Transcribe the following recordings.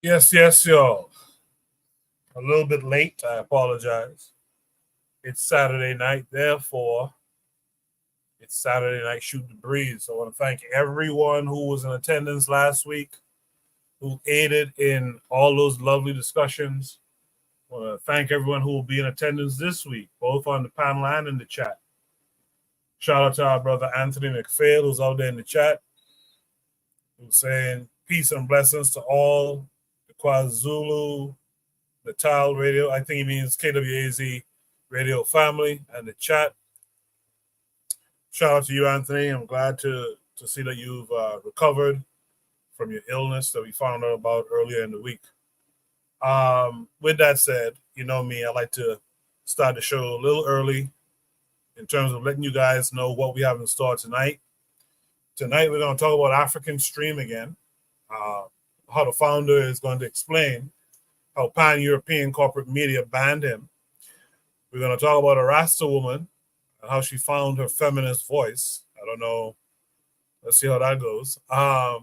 Yes, y'all. A little bit late. I apologize. It's Saturday night, therefore, it's Saturday night Shoot the Breeze. So I want to thank everyone who was in attendance last week, who aided in all those lovely discussions. I want to thank everyone who will be in attendance this week, both on the panel and in the chat. Shout out to our brother Anthony McPhail, who's out there in the chat, who's saying peace and blessings to all the KwaZulu Natal Radio. I think he means KWAZ Radio family and the chat. Shout out to you, Anthony. I'm glad to see that you've recovered from your illness that we found out about earlier in the week. With that said, you know me, I like to start the show a little early in terms of letting you guys know what we have in store tonight. Tonight, we're going to talk about African Stream again, how the founder is going to explain how pan-European corporate media banned him. We're going to talk about a Rasta woman and how she found her feminist voice. I don't know. Let's see how that goes. We're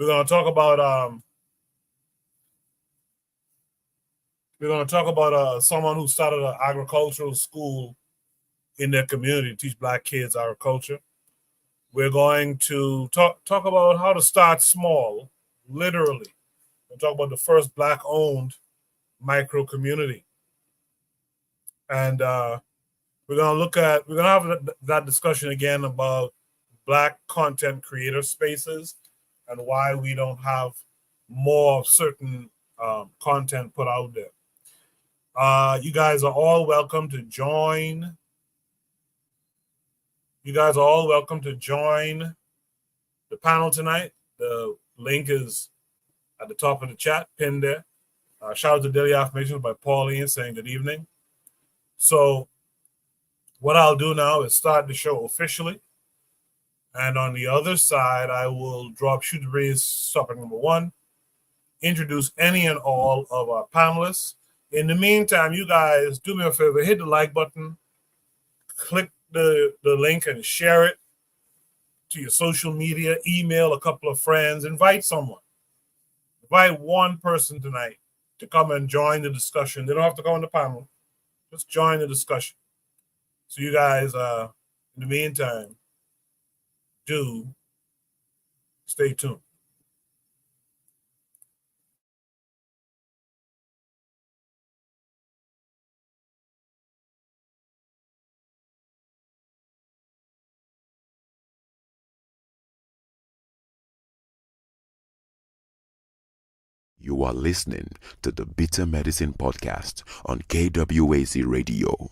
going to talk about someone who started an agricultural school in their community to teach Black kids agriculture. We're going to talk about how to start small, literally. We'll talk about the first Black-owned micro community. And we're going to have that discussion again about Black content creator spaces and why we don't have more certain content put out there. You guys are all welcome to join. You guys are all welcome to join the panel tonight. The link is at the top of the chat, pinned there. Shout out to Daily Affirmations by Pauline saying good evening. So what I'll do now is start the show officially. And on the other side, I will drop Shoot the Breeze topic number 1, introduce any and all of our panelists. In the meantime, you guys do me a favor, hit the like button, click the link and share it to your social media, email a couple of friends, invite someone. Invite one person tonight to come and join the discussion. They don't have to come on the panel. Just join the discussion. So you guys, in the meantime, do stay tuned. You are listening to the Bitter Medicine Podcast on KWAZ Radio.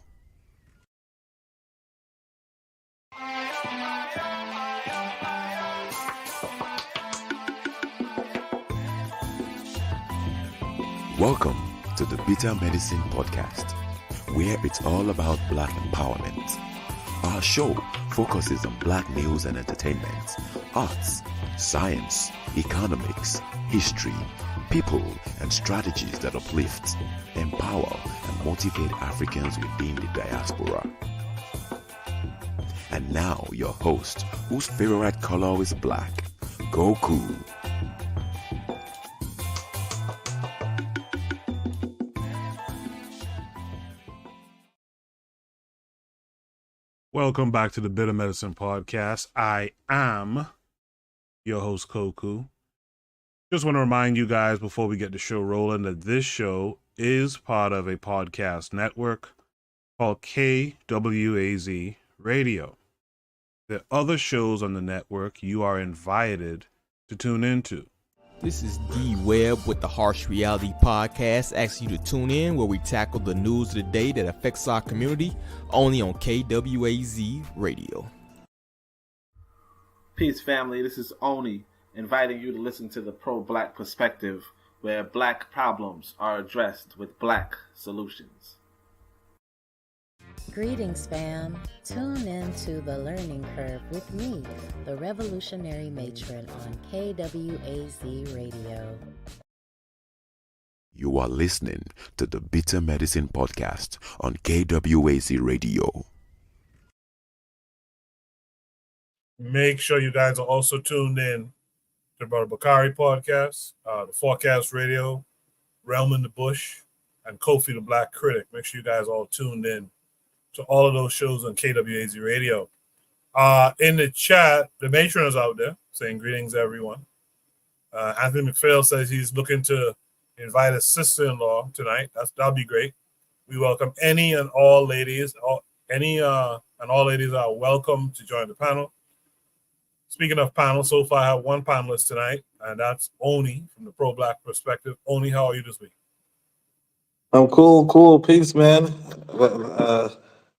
Welcome to the Bitter Medicine Podcast, where it's all about Black empowerment. Our show focuses on Black news and entertainment, arts, science, economics, history, people, and strategies that uplift, empower, and motivate Africans within the diaspora. And now your host, whose favorite color is black, Goku. Welcome back to the Bitter Medicine Podcast. I am your host, Koku. Just want to remind you guys before we get the show rolling that this show is part of a podcast network called KWAZ Radio. There are other shows on the network you are invited to tune into. This is D Webb with the Harsh Reality Podcast, asking you to tune in where we tackle the news of the day that affects our community, only on KWAZ Radio. Peace, family. This is Oni, inviting you to listen to the Pro-Black Perspective, where Black problems are addressed with Black solutions. Greetings, fam. Tune in to The Learning Curve with me, the Revolutionary Matron on KWAZ Radio. You are listening to the Bitter Medicine Podcast on KWAZ Radio. Make sure you guys are also tuned in the Brother Bakari podcast, the Forecast Radio, Realm in the Bush, and Kofi the Black Critic. Make sure you guys all tuned in to all of those shows on KWAZ Radio. In the chat, the matron is out there saying greetings, everyone. Anthony McPhail says he's looking to invite his sister-in-law tonight. That'll be great. We welcome any and all ladies. All ladies are welcome to join the panel. Speaking of panel, so far I have one panelist tonight, and that's Oni from the Pro-Black Perspective. Oni, how are you this week? I'm cool. Peace, man.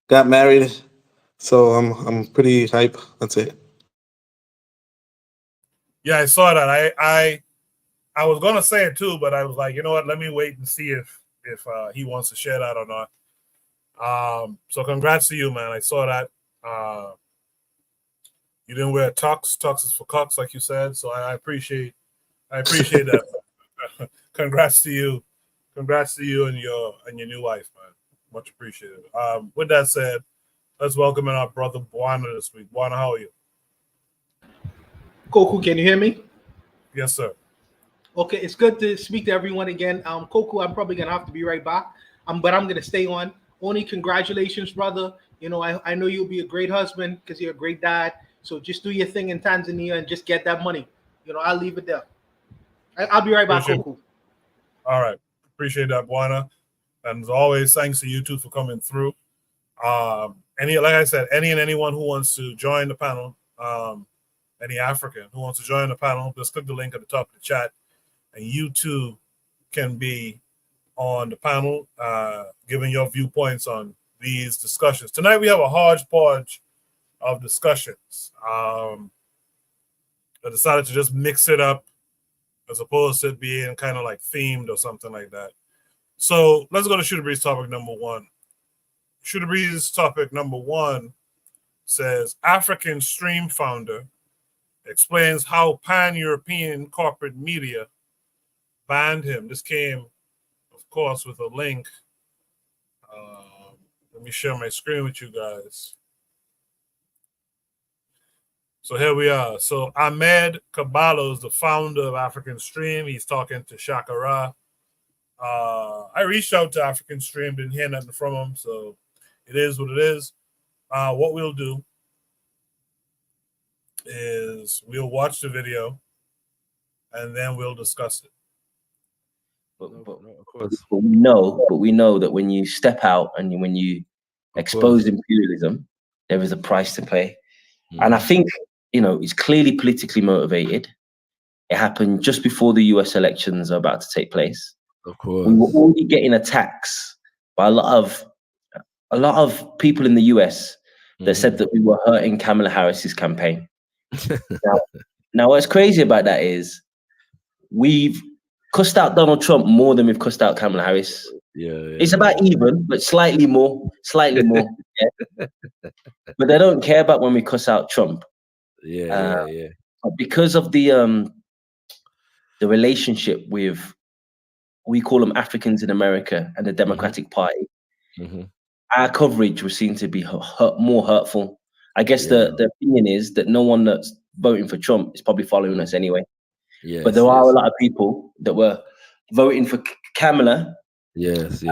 Got married, so I'm pretty hype. That's it. Yeah, I saw that. I was gonna say it too, but I was like, you know what? Let me wait and see if he wants to share that or not. So congrats to you, man. I saw that. You didn't wear a tux. Tux is for cucks, like you said. So I appreciate that. Congrats to you. Congrats to you and your new wife, man. Much appreciated. With that said, let's welcome in our brother Buana this week. Buana, how are you? Koku, can you hear me? Yes, sir. Okay, it's good to speak to everyone again. Koku, I'm probably gonna have to be right back. But I'm gonna stay on. Only congratulations, brother. You know, I know you'll be a great husband because you're a great dad. So just do your thing in Tanzania and just get that money. You know, I'll leave it there. I'll be right back, Koku. All right. Appreciate that, Buana. And as always, thanks to you two for coming through. Like I said, any and anyone who wants to join the panel, any African who wants to join the panel, just click the link at the top of the chat, and you too can be on the panel, giving your viewpoints on these discussions. Tonight we have a hodgepodge of discussions. I decided to just mix it up as opposed to it being kind of like themed or something like that. So let's go to Shooter Breeze topic number one. Shooter Breeze topic number one says African Stream founder explains how pan-European corporate media banned him. This came, of course, with a link. Let me share my screen with you guys. So here we are. So Ahmed Kabalo is the founder of African Stream. He's talking to Shakara. I reached out to African Stream, didn't hear nothing from him, so it is what it is. What we'll do is we'll watch the video and then we'll discuss it. But we know that when you step out and when you expose imperialism, there is a price to pay. And I think, you know, it's clearly politically motivated. It happened just before the US elections are about to take place. Of course. We were already getting attacks by a lot of people in the US that said that we were hurting Kamala Harris's campaign. now, what's crazy about that is we've cussed out Donald Trump more than we've cussed out Kamala Harris. Yeah. It's about even, but slightly more. Yeah. But they don't care about when we cuss out Trump. Yeah. Because of the relationship with, we call them Africans in America and the Democratic Party, our coverage was seen to be more hurtful. I guess the opinion is that no one that's voting for Trump is probably following us anyway. Yes, but there are a lot of people that were voting for Kamala. Yes.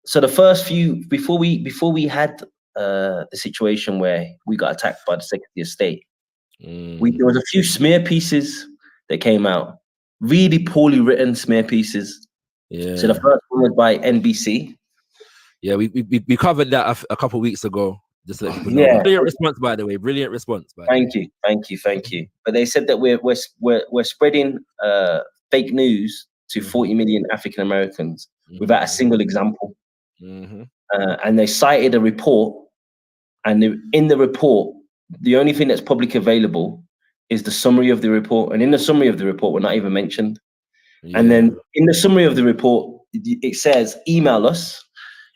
So the first few, before we had the situation where we got attacked by the Secretary of State, there was a few smear pieces that came out, really poorly written smear pieces. Yeah. So the first one was by NBC. Yeah, we covered that a couple of weeks ago. Just to let people know. Yeah. Brilliant response, by the way. Brilliant response. Thank you. But they said that we're spreading fake news to 40 million African Americans without a single example. And they cited a report, and in the report, the only thing that's public available is the summary of the report. And in the summary of the report, we're not even mentioned. And then in the summary of the report, it says, email us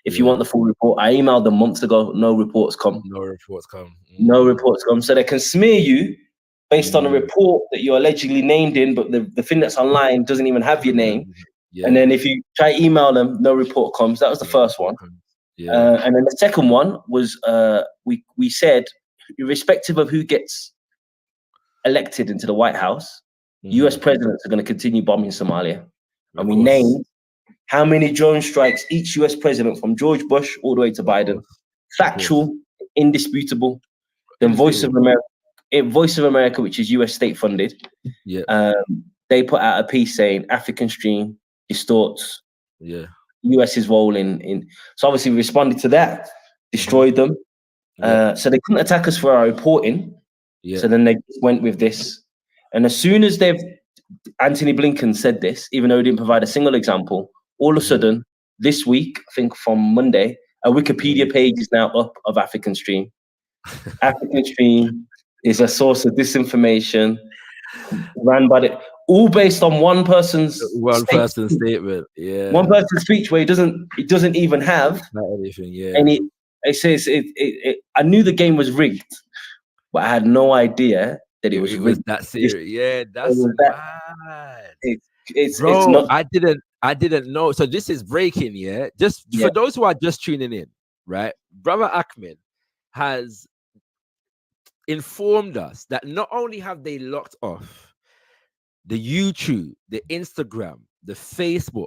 if you want the full report. I emailed them months ago. No reports come. No reports come. No reports come. So they can smear you based on a report that you're allegedly named in, but the thing that's online doesn't even have your name. Yeah. And then if you try to email them, no report comes. That was the first one. Yeah. And then the second one was we said, irrespective of who gets elected into the White House, US presidents are going to continue bombing Somalia. And we course. named how many drone strikes each US president from George Bush all the way to Biden. Factual, indisputable. Then Voice of America, which is US state funded, they put out a piece saying African Stream distorts US's role in. So obviously we responded to that, destroyed them. So they couldn't attack us for our reporting. So then they went with this. And as soon as Anthony Blinken said this, even though he didn't provide a single example, all of a sudden, this week, I think from Monday, a Wikipedia page is now up of African Stream. African Stream is a source of disinformation ran by all based on one person's statement. Yeah. One person's speech where it doesn't even have anything. Yeah. And it says I knew the game was rigged, but I had no idea that it was rigged. That serious. Yeah, that's mad. It's Bro, not. I didn't know. So this is breaking, Just for those who are just tuning in, right? Brother Ahmed has informed us that not only have they locked off the YouTube, the Instagram, the Facebook,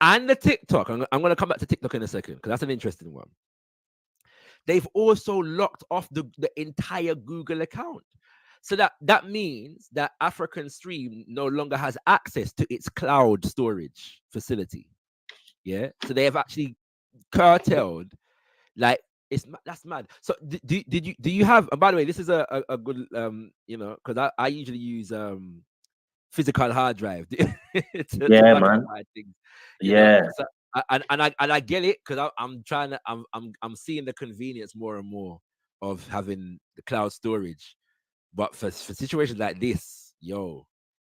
and the TikTok. I'm going to come back to TikTok in a second because that's an interesting one. They've also locked off the entire Google account. So that means that African Stream no longer has access to its cloud storage facility. Yeah. So they have actually curtailed, like, that's mad. So do you have, and by the way, this is a good because I usually use physical hard drive to man. things, So, and I get it because I'm seeing the convenience more and more of having the cloud storage, but for situations like this,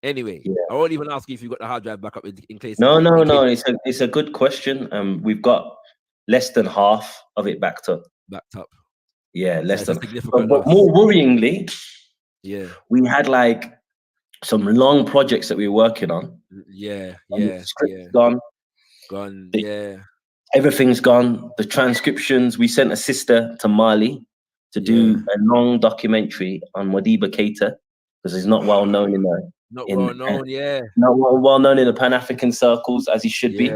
anyway, I won't even ask you if you got the hard drive backup in case. No. It's a good question. We've got less than half of it backed up. Yeah, less than. But more worryingly, we had like some long projects that we were working on. Gone. Everything's gone. The transcriptions. We sent a sister to Mali to do a long documentary on Modiba Keita because he's not well known not well known in the Pan-African circles as he should be.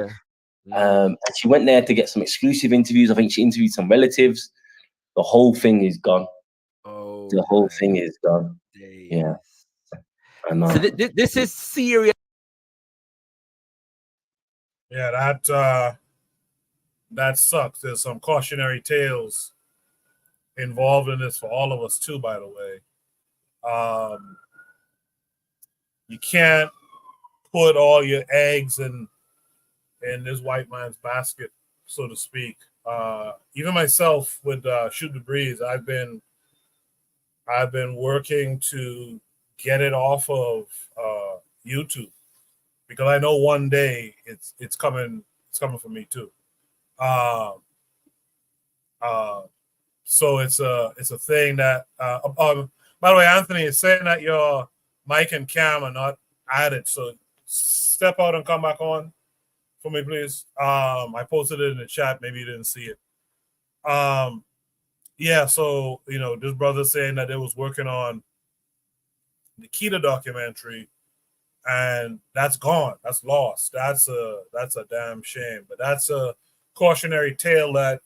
And she went there to get some exclusive interviews. I think she interviewed some relatives. The whole thing is gone. The whole thing is gone. Yeah. I know. So this is serious. Yeah, that sucks. There's some cautionary tales involved in this for all of us too, by the way. You can't put all your eggs in this white man's basket, so to speak. Even myself with Shoot the Breeze, I've been working to get it off of YouTube because I know one day it's coming for me too. So it's a thing that by the way, Anthony is saying that your mic and cam are not added, so step out and come back on for me, please. I posted it in the chat. Maybe you didn't see it. So this brother saying that they was working on the Keita documentary, and that's gone. That's lost. That's a damn shame. But that's a cautionary tale that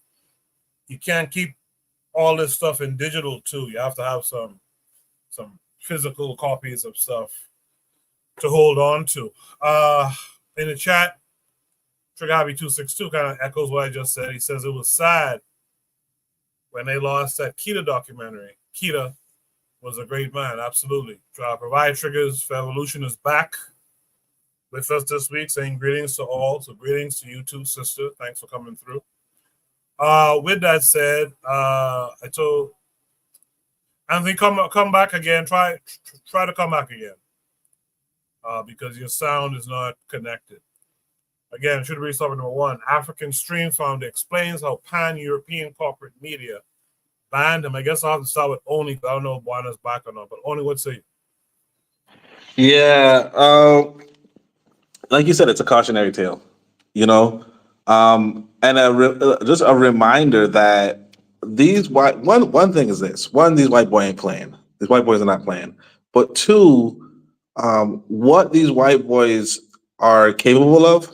you can't keep all this stuff in digital too. You have to have some physical copies of stuff to hold on to. In the chat, Trighabi262 kind of echoes what I just said. He says it was sad when they lost that Keita documentary. Keita was a great man, absolutely. Provide Triggers for Evolution is back with us this week, saying greetings to all. So greetings to you too, sister. Thanks for coming through. With that said, I told Anthony, come back again. Try to come back again because your sound is not connected. Again, should read number 1. African Stream Founder explains how pan-European corporate media banned him. I guess I'll have to start with Oni. I don't know if Buana's back or not, but Oni, what say you? Yeah, like you said, it's a cautionary tale, and just a reminder that these one thing is this: one, these white boys ain't playing. These white boys are not playing. But two, what these white boys are capable of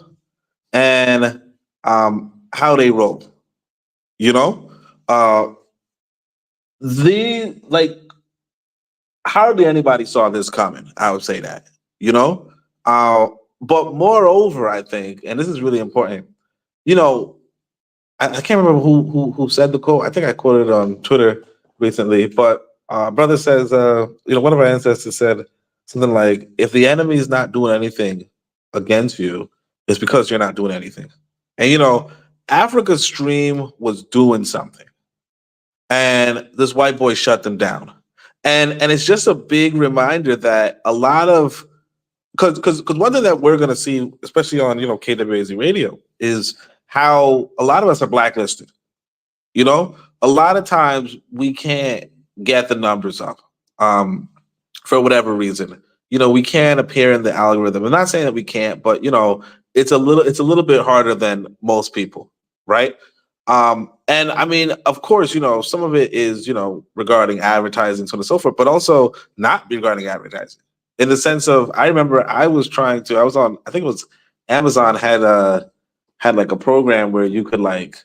and how they roll. You know, the like hardly anybody saw this coming. I would say that. You know, but moreover, I think, and this is really important. You know, I can't remember who said the quote. I think I quoted it on Twitter recently, but brother says, one of our ancestors said something like, "If the enemy is not doing anything against you, it's because you're not doing anything." And Africa Stream was doing something, and this white boy shut them down. And it's just a big reminder that a lot of because one thing that we're going to see, especially on KWAZ radio, is how a lot of us are blacklisted. A lot of times we can't get the numbers up for whatever reason. We can't appear in the algorithm. I'm not saying that we can't, but it's a little bit harder than most people, right? And I mean, of course, some of it is regarding advertising, so on and so forth, but also not regarding advertising. In the sense of, I remember I was on, I think it was Amazon had like a program where you could like,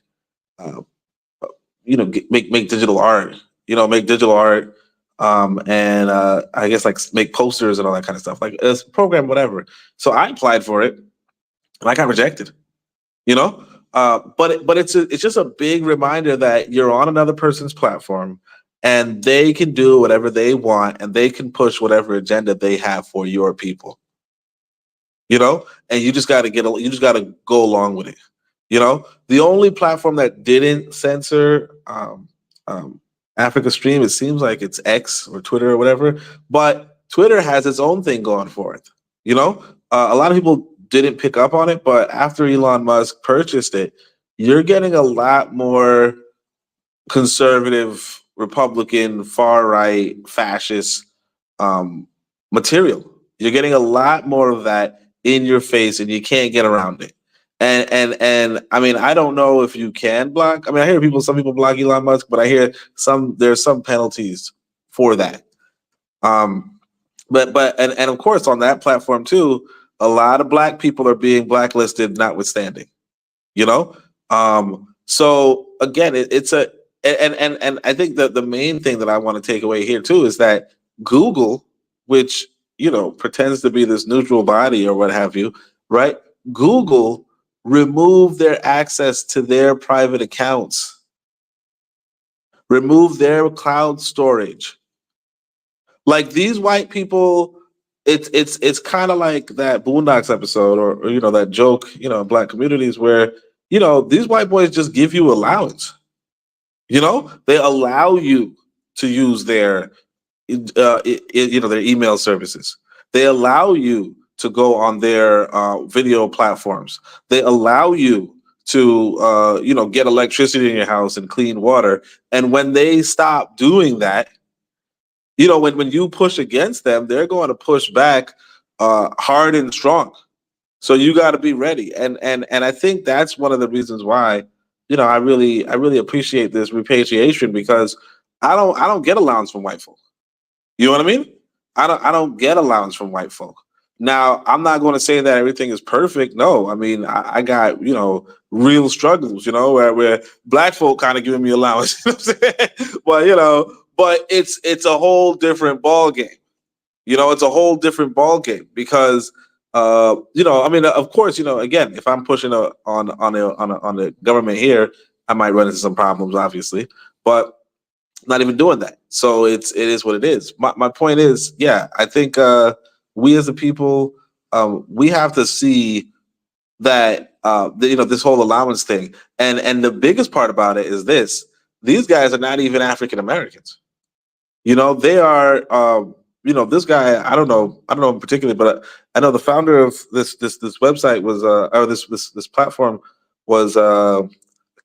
make digital art, and I guess like make posters and all that kind of stuff. Like it's a program, whatever. So I applied for it, and I got rejected. But it's just a big reminder that you're on another person's platform, and they can do whatever they want, and they can push whatever agenda they have for your people. And you just got to go along with it. The only platform that didn't censor Africa Stream, it seems like it's X or Twitter or whatever, but Twitter has its own thing going for it. A lot of people didn't pick up on it, but after Elon Musk purchased it, you're getting a lot more conservative, Republican, far right, fascist material. You're getting a lot more of that in your face, and you can't get around it. And I mean, I don't know if you can block. I mean, I hear some people block Elon Musk, but I hear there's some penalties for that. But of course, on that platform too, a lot of black people are being blacklisted, notwithstanding. So again, it's a and I think that the main thing that I want to take away here too is that Google, which pretends to be this neutral body or what have you, right? Google removed their access to their private accounts, remove their cloud storage. Like these white people, it's kind of like that Boondocks episode or that joke, in black communities where, these white boys just give you allowance. They allow you to use their their email services. They allow you to go on their video platforms. They allow you to get electricity in your house and clean water. And when they stop doing that, when you push against them, they're going to push back hard and strong. So you got to be ready. And I think that's one of the reasons why, I really appreciate this repatriation, because I don't get allowance from white folk. You know what I mean? I don't get allowance from white folk. Now, I'm not going to say that everything is perfect. No, I mean, I got, real struggles, where black folk kind of giving me allowance. You know what I'm saying? But it's a whole different ball game. It's a whole different ball game because, I mean, of course, again, if I'm pushing on the government here, I might run into some problems, obviously, but not even doing that. So it is what it is. My point is, yeah, I think we as a people, we have to see that this whole allowance thing, and the biggest part about it is this: these guys are not even African Americans. They are. This guy, I don't know in particular, but I know the founder of this website was or this platform was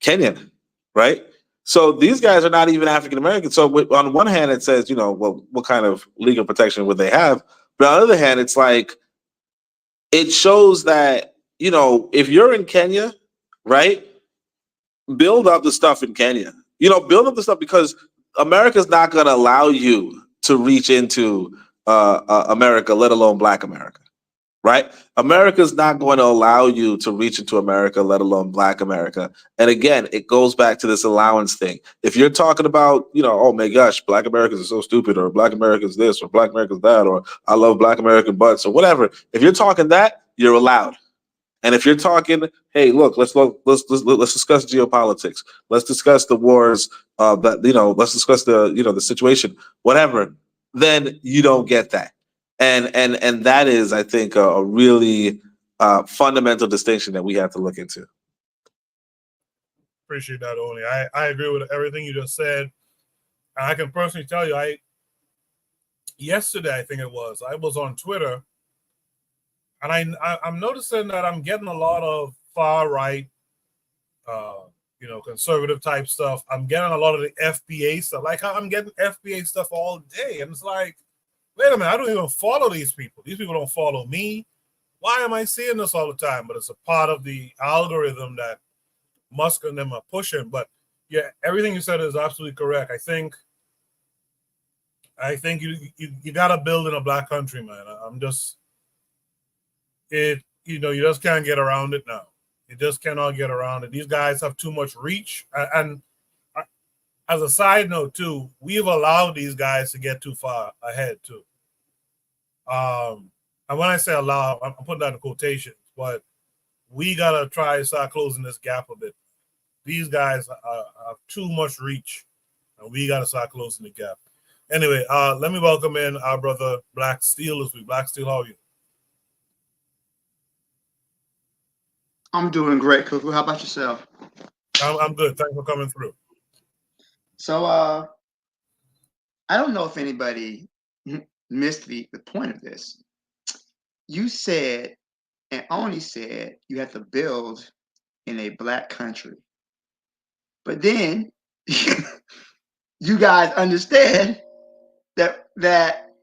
Kenyan, right? So these guys are not even African American. So on one hand, it says, well, what kind of legal protection would they have? But on the other hand, it's like, it shows that, if you're in Kenya, right, build up the stuff in Kenya. Build up the stuff, because America's not going to allow you to reach into America, let alone Black America. Right? America's not going to allow you to reach into America, let alone Black America. And again, it goes back to this allowance thing. If you're talking about, oh my gosh, Black Americans are so stupid, or Black Americans this, or Black Americans that, or I love Black American butts, or whatever. If you're talking that, you're allowed. And if you're talking, hey, look, let's discuss geopolitics. Let's discuss the wars. Let's discuss the situation, whatever. Then you don't get that. And that is, I think, a really fundamental distinction that we have to look into. Appreciate that, Oni. I agree with everything you just said. And I can personally tell you, yesterday, I think it was, I was on Twitter, and I'm noticing that I'm getting a lot of far right, conservative type stuff. I'm getting a lot of the FBA stuff. Like, I'm getting FBA stuff all day, and it's like, wait a minute, I don't even follow these people. These people don't follow me. Why am I seeing this all the time? But it's a part of the algorithm that Musk and them are pushing. But yeah, everything you said is absolutely correct. I think you got to build in a Black country, man. You just can't get around it now. You just cannot get around it. These guys have too much reach. And as a side note, too, we've allowed these guys to get too far ahead, too. And when I say allow, I'm putting that in quotations, but we got to try to start closing this gap a bit. These guys have too much reach, and we got to start closing the gap. Anyway, let me welcome in our brother Black Steel this week. Black Steel, how are you? I'm doing great, Cuckoo. How about yourself? I'm good. Thanks for coming through. So, I don't know if anybody missed the point of this. You said, and Oni said, you have to build in a Black country. But then you guys understand that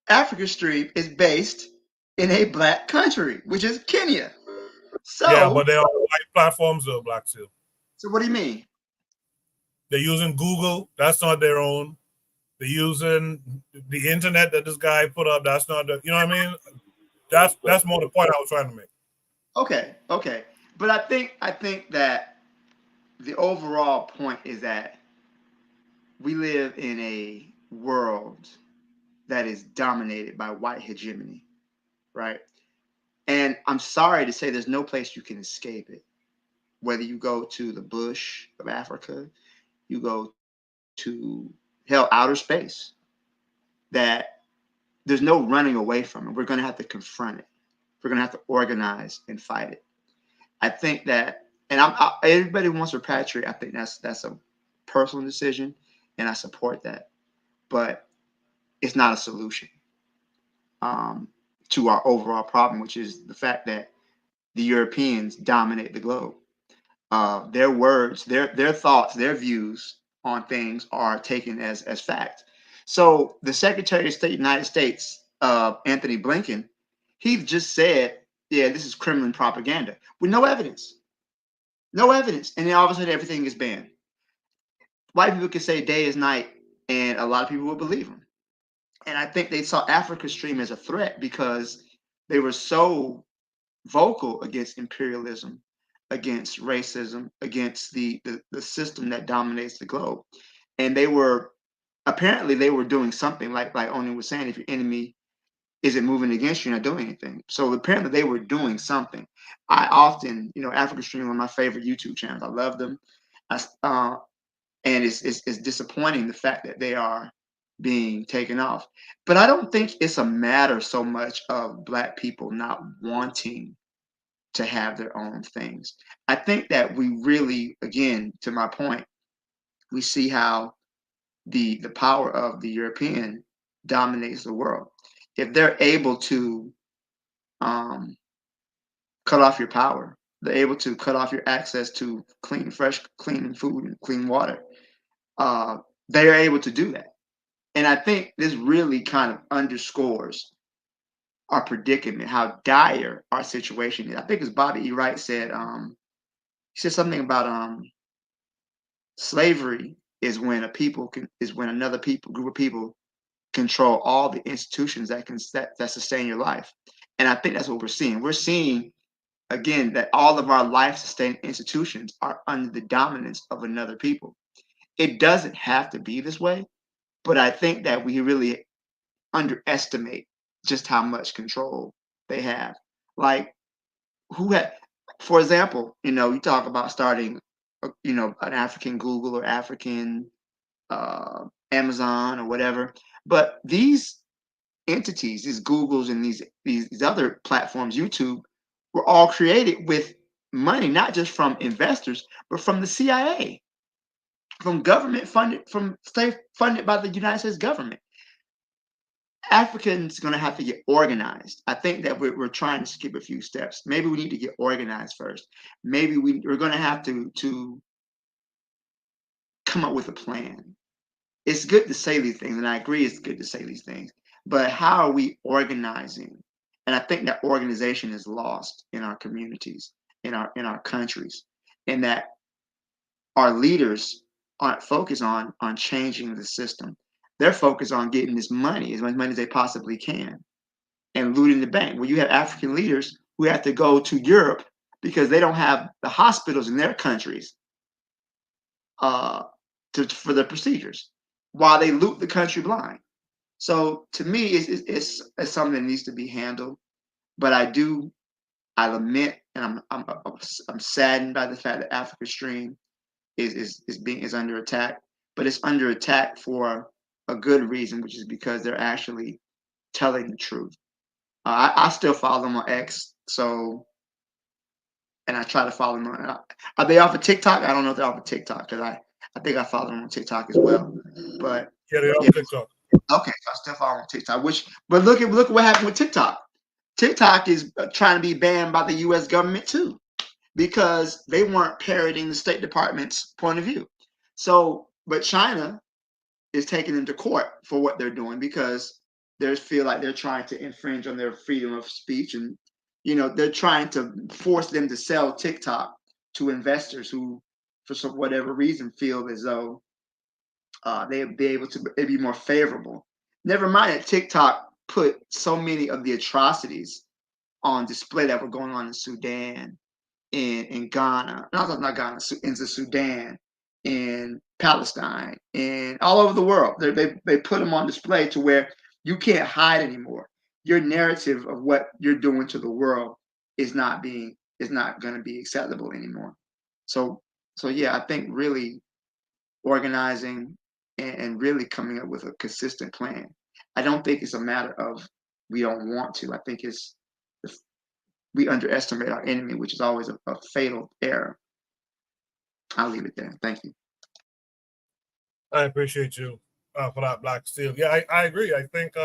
Africa Stream is based in a Black country, which is Kenya. So yeah, but they're on white platforms, though, Black Steel. So what do you mean? They're using Google. That's not their own. They're using the internet that this guy put up. That's not the. You know what I mean? That's more the point I was trying to make. Okay. But I think that the overall point is that we live in a world that is dominated by white hegemony, right? And I'm sorry to say there's no place you can escape it. Whether you go to the bush of Africa, you go to outer space, that there's no running away from it. We're going to have to confront it. We're going to have to organize and fight it. I think that, and everybody wants to repatriate. I think that's a personal decision, and I support that. But it's not a solution to our overall problem, which is the fact that the Europeans dominate the globe. Their words, their thoughts, their views on things are taken as fact. So the Secretary of State of the United States, Anthony Blinken, he just said, yeah, this is Kremlin propaganda with no evidence. No evidence. And then all of a sudden everything is banned. White people can say day is night, and a lot of people will believe them. And I think they saw Africa Stream as a threat because they were so vocal against imperialism, against racism, against the system that dominates the globe. And they were doing something like Oni was saying, if your enemy isn't moving against you, you're not doing anything. So apparently they were doing something. I often, Africa Stream, one of my favorite YouTube channels. I love them. And it's disappointing the fact that they are being taken off. But I don't think it's a matter so much of Black people not wanting to have their own things. I think that we really, again, to my point, we see how the power of the European dominates the world. If they're able to cut off your power, they're able to cut off your access to clean food and clean water. They are able to do that. And I think this really kind of underscores our predicament, how dire our situation is. I think as Bobby E. Wright said, he said something about slavery is when another group of people control all the institutions that sustain your life. And I think that's what we're seeing. We're seeing, again, that all of our life-sustaining institutions are under the dominance of another people. It doesn't have to be this way, but I think that we really underestimate just how much control they have. Like, who had, for example, you talk about starting, an African Google or African Amazon or whatever, but these entities, these Googles and these other platforms, YouTube, were all created with money, not just from investors, but from the CIA, from government funded, from state funded by the United States government. Africans going to have to get organized. I think that we're trying to skip a few steps. Maybe we need to get organized first. Maybe we're going to have to come up with a plan. It's good to say these things, and I agree it's good to say these things, but how are we organizing? And I think that organization is lost in our communities, in our countries, and that our leaders aren't focused on changing the system. They're focused on getting this money, as much money as they possibly can, and looting the bank. Well, you have African leaders who have to go to Europe because they don't have the hospitals in their countries for the procedures, while they loot the country blind. So to me, it's something that needs to be handled. But I lament, and I'm saddened by the fact that LIVESTREAM is under attack. But it's under attack for a good reason, which is because they're actually telling the truth. I still follow them on X, and I try to follow them on. Are they off of TikTok? I don't know if they're off of TikTok, because I think I follow them on TikTok as well. But Yeah, they're on TikTok. Okay, so I still follow on TikTok. But look at what happened with TikTok. TikTok is trying to be banned by the U.S. government too, because they weren't parroting the State Department's point of view. So, but China is taking them to court for what they're doing, because they feel like they're trying to infringe on their freedom of speech, and they're trying to force them to sell TikTok to investors who, for whatever reason, feel as though they'd be more favorable. Never mind that TikTok put so many of the atrocities on display that were going on in Sudan, in Ghana, not Ghana, in the Sudan, in Palestine, and all over the world. They put them on display to where you can't hide anymore. Your narrative of what you're doing to the world is not going to be acceptable anymore. So yeah, I think really organizing and really coming up with a consistent plan. I don't think it's a matter of we don't want to. I think we underestimate our enemy, which is always a fatal error. I'll leave it there. Thank you. I appreciate you for that, Black Steel. Yeah, I agree. I think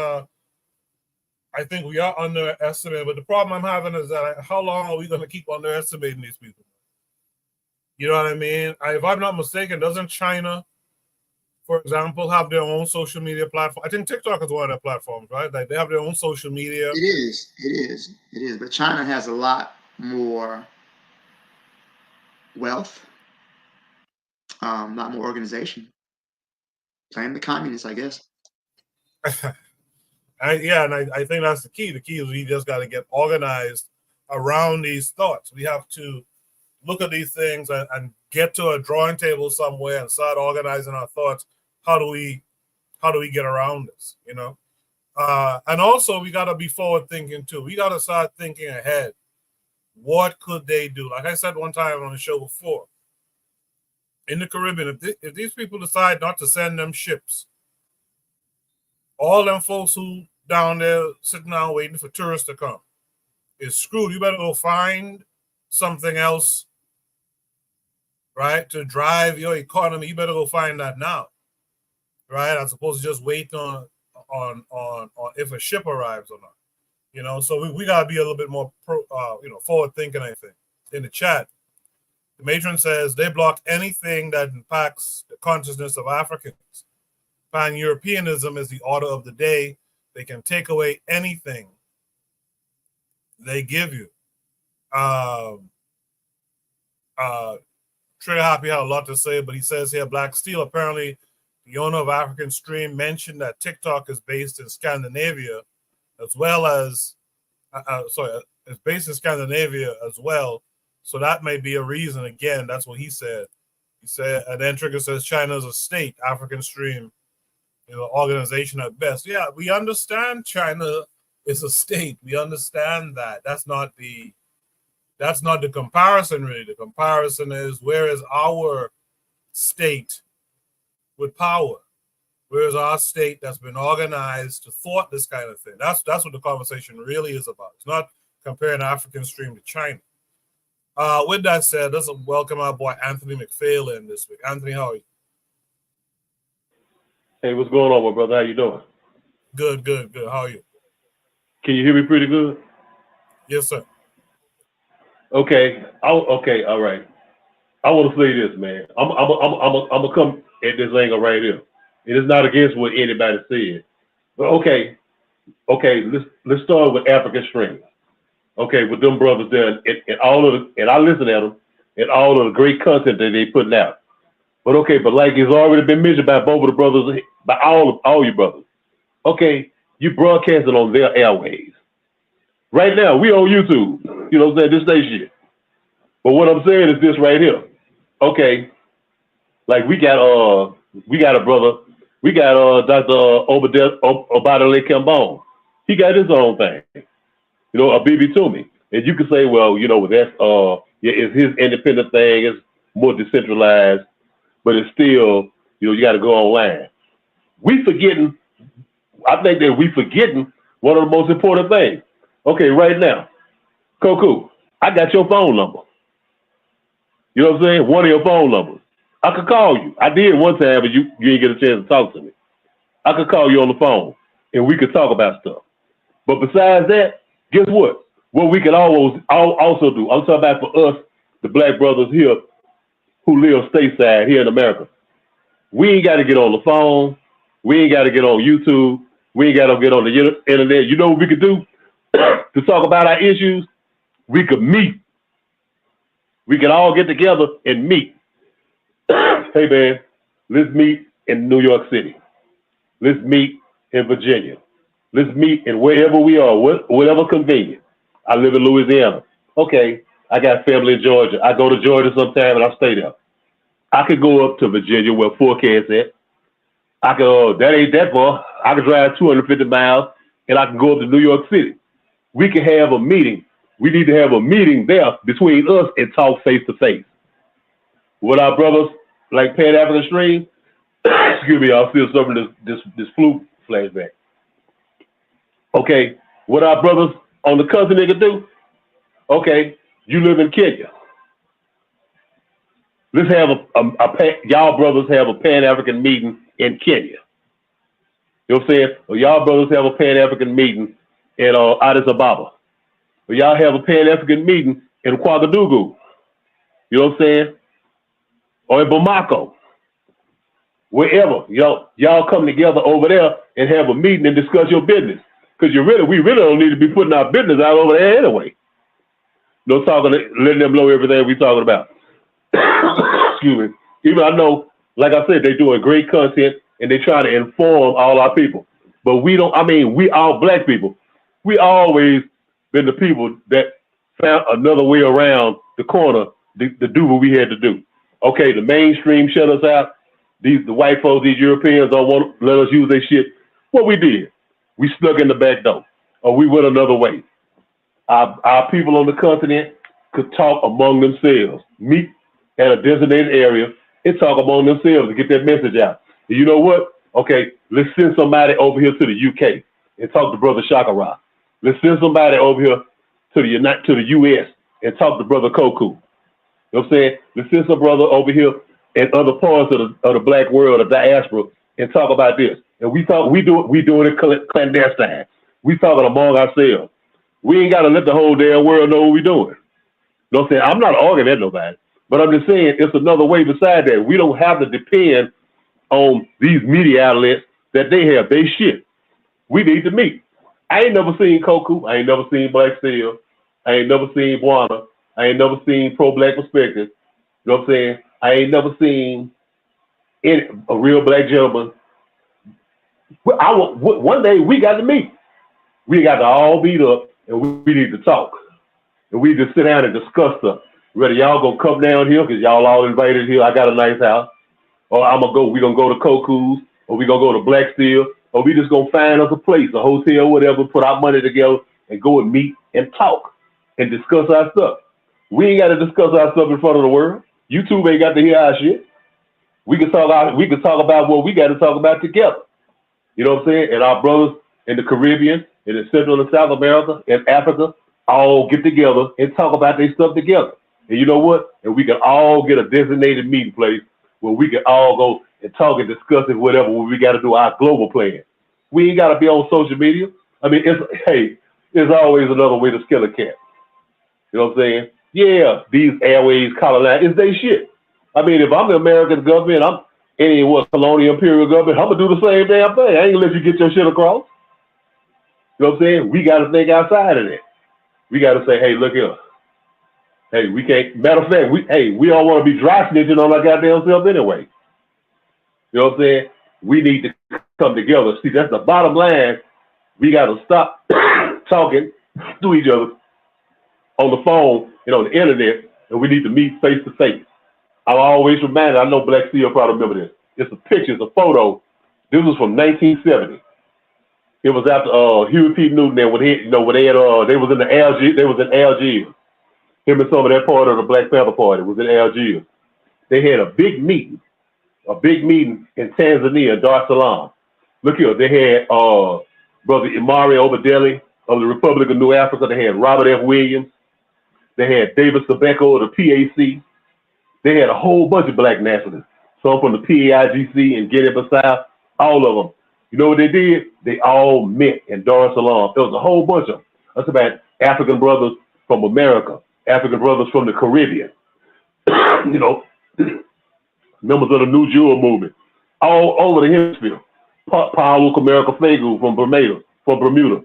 we are underestimating, but the problem I'm having is that how long are we going to keep underestimating these people? You know what I mean? If I'm not mistaken, doesn't China, for example, have their own social media platform? I think TikTok is one of their platforms, right? Like they have their own social media. It is. But China has a lot more wealth, a lot more organization. Playing the communists, I guess. I think that's the key. The key is we just got to get organized around these thoughts. We have to look at these things and get to a drawing table somewhere and start organizing our thoughts. How do we get around this? And also we got to be forward thinking too. We got to start thinking ahead. What could they do? Like I said one time on the show before, in the Caribbean, if these people decide not to send them ships, all them folks who down there sitting down waiting for tourists to come is screwed. You better go find something else, right, to drive your economy. You better go find that now, right, as opposed to just wait on if a ship arrives or not. So we gotta be a little bit more forward thinking. I think in the chat, the matron says they block anything that impacts the consciousness of Africans. Pan-Europeanism is the order of the day. They can take away anything they give you. Trigger Happy had a lot to say, but he says here, Black Steel, apparently the the owner of African Stream, mentioned that TikTok is based in Scandinavia, as well as, it's based in Scandinavia as well. So that may be a reason. Again, that's what he said. He said, and then Trigger says China is a state, African Stream, organization at best. Yeah, we understand China is a state. We understand that. That's not the comparison, really. The comparison is, where is our state with power? Where is our state that's been organized to thwart this kind of thing? That's what the conversation really is about. It's not comparing African Stream to China. With that said, let's welcome our boy Anthony McPhail this week. Anthony, how are you? Hey, what's going on, my brother? How you doing? Good. How are you? Can you hear me pretty good? Yes, sir. Okay. Okay. All right. I want to say this, man. I'm gonna come at this angle right here. It is not against what anybody said, but okay. Let's start with African Stream. Okay, with them brothers there, and I listen at them and all of the great content that they putting out. But okay, but like it's already been mentioned by both of the brothers, by all your brothers. Okay, you broadcasting on their airways. Right now, we on YouTube. You know what I'm saying? This ain't shit. But what I'm saying is this right here. Okay, like we got a brother, we got Dr. Obadale Kambone. He got his own thing. A BB Toomey. And you can say, well, that's it's his independent thing, it's more decentralized, but it's still, you got to go online. I think that we forgetting one of the most important things. Okay, right now, Koku, I got your phone number. You know what I'm saying? One of your phone numbers. I could call you. I did one time, but you didn't get a chance to talk to me. I could call you on the phone and we could talk about stuff. But besides that, guess what? What we can also do, I'm talking about for us, the black brothers here who live stateside here in America. We ain't got to get on the phone. We ain't got to get on YouTube. We ain't got to get on the internet. You know what we could do to talk about our issues? We could meet. We could all get together and meet. Hey, man, let's meet in New York City. Let's meet in Virginia. Let's meet in wherever we are, whatever convenient. I live in Louisiana. Okay, I got family in Georgia. I go to Georgia sometime and I stay there. I could go up to Virginia where forecast at. I could, that ain't that far. I could drive 250 miles and I can go up to New York City. We can have a meeting. We need to have a meeting there between us and talk face to face. With our brothers like Pan African Stream, excuse me, I'm still suffering this flu flashback. Okay, what our brothers on the cousin nigga do? Okay, you live in Kenya. Let's have y'all brothers have a Pan-African meeting in Kenya. You know what I'm saying? Or y'all brothers have a Pan-African meeting in Addis Ababa. Or y'all have a Pan-African meeting in Ouagadougou. You know what I'm saying? Or in Bamako. Wherever. Y'all come together over there and have a meeting and discuss your business. Because we really don't need to be putting our business out over there anyway. No talking, letting them know everything we talking about. Excuse me. Even I know, like I said, they doing great content and they try to inform all our people. But we all black people, we always been the people that found another way around the corner to do what we had to do. Okay, the mainstream shut us out. The white folks, these Europeans don't want to let us use their shit. What we did, we snuck in the back door, or we went another way. Our people on the continent could talk among themselves, meet at a designated area and talk among themselves to get that message out. And you know what? Okay, let's send somebody over here to the UK and talk to Brother Shakara. Let's send somebody over here to the US and talk to Brother Koku. You know what I'm saying? Let's send some brother over here in other parts of the black world, the diaspora, and talk about this. And we doing it clandestine. We talking among ourselves. We ain't got to let the whole damn world know what we doing. You know what I'm saying? I'm not arguing at nobody, but I'm just saying it's another way beside that. We don't have to depend on these media outlets that they have. They shit. We need to meet. I ain't never seen Koku. I ain't never seen Black Steel. I ain't never seen Buana. I ain't never seen Pro Black Perspective. You know what I'm saying? I ain't never seen a real black gentleman. One day we got to meet. We got to all meet up and we need to talk. And we just sit down and discuss stuff. Whether y'all gonna come down here because y'all all invited here. I got a nice house. Or we gonna go to KWAZ, or we gonna go to Black Steel, or we just gonna find us a place, a hotel, whatever, put our money together and go and meet and talk and discuss our stuff. We ain't gotta discuss our stuff in front of the world. YouTube ain't got to hear our shit. We can talk about what we gotta talk about together. You know what I'm saying? And our brothers in the Caribbean, and in Central and South America, and Africa, all get together and talk about their stuff together. And you know what? And we can all get a designated meeting place where we can all go and talk and discuss it, whatever, when we got to do our global plan. We ain't got to be on social media. I mean, it's always another way to scale a cat. You know what I'm saying? Yeah, these airways, colonize, it's they shit. I mean, if I'm the American government, I'm any colonial imperial government, I'm going to do the same damn thing. I ain't going to let you get your shit across. You know what I'm saying? We got to think outside of that. We got to say, hey, look here. Hey, we can't, matter of fact, we don't want to be dry snitching on our goddamn self anyway. You know what I'm saying? We need to come together. See, that's the bottom line. We got to stop talking to each other on the phone and on the internet, and we need to meet face to face. I'm always reminded, I know Black Steel probably remember this. It's a picture, it's a photo. This was from 1970. It was after Huey P. Newton there when they was in Algiers. Him and some of that part of the Black Panther Party was in Algiers. They had a big meeting in Tanzania, Dar es Salaam. Look here, they had Brother Imari Obadele of the Republic of New Africa. They had Robert F. Williams. They had David Sabeko of the PAC. They had a whole bunch of black nationalists. Some from the PAIGC and Guinea-Bissau, all of them. You know what they did? They all met in Dar es Salaam. There was a whole bunch of them. That's about African brothers from America, African brothers from the Caribbean, you know, members of the New Jewel movement, all over the hemisphere. Paulo Comerica Fegu from Bermuda,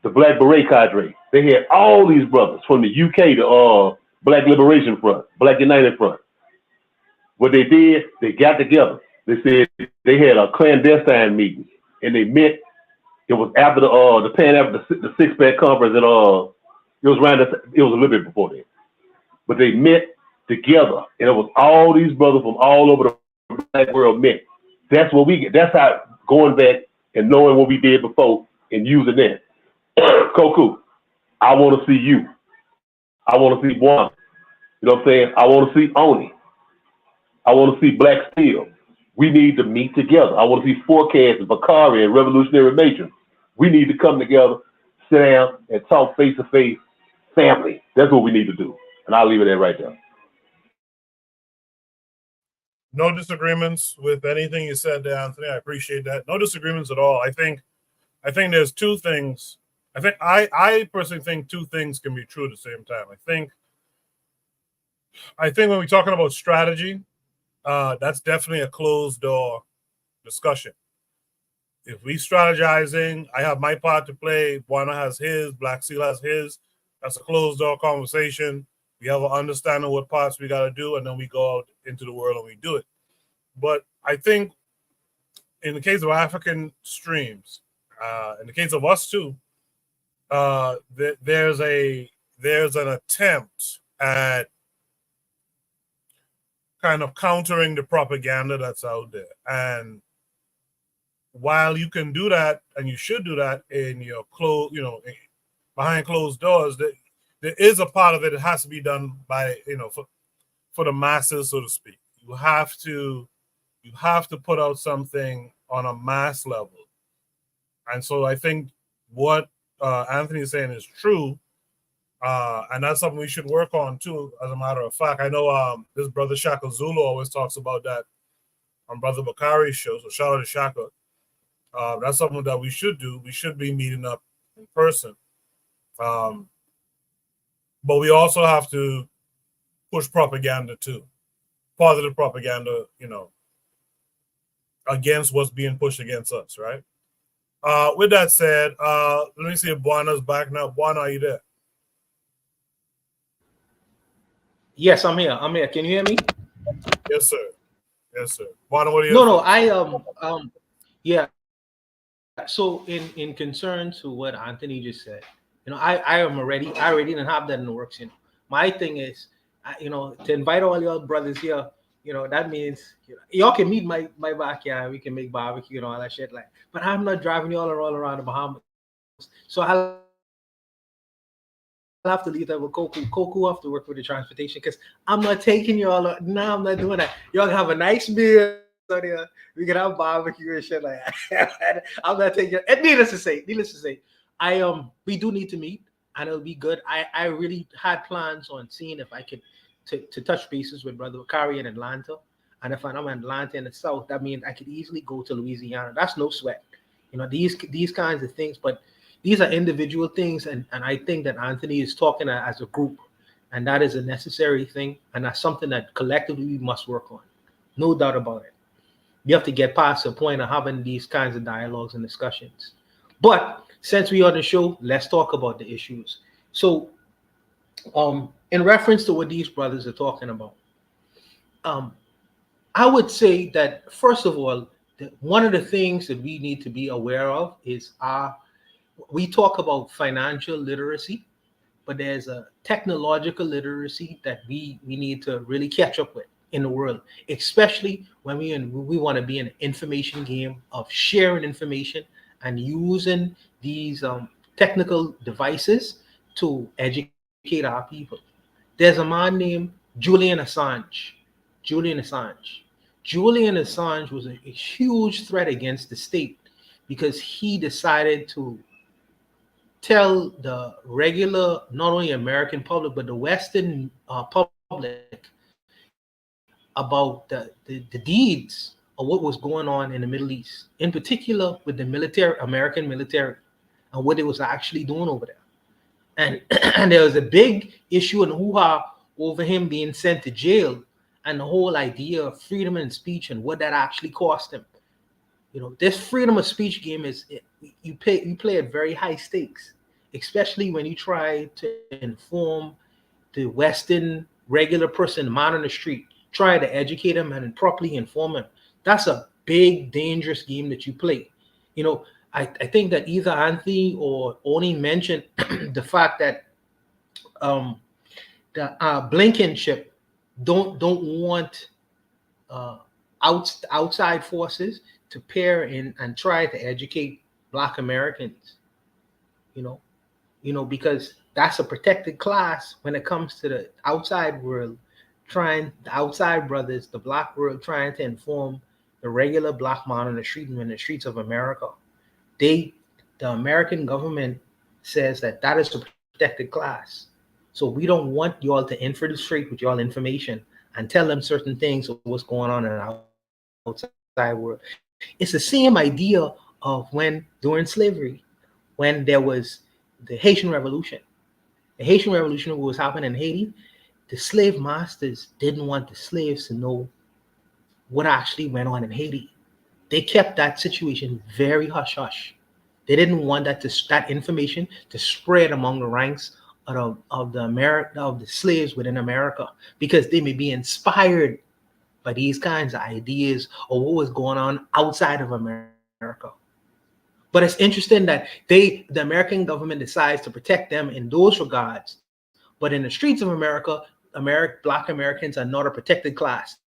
the Black Beret Cadre. They had all these brothers from the UK, the Black Liberation Front, Black United Front. What they did, they got together. They said they had a clandestine meeting, and they met. It was after the six-pack conference, and it was a little bit before that. But they met together, and it was all these brothers from all over the black world met. That's what we get. That's how going back and knowing what we did before and using that. Koku, I want to see you. I want to see Juan. You know what I'm saying? I want to see Oni. I want to see Black Steel. We need to meet together. I want to see Forecast, Bakari, and Revolutionary Matron. We need to come together, sit down, and talk face to face, family. That's what we need to do. And I'll leave it there right there. No disagreements with anything you said there, Anthony. I appreciate that. No disagreements at all. I think there's two things. I personally think two things can be true at the same time. I think when we're talking about strategy, that's definitely a closed door discussion. If we strategizing, I have my part to play, Buana has his, Black Seal has his, that's a closed door conversation. We have an understanding of what parts we got to do, and then we go out into the world and we do it. But I think in the case of African streams, in the case of us too, there's an attempt at kind of countering the propaganda that's out there. And while you can do that, and you should do that in your behind closed doors, there is a part of it that has to be done by, for the masses, so to speak. You have to put out something on a mass level. And so I think what Anthony is saying is true. And that's something we should work on too, as a matter of fact. I know this brother Shaka Zulu always talks about that on Brother Bakari's show. So shout out to Shaka. That's something that we should do. We should be meeting up in person. But we also have to push propaganda too. Positive propaganda, against what's being pushed against us, right? With that said, let me see if Buana's back now. Buana, are you there? Yes, I'm here. Can you hear me? Yes, sir. Yes, sir. What are No, your no, thoughts? yeah. So in concern to what Anthony just said, I already didn't have that in the works. My thing is, to invite all your brothers here. That means y'all can meet my backyard. We can make barbecue and all that shit. Like, but I'm not driving y'all all around the Bahamas. So I'll have to leave that with Koku. Koku have to work with the transportation because I'm not taking y'all. No, I'm not doing that. Y'all can have a nice meal. We can have barbecue and shit like that. I'm not taking. And needless to say, we do need to meet, and it'll be good. I really had plans on seeing if I could to touch bases with Brother Kari in Atlanta, and if I'm in Atlanta in the South, that means I could easily go to Louisiana. That's no sweat. These kinds of things, but these are individual things, and I think that Anthony is talking as a group, and that is a necessary thing, and that's something that collectively we must work on. No doubt about it. You have to get past the point of having these kinds of dialogues and discussions. But since we're on the show, let's talk about the issues. So, in reference to what these brothers are talking about, I would say that first of all, one of the things that we need to be aware of is we talk about financial literacy, but there's a technological literacy that we need to really catch up with in the world, especially when we want to be in an information game of sharing information and using these technical devices to educate our people. There's a man named Julian Assange. Julian Assange. Julian Assange was a huge threat against the state because he decided to tell the regular, not only American public, but the Western public about the deeds of what was going on in the Middle East, in particular with the American military, and what it was actually doing over there. And, and there was a big issue and hoo-ha over him being sent to jail, and the whole idea of freedom of speech and what that actually cost him. This freedom of speech game you play at very high stakes, especially when you try to inform the Western regular person, man on the street, try to educate him and properly inform him. That's a big, dangerous game that you play. I think that either Anthony or Oni mentioned the fact that the Blinken ship don't want outside forces to pair in and try to educate Black Americans. Because that's a protected class when it comes to the outside world, the outside brothers, the Black world, trying to inform the regular Black man on the street and in the streets of America. The American government says that is a protected class. So we don't want y'all to infiltrate with y'all information and tell them certain things of what's going on in the outside world. It's the same idea of when during slavery, when there was the Haitian Revolution. The Haitian Revolution was happening in Haiti. The slave masters didn't want the slaves to know what actually went on in Haiti. They kept that situation very hush-hush. They didn't want that information to spread among the ranks of the slaves within America, because they may be inspired by these kinds of ideas or what was going on outside of America. But it's interesting that the American government decides to protect them in those regards. But in the streets of America, Black Americans are not a protected class,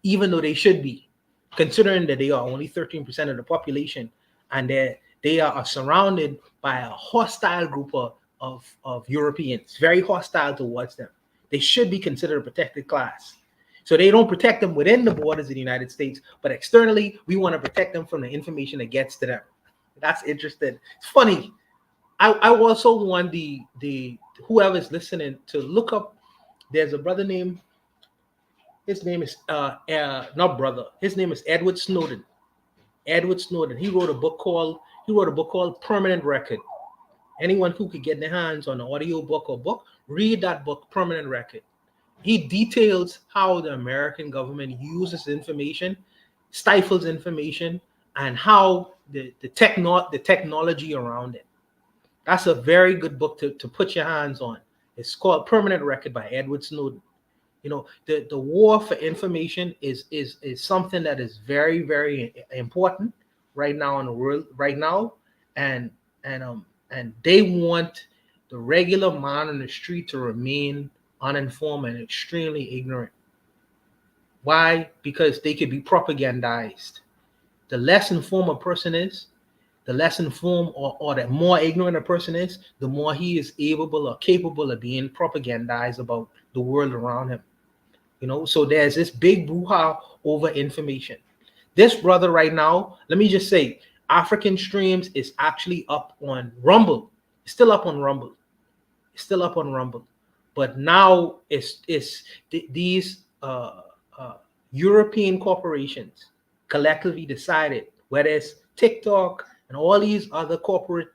even though they should be, considering that they are only 13% of the population, and they are surrounded by a hostile group of Europeans, very hostile towards them. They should be considered a protected class. So they don't protect them within the borders of the United States, but externally, we want to protect them from the information that gets to them. That's interesting. It's funny. I also want the whoever's listening to look up. There's a brother named, his name is not brother. His name is Edward Snowden. Edward Snowden. He wrote a book called Permanent Record. Anyone who could get their hands on an audio book or book, read that book, Permanent Record. He details how the American government uses information, stifles information, and how the technology around it. That's a very good book to put your hands on. It's called Permanent Record by Edward Snowden. You know, the war for information is something that is very, very important right now in the world right now, and they want the regular man on the street to remain uninformed and extremely ignorant. Why? Because they could be propagandized. The less informed a person is, the less informed or the more ignorant a person is, the more he is able or capable of being propagandized about the world around him. You know, so there's this big brouhaha over information. This brother right now, let me just say, African Streams is actually up on Rumble. It's still up on Rumble. It's still up on Rumble. But now these European corporations collectively decided, whether it's TikTok and all these other corporate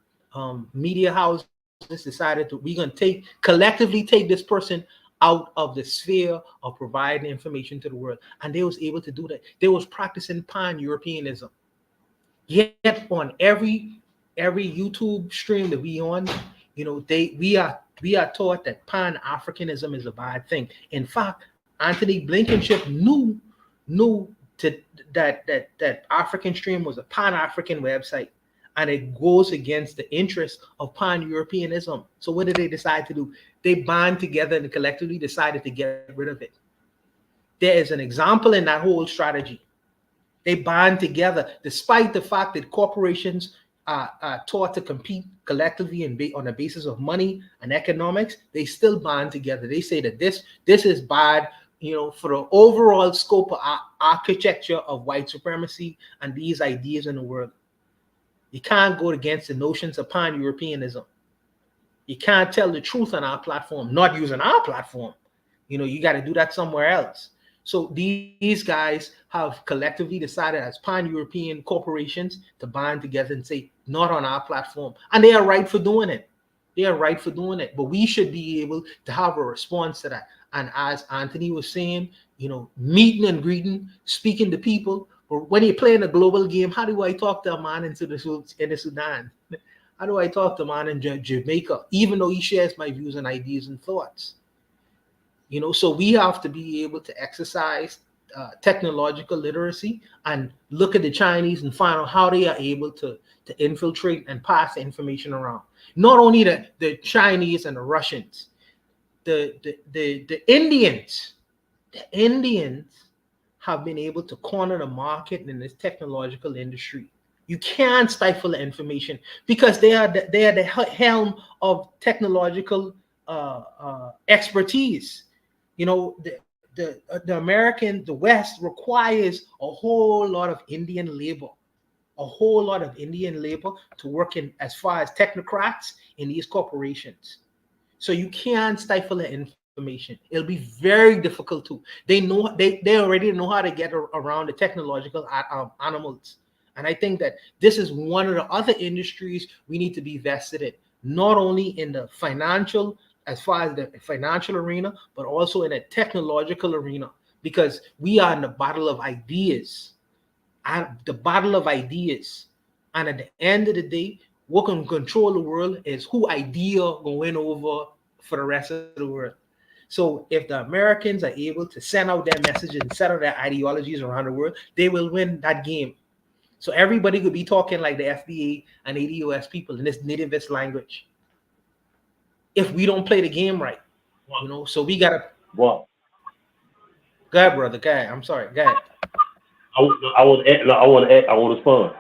media houses, decided that we're going to collectively take this person out of the sphere of providing information to the world. And they was able to do that. They was practicing pan-Europeanism. Yet on every YouTube stream that we on, you know, we are taught that Pan-Africanism is a bad thing. In fact, Anthony Blinkenship knew that African Stream was a Pan-African website, and it goes against the interests of Pan-Europeanism. So what did they decide to do? They band together and collectively decided to get rid of it. There is an example in that whole strategy. They band together, despite the fact that corporations are taught to compete collectively and on the basis of money and economics. They still band together. They say that this is bad, you know, for the overall scope of architecture of white supremacy and these ideas in the world. You can't go against the notions of pan-Europeanism. You can't tell the truth on our platform, not using our platform. You know, you got to do that somewhere else. So these guys have collectively decided as pan-European corporations to band together and say, not on our platform. And they are right for doing it. They are right for doing it. But we should be able to have a response to that. And as Anthony was saying, you know, meeting and greeting, speaking to people. But when you're playing a global game, how do I talk to a man in the Sudan? How do I talk to a man in Jamaica, even though he shares my views and ideas and thoughts? You know, so we have to be able to exercise technological literacy and look at the Chinese and find out how they are able to infiltrate and pass the information around. Not only the Chinese and the Russians, the Indians. The Indians have been able to corner the market in this technological industry. You can't stifle the information because they are the helm of technological expertise. You know, the American, the West requires a whole lot of Indian labor, to work in as far as technocrats in these corporations. So you can't stifle the information. It'll be very difficult to. They already know how to get around the technological animals. And I think that this is one of the other industries we need to be vested in, not only in the financial, as far as the financial arena, but also in a technological arena, because we are in the battle of ideas. And at the end of the day, what can control the world is who idea gonna win over for the rest of the world. So if the Americans are able to send out their messages and set out their ideologies around the world, they will win that game. So everybody could be talking like the FBA and ADOS people in this nativist language. If we don't play the game right, you know, so we gotta. Well, go ahead, brother. Go ahead. I'm sorry. Go ahead. I want to respond.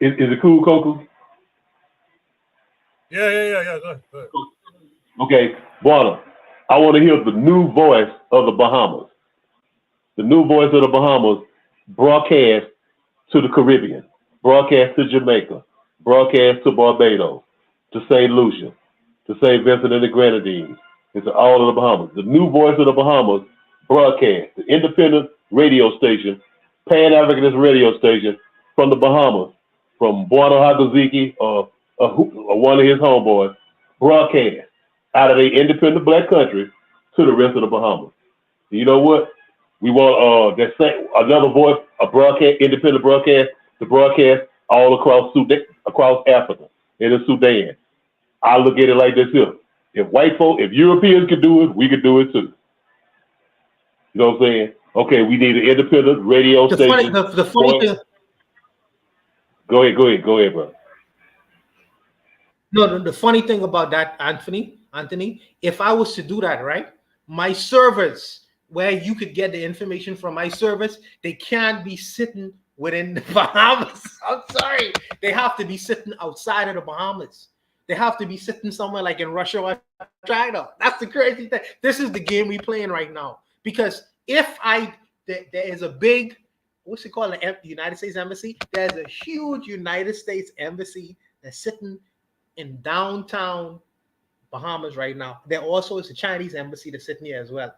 Is it cool, Coco? Yeah. Go ahead. Okay, Buana, I want to hear the new voice of the Bahamas. The new voice of the Bahamas broadcast to the Caribbean, broadcast to Jamaica, broadcast to Barbados, to St. Lucia, to St. Vincent and the Grenadines, and to all of the Bahamas. The new voice of the Bahamas broadcast, the independent radio station, Pan-Africanist radio station from the Bahamas, from Buana Hagaziki or one of his homeboys, broadcast out of the independent black country to the rest of the Bahamas. And you know what? We want another voice, a broadcast, independent broadcast, to broadcast all across Sudan, across Africa, and the Sudan. I look at it like this here: if Europeans could do it, we could do it too. You know what I'm saying? Okay, we need an independent radio station. The funny thing. Go ahead, bro. No, the funny thing about that, Anthony, if I was to do that, right, my servers, where you could get the information from my servers, they can't be sitting within the Bahamas. I'm sorry. They have to be sitting outside of the Bahamas. They have to be sitting somewhere like in Russia or China. That's the crazy thing. This is the game we playing right now. Because if there is a big, what's it called, the United States Embassy? There's a huge United States Embassy that's sitting in downtown Bahamas right now. There also is a Chinese embassy that's sitting here as well.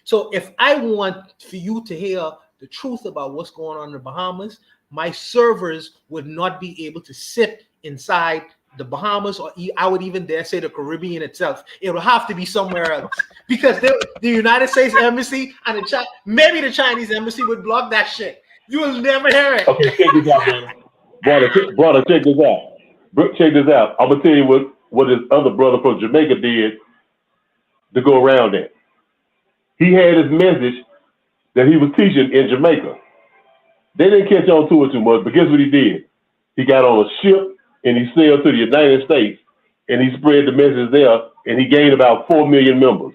So if I want for you to hear the truth about what's going on in the Bahamas, my servers would not be able to sit inside the Bahamas, or I would even dare say the Caribbean itself. It would have to be somewhere else, because the United States Embassy and maybe the Chinese embassy would block that shit. You will never hear it. Okay, check this out, brother. Check this out. Check this out. I'm gonna tell you what his other brother from Jamaica did to go around that. He had his message that he was teaching in Jamaica. They didn't catch on to it too much, but guess what he did? He got on a ship and he sailed to the United States and he spread the message there, and he gained about 4 million members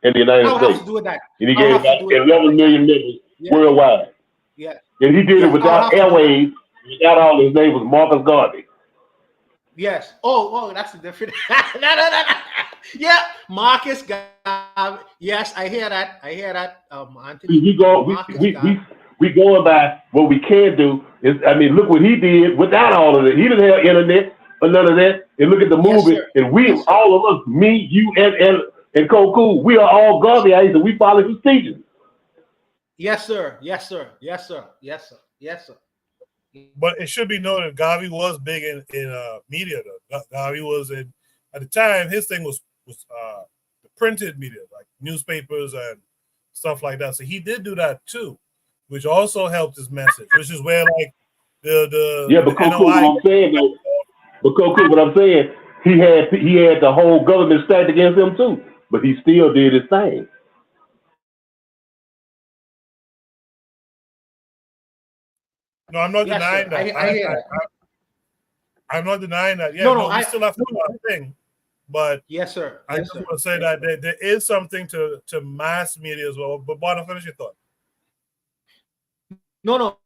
in the United States. Have to do with that. And he gained about 11 million members worldwide. Yeah. And he did it without airwaves, without all his name was Marcus Garvey. Yes. Oh, that's a different. No. Yeah, Marcus Garvey. Yes, I hear that. Anthony. We going by what we can do. Look what he did without all of it. He didn't have internet or none of that. And look at the movement. And we, all of us, me, you, and Koku, we are all Garveyites, and we follow his teachings. Yes, sir. But it should be noted, Garvey was big in media, though. Garvey was at the time, his thing was the printed media, like newspapers and stuff like that. So he did do that too, which also helped his message, which is where like but Koku, what I'm saying, he had the whole government stacked against him too, but he still did his thing. No, I'm not denying that. I'm not denying that. Yeah, we still have to do our thing. But yes, sir. I just want to say that there is something to mass media as well. But Bono, finish your thought. No.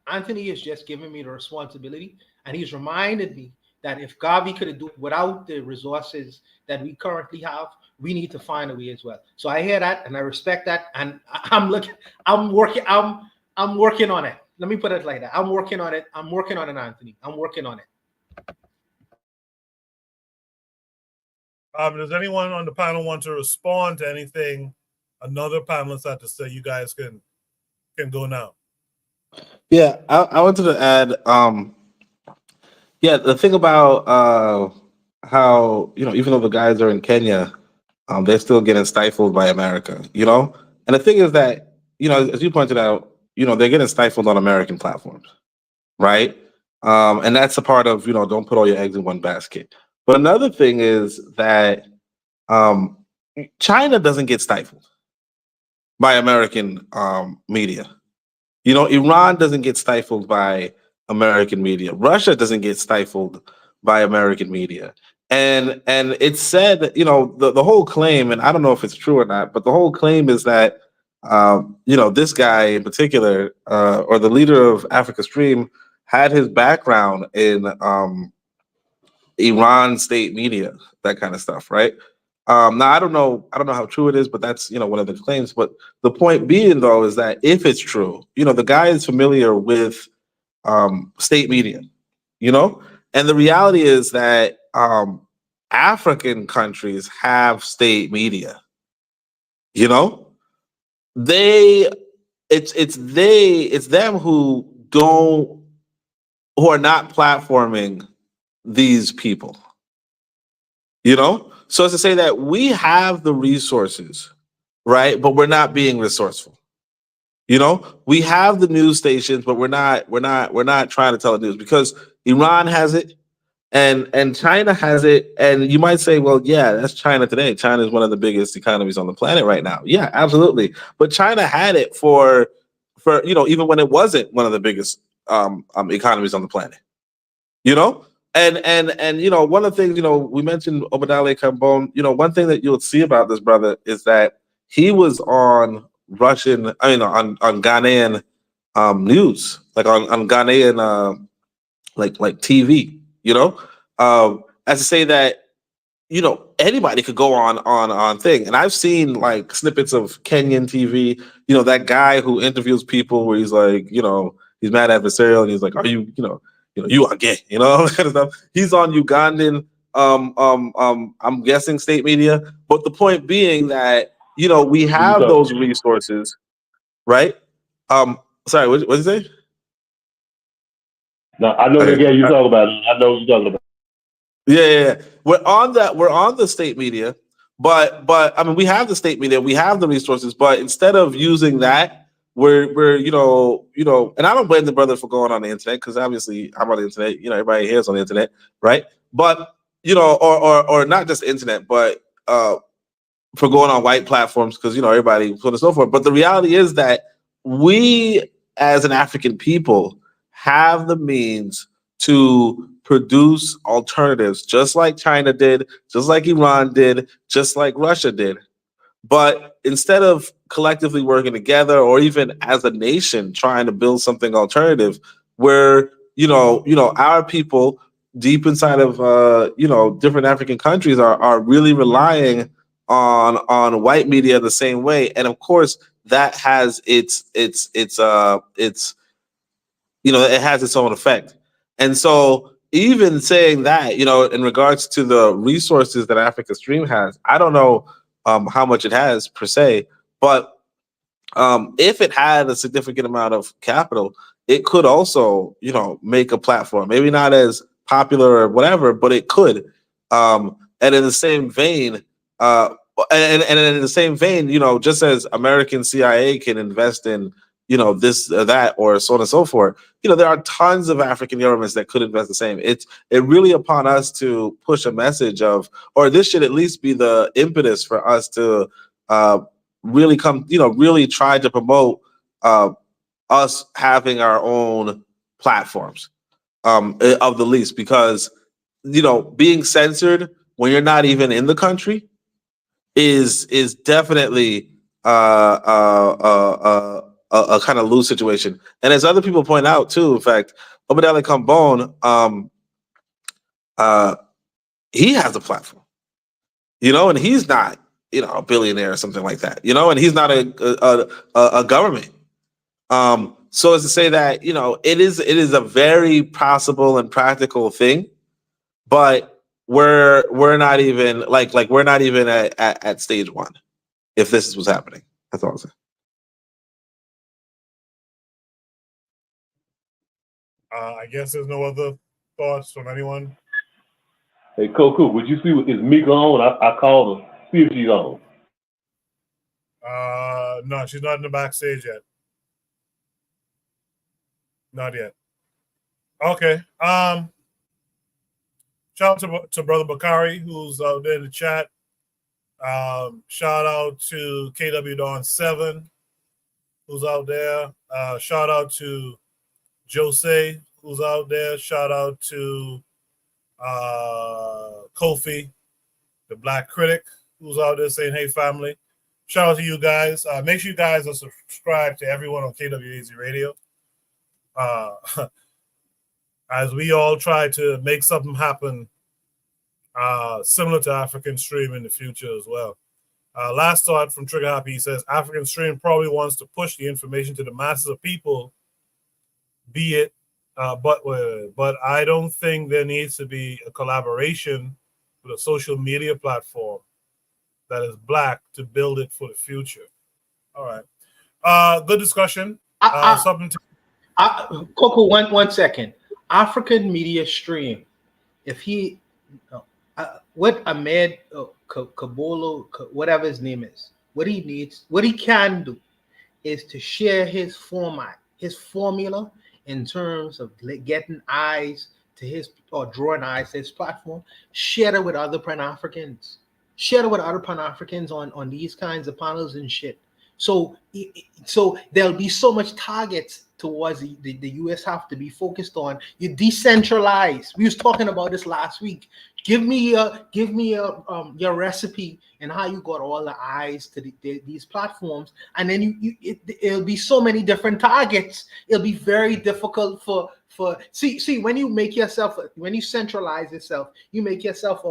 Anthony is just giving me the responsibility, and he's reminded me that if Garvey could have done it without the resources that we currently have, we need to find a way as well. So I hear that, and I respect that, and I'm working on it. Let me put it like that. I'm working on it, Anthony. I'm working on it. Does anyone on the panel want to respond to anything another panelist had to say? You guys can go now. Yeah, I wanted to add. The thing about how even though the guys are in Kenya, they're still getting stifled by America. And the thing is that as you pointed out, they're getting stifled on American platforms, right? And that's a part of don't put all your eggs in one basket. But another thing is that China doesn't get stifled by American media. Iran doesn't get stifled by American media. Russia doesn't get stifled by American media. And it's said that, the whole claim, and I don't know if it's true or not, but the whole claim is that, this guy in particular, or the leader of Africa Stream, had his background in Iran state media, that kind of stuff, right? Now I don't know how true it is, but that's one of the claims. But the point being, though, is that if it's true, the guy is familiar with state media, and the reality is that African countries have state media. It's them who are not platforming these people. So as to say that we have the resources, right? But we're not being resourceful. We have the news stations, but we're not trying to tell the news, because Iran has it, And China has it, and you might say, well, yeah, that's China today. China is one of the biggest economies on the planet right now. Yeah, absolutely. But China had it for even when it wasn't one of the biggest economies on the planet. And one of the things, we mentioned Obadale Cambone. One thing that you'll see about this brother is that he was on on Ghanaian news, like on Ghanaian like TV, as to say that anybody could go on thing. And I've seen like snippets of Kenyan TV, that guy who interviews people where he's like, he's mad adversarial and he's like, are you are gay, all that kind of stuff. He's on Ugandan I'm guessing state media, but the point being that we have those resources, right? Sorry, what did you say? No, I know the guy you talk about. I know what you're talking about. Yeah. We're on the state media, but I mean, we have the state media, we have the resources, but instead of using that, we're and I don't blame the brother for going on the internet, because obviously I'm on the internet, everybody here is on the internet, right? But or not just the internet, but for going on white platforms, because everybody, so on and so forth. But the reality is that we as an African people have the means to produce alternatives, just like China did, just like Iran did, just like Russia did. But instead of collectively working together, or even as a nation trying to build something alternative, where our people deep inside of different African countries are really relying on white media the same way. And of course that has it has its own effect. And so even saying that, in regards to the resources that Africa Stream has, I don't know how much it has per se, but if it had a significant amount of capital, it could also, make a platform. Maybe not as popular or whatever, but it could. And in the same vein, and in the same vein, just as American CIA can invest in, this or that, or so on and so forth, there are tons of African governments that could invest the same. It really upon us to push a message of, or this should at least be the impetus for us to really really try to promote us having our own platforms, of the least, because being censored when you're not even in the country is definitely a kind of loose situation. And as other people point out too, in fact, Obadale Cambone, he has a platform, and he's not a billionaire or something like that, and he's not a government. So as to say that it is a very possible and practical thing, but we're not even we're not even at stage one if this is what's happening. That's all I'm saying. I guess there's no other thoughts from anyone. Hey, Coco, would you see is Mika on? I called her. See if she's on. No, she's not in the backstage yet. Not yet. Okay. Shout out to Brother Bakari, who's out there in the chat. Shout out to KW Dawn 7, who's out there. Shout out to Jose, who's out there. Shout out to Kofi, the Black Critic, who's out there saying, hey, family. Shout out to you guys. Make sure you guys are subscribed to everyone on KWAZ Radio. As we all try to make something happen similar to African Stream in the future as well. Last thought from Trigger Happy, he says, African Stream probably wants to push the information to the masses of people, be it, but I don't think there needs to be a collaboration with a social media platform that is Black to build it for the future. All right. Good discussion. Something to Coco, one second. African Media Stream. If he, what Ahmed Kabolo, whatever his name is, what he can do is to share his format, his formula in terms of getting eyes to his, or drawing eyes to his platform, share it with other Pan-Africans. Share it with other Pan-Africans on these kinds of panels and shit. So there'll be so much targets towards the US have to be focused on. You decentralize. We was talking about this last week. Give me your recipe and how you got all the eyes to these platforms, and then it'll be so many different targets. It'll be very difficult for see when you centralize yourself, you make yourself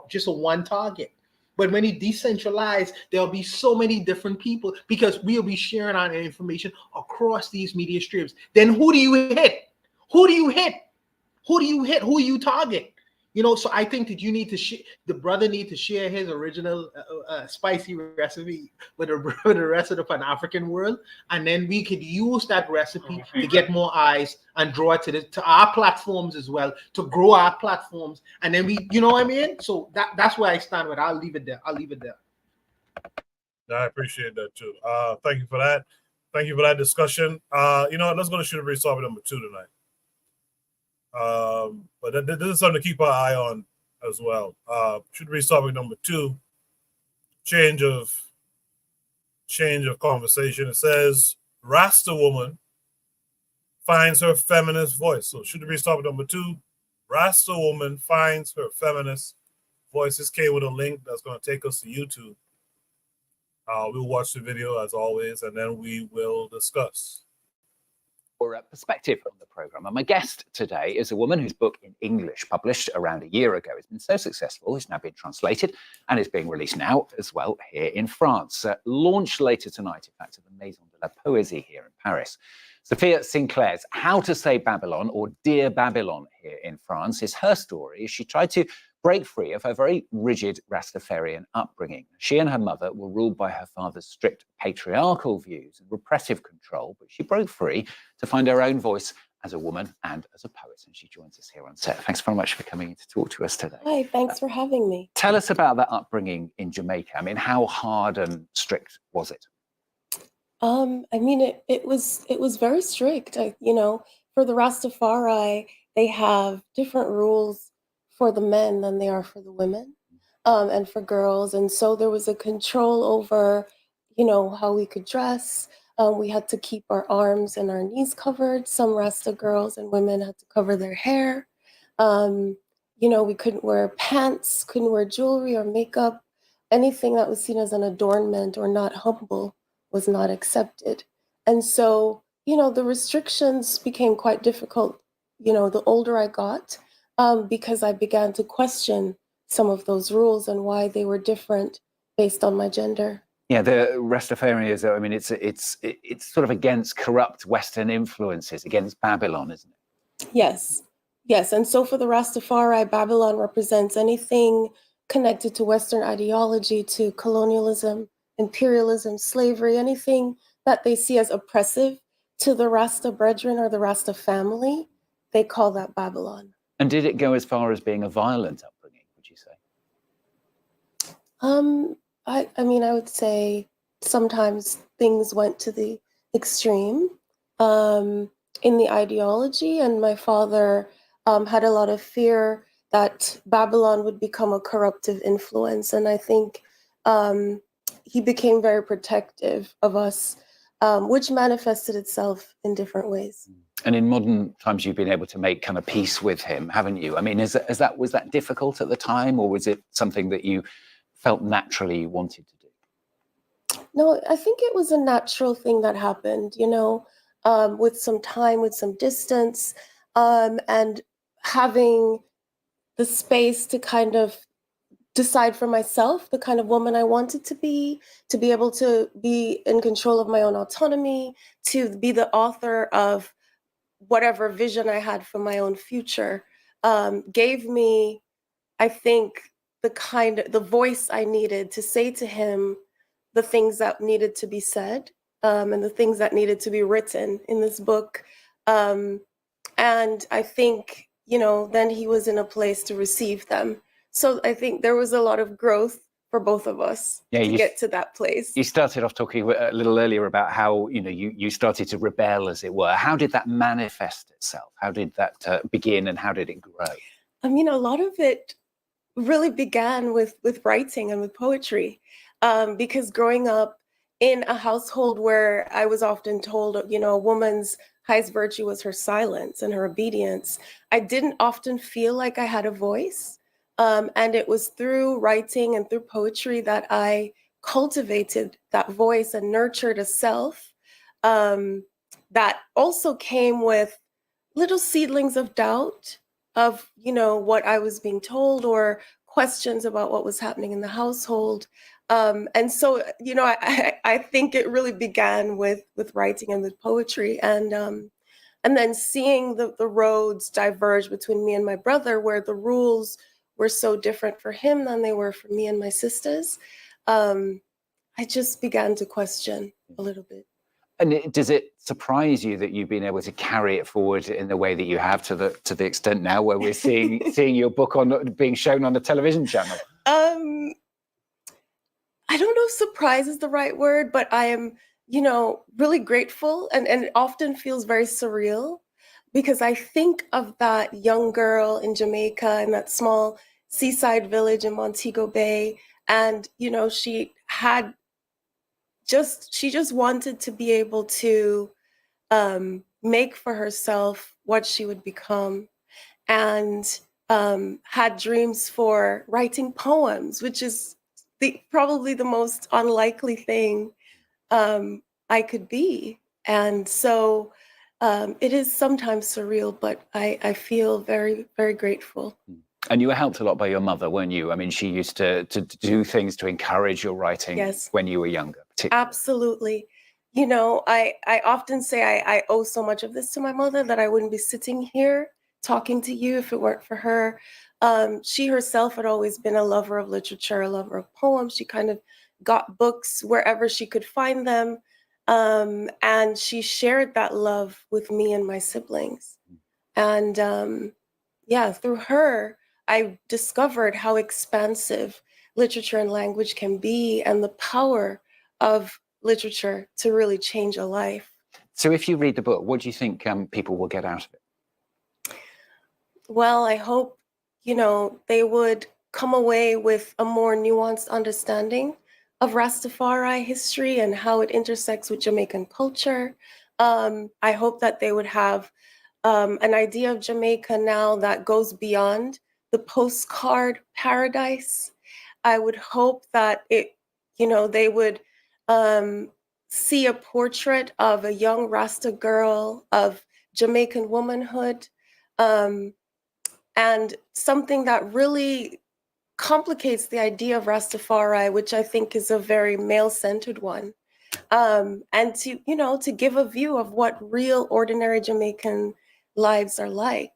just a one target. But when you decentralize, there'll be so many different people because we'll be sharing our information across these media streams. Then who do you hit? Who do you hit? Who do you hit? Who you target? You know, so I think that you need to the brother need to share his original spicy recipe with the rest of the Pan-African world, and then we could use that recipe to get more eyes and draw it to our platforms as well, to grow our platforms, and then we, you know what I mean? So that's where I stand with. I'll leave it there. I appreciate that too. Thank you for that. Thank you for that discussion. You know what? Let's go to Shoot the Breeze topic number 2 tonight. But this is something to keep our eye on as well. Should be topic number 2. Change of conversation. It says Rasta woman finds her feminist voice. So should be topic number 2. Rasta woman finds her feminist voice. This came with a link that's going to take us to YouTube. We'll watch the video as always, and then we will discuss. Or a perspective on the program. And my guest today is a woman whose book in English, published around a year ago, has been so successful, it's now been translated and is being released now as well here in France. Launched later tonight, in fact, at the Maison de la Poésie here in Paris. Sophia Sinclair's How to Say Babylon, or Dear Babylon here in France, is her story as she tried to break free of her very rigid Rastafarian upbringing. She and her mother were ruled by her father's strict patriarchal views and repressive control, but she broke free to find her own voice as a woman and as a poet, and she joins us here on set. Thanks very much for coming in to talk to us today. Hi, thanks for having me. Tell us about that upbringing in Jamaica. I mean, how hard and strict was it? I mean, it was very strict. You know, for the Rastafari, they have different rules for the men than they are for the women, and for girls. And so there was a control over, you know, how we could dress. We had to keep our arms and our knees covered. Some Rasta girls and women had to cover their hair. You know, we couldn't wear pants, couldn't wear jewelry or makeup. Anything that was seen as an adornment or not humble was not accepted. And so, you know, the restrictions became quite difficult, you know, the older I got, because I began to question some of those rules and why they were different based on my gender. Yeah, the Rastafarianism, I mean, it's sort of against corrupt Western influences, against Babylon, isn't it? Yes. And so for the Rastafari, Babylon represents anything connected to Western ideology, to colonialism, imperialism, slavery, anything that they see as oppressive to the Rasta brethren or the Rasta family, they call that Babylon. And did it go as far as being a violent upbringing, would you say? I mean, I would say sometimes things went to the extreme in the ideology, and my father had a lot of fear that Babylon would become a corruptive influence. And I think he became very protective of us, which manifested itself in different ways. And in modern times, you've been able to make kind of peace with him, haven't you? I mean, was that difficult at the time, or was it something that you felt naturally you wanted to do? No, I think it was a natural thing that happened, you know, with some time, with some distance, and having the space to kind of decide for myself the kind of woman I wanted to be able to be in control of my own autonomy, to be the author of whatever vision I had for my own future, gave me, I think, the voice I needed to say to him the things that needed to be said, and the things that needed to be written in this book. And I think, you know, then he was in a place to receive them. So I think there was a lot of growth for both of us Yeah, to get to that place. You started off talking a little earlier about how, you know, you started to rebel, as it were. How did that manifest itself? How did that begin, and how did it grow? I mean, a lot of it really began with writing and with poetry, because growing up in a household where I was often told, you know, a woman's highest virtue was her silence and her obedience, I didn't often feel like I had a voice. And it was through writing and through poetry that I cultivated that voice and nurtured a self, that also came with little seedlings of doubt of, you know, what I was being told, or questions about what was happening in the household. And so, you know, I think it really began with writing and with poetry, and then seeing the roads diverge between me and my brother, where the rules were so different for him than they were for me and my sisters. I just began to question a little bit. And does it surprise you that you've been able to carry it forward in the way that you have, to the extent now where we're seeing your book being shown on the television channel? I don't know if surprise is the right word, but I am, you know, really grateful, and it often feels very surreal, because I think of that young girl in Jamaica, in that small seaside village in Montego Bay, and, you know, she just wanted to be able to make for herself what she would become, and had dreams for writing poems, which is probably the most unlikely thing I could be. And so it is sometimes surreal, but I feel very, very grateful. And you were helped a lot by your mother, weren't you? I mean, she used to do things to encourage your writing. Yes. When you were younger. Absolutely. You know, I often say I owe so much of this to my mother, that I wouldn't be sitting here talking to you if it weren't for her. She herself had always been a lover of literature, a lover of poems. She kind of got books wherever she could find them. And she shared that love with me and my siblings. And yeah, through her, I discovered how expansive literature and language can be, and the power of literature to really change a life. So if you read the book, what do you think people will get out of it? Well, I hope, you know, they would come away with a more nuanced understanding of Rastafari history and how it intersects with Jamaican culture. I hope that they would have an idea of Jamaica now that goes beyond the postcard paradise. I would hope that they would see a portrait of a young Rasta girl, of Jamaican womanhood, and something that really complicates the idea of Rastafari, which I think is a very male-centered one. And to give a view of what real ordinary Jamaican lives are like.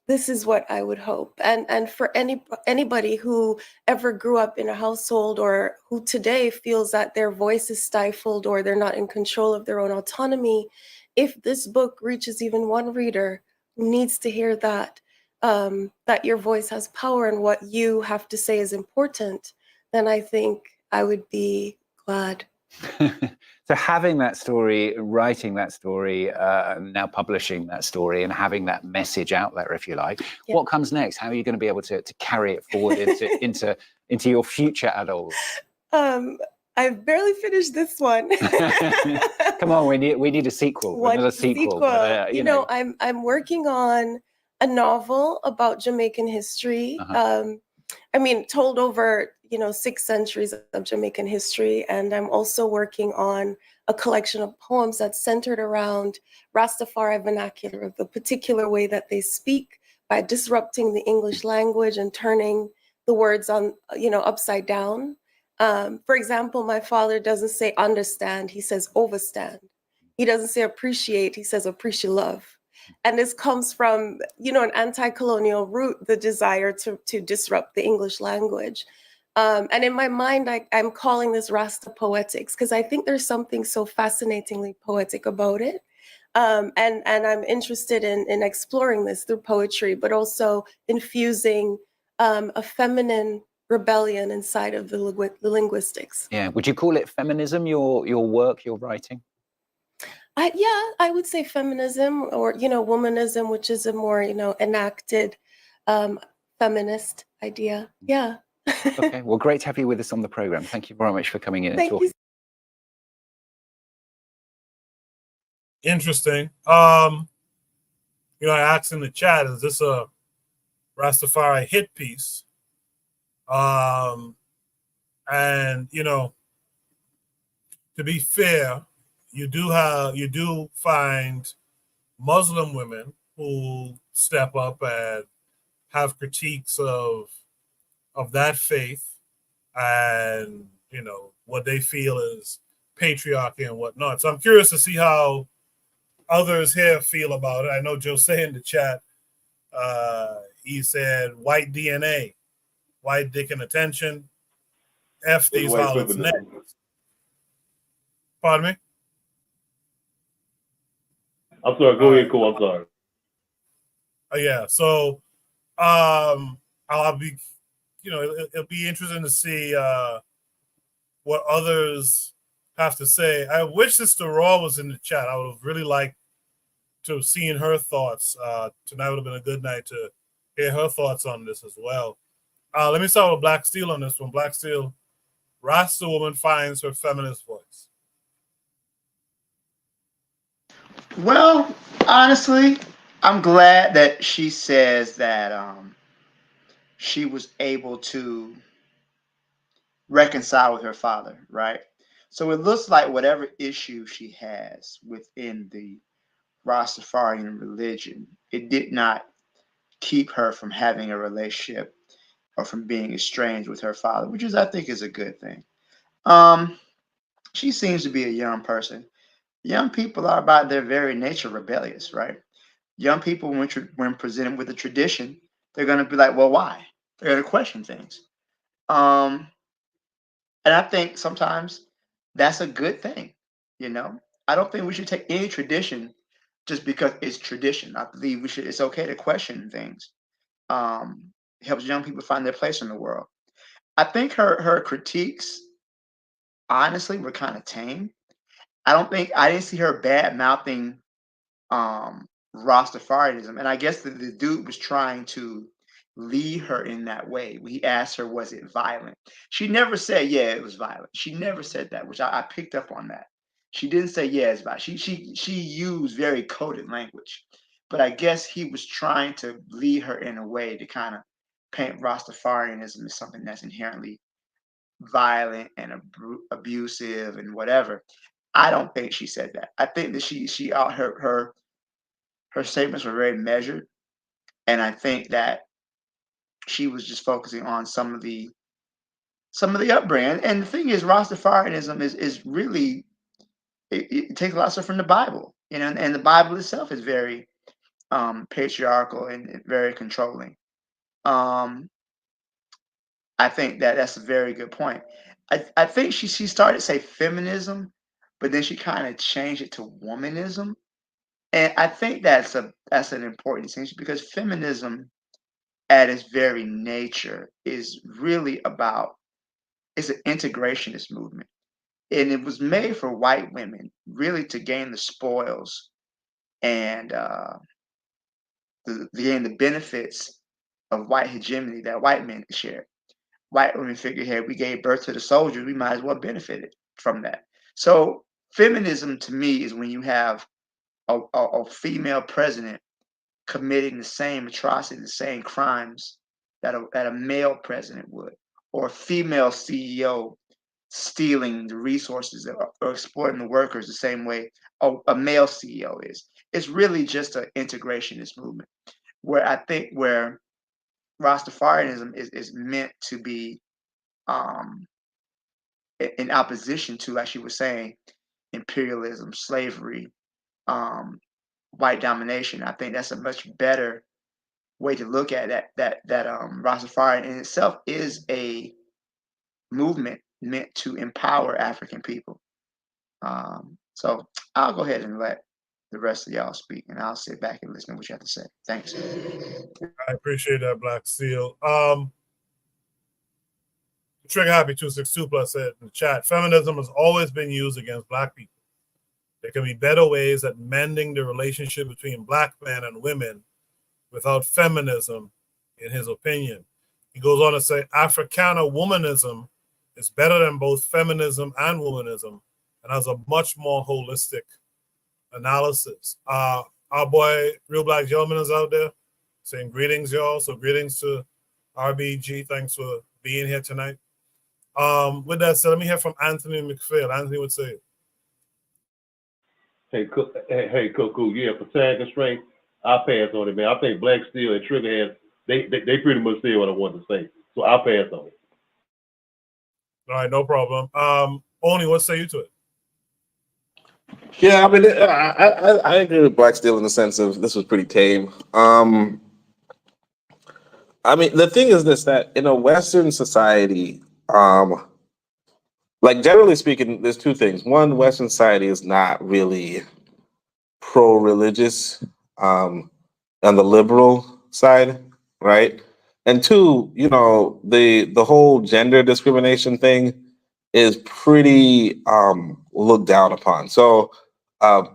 This is what I would hope. And for anybody who ever grew up in a household, or who today feels that their voice is stifled, or they're not in control of their own autonomy, if this book reaches even one reader who needs to hear that, that your voice has power and what you have to say is important, then I think I would be glad. So having that story, writing that story, now publishing that story, and having that message out there, if you like, Yeah. What comes next? How are you going to be able to carry it forward into your future adults? I've barely finished this one. Come on, we need a sequel, another sequel. But, you know, I'm working on a novel about Jamaican history. I mean, told over 6 centuries of Jamaican history, and I'm also working on a collection of poems that's centered around Rastafari vernacular, the particular way that they speak, by disrupting the English language and turning the words on, upside down. For example, my father doesn't say understand, he says overstand. He doesn't say appreciate, he says appreciate love. And this comes from, an anti-colonial root, the desire to disrupt the English language. And in my mind, I'm calling this Rasta poetics, because I think there's something so fascinatingly poetic about it. And I'm interested in exploring this through poetry, but also infusing a feminine rebellion inside of the linguistics. Yeah. Would you call it feminism, your work, your writing? Yeah, I would say feminism, or womanism, which is a more enacted feminist idea. Yeah. Okay. Well, great to have you with us on the program. Thank you very much for coming in and Thank talking. you. Interesting. I asked in the chat, is this a Rastafari hit piece? And to be fair, you do find Muslim women who step up and have critiques of that faith, and what they feel is patriarchy and whatnot. So I'm curious to see how others here feel about it. I know Jose in the chat, he said white DNA, white dick and attention, F these harlots next. Pardon me? I'm sorry, go ahead, Cole. I'm sorry. Yeah, so I'll be, it'll be interesting to see what others have to say. I wish Sister Raw was in the chat. I would have really liked to have seen her thoughts. Tonight would have been a good night to hear her thoughts on this as well. Let me start with Black Steel on this one. Black Steel, Rasta woman finds her feminist voice. Well, honestly, I'm glad that she says that she was able to reconcile with her father, right? So it looks like whatever issue she has within the Rastafarian religion, it did not keep her from having a relationship or from being estranged with her father, which I think is a good thing. She seems to be a young person. Young people are by their very nature rebellious, right? Young people, when presented with a tradition, they're going to be like, well, why? They're going to question things. And I think sometimes that's a good thing. I don't think we should take any tradition just because it's tradition. I believe it's okay to question things. Helps young people find their place in the world. I think her critiques, honestly, were kind of tame. I didn't see her bad mouthing Rastafarianism, and I guess the dude was trying to lead her in that way. He asked her, "Was it violent?" She never said, "Yeah, it was violent." She never said that, which I picked up on that. She didn't say, "Yeah, it's violent." She used very coded language, but I guess he was trying to lead her in a way to kind of paint Rastafarianism as something that's inherently violent and abusive and whatever. I don't think she said that. I think that her statements were very measured, and I think that she was just focusing on some of the upbringing. And the thing is, Rastafarianism is really it takes a lot of stuff from the Bible, and the Bible itself is very patriarchal and very controlling. Um, I think that that's a very good point. I think she started to say feminism, but then she kind of changed it to womanism, and I think that's an important distinction because feminism, at its very nature, is really about it's an integrationist movement, and it was made for white women really to gain the spoils and gain the benefits of white hegemony that white men share. White women figured, hey, we gave birth to the soldiers, we might as well benefit from that. So feminism to me is when you have a female president committing the same atrocity, the same crimes that a male president would, or a female CEO stealing the resources or exploiting the workers the same way a male CEO is. It's really just an integrationist movement where I think where Rastafarianism is meant to be um, in opposition to, like she was saying, imperialism, slavery, um, white domination. I think that's a much better way to look at that Rastafari in itself is a movement meant to empower African people. So I'll go ahead and let the rest of y'all speak, and I'll sit back and listen to what you have to say. Thanks. I appreciate that, Black Steel. Trigger Happy 262 Plus said in the chat, feminism has always been used against black people. There can be better ways at mending the relationship between black men and women without feminism, in his opinion. He goes on to say, Africana womanism is better than both feminism and womanism and has a much more holistic analysis. Our boy, Real Black Gentleman, is out there saying greetings, y'all. So greetings to RBG. Thanks for being here tonight. With that said, let me hear from Anthony McPhail. Anthony would say, Hey, cool. Yeah, for time constraint, I'll pass on it, man. I think Black Steel and Triggerhead, they pretty much say what I want to say. So I'll pass on it. all right, no problem. Oni, what say you to it? Yeah, I mean, I agree with Black Steel in the sense of this was pretty tame. I mean, the thing is this, that in a Western society, like generally speaking, there's two things. One, Western society is not really pro-religious on the liberal side, right? And two, you know, the whole gender discrimination thing is pretty looked down upon. So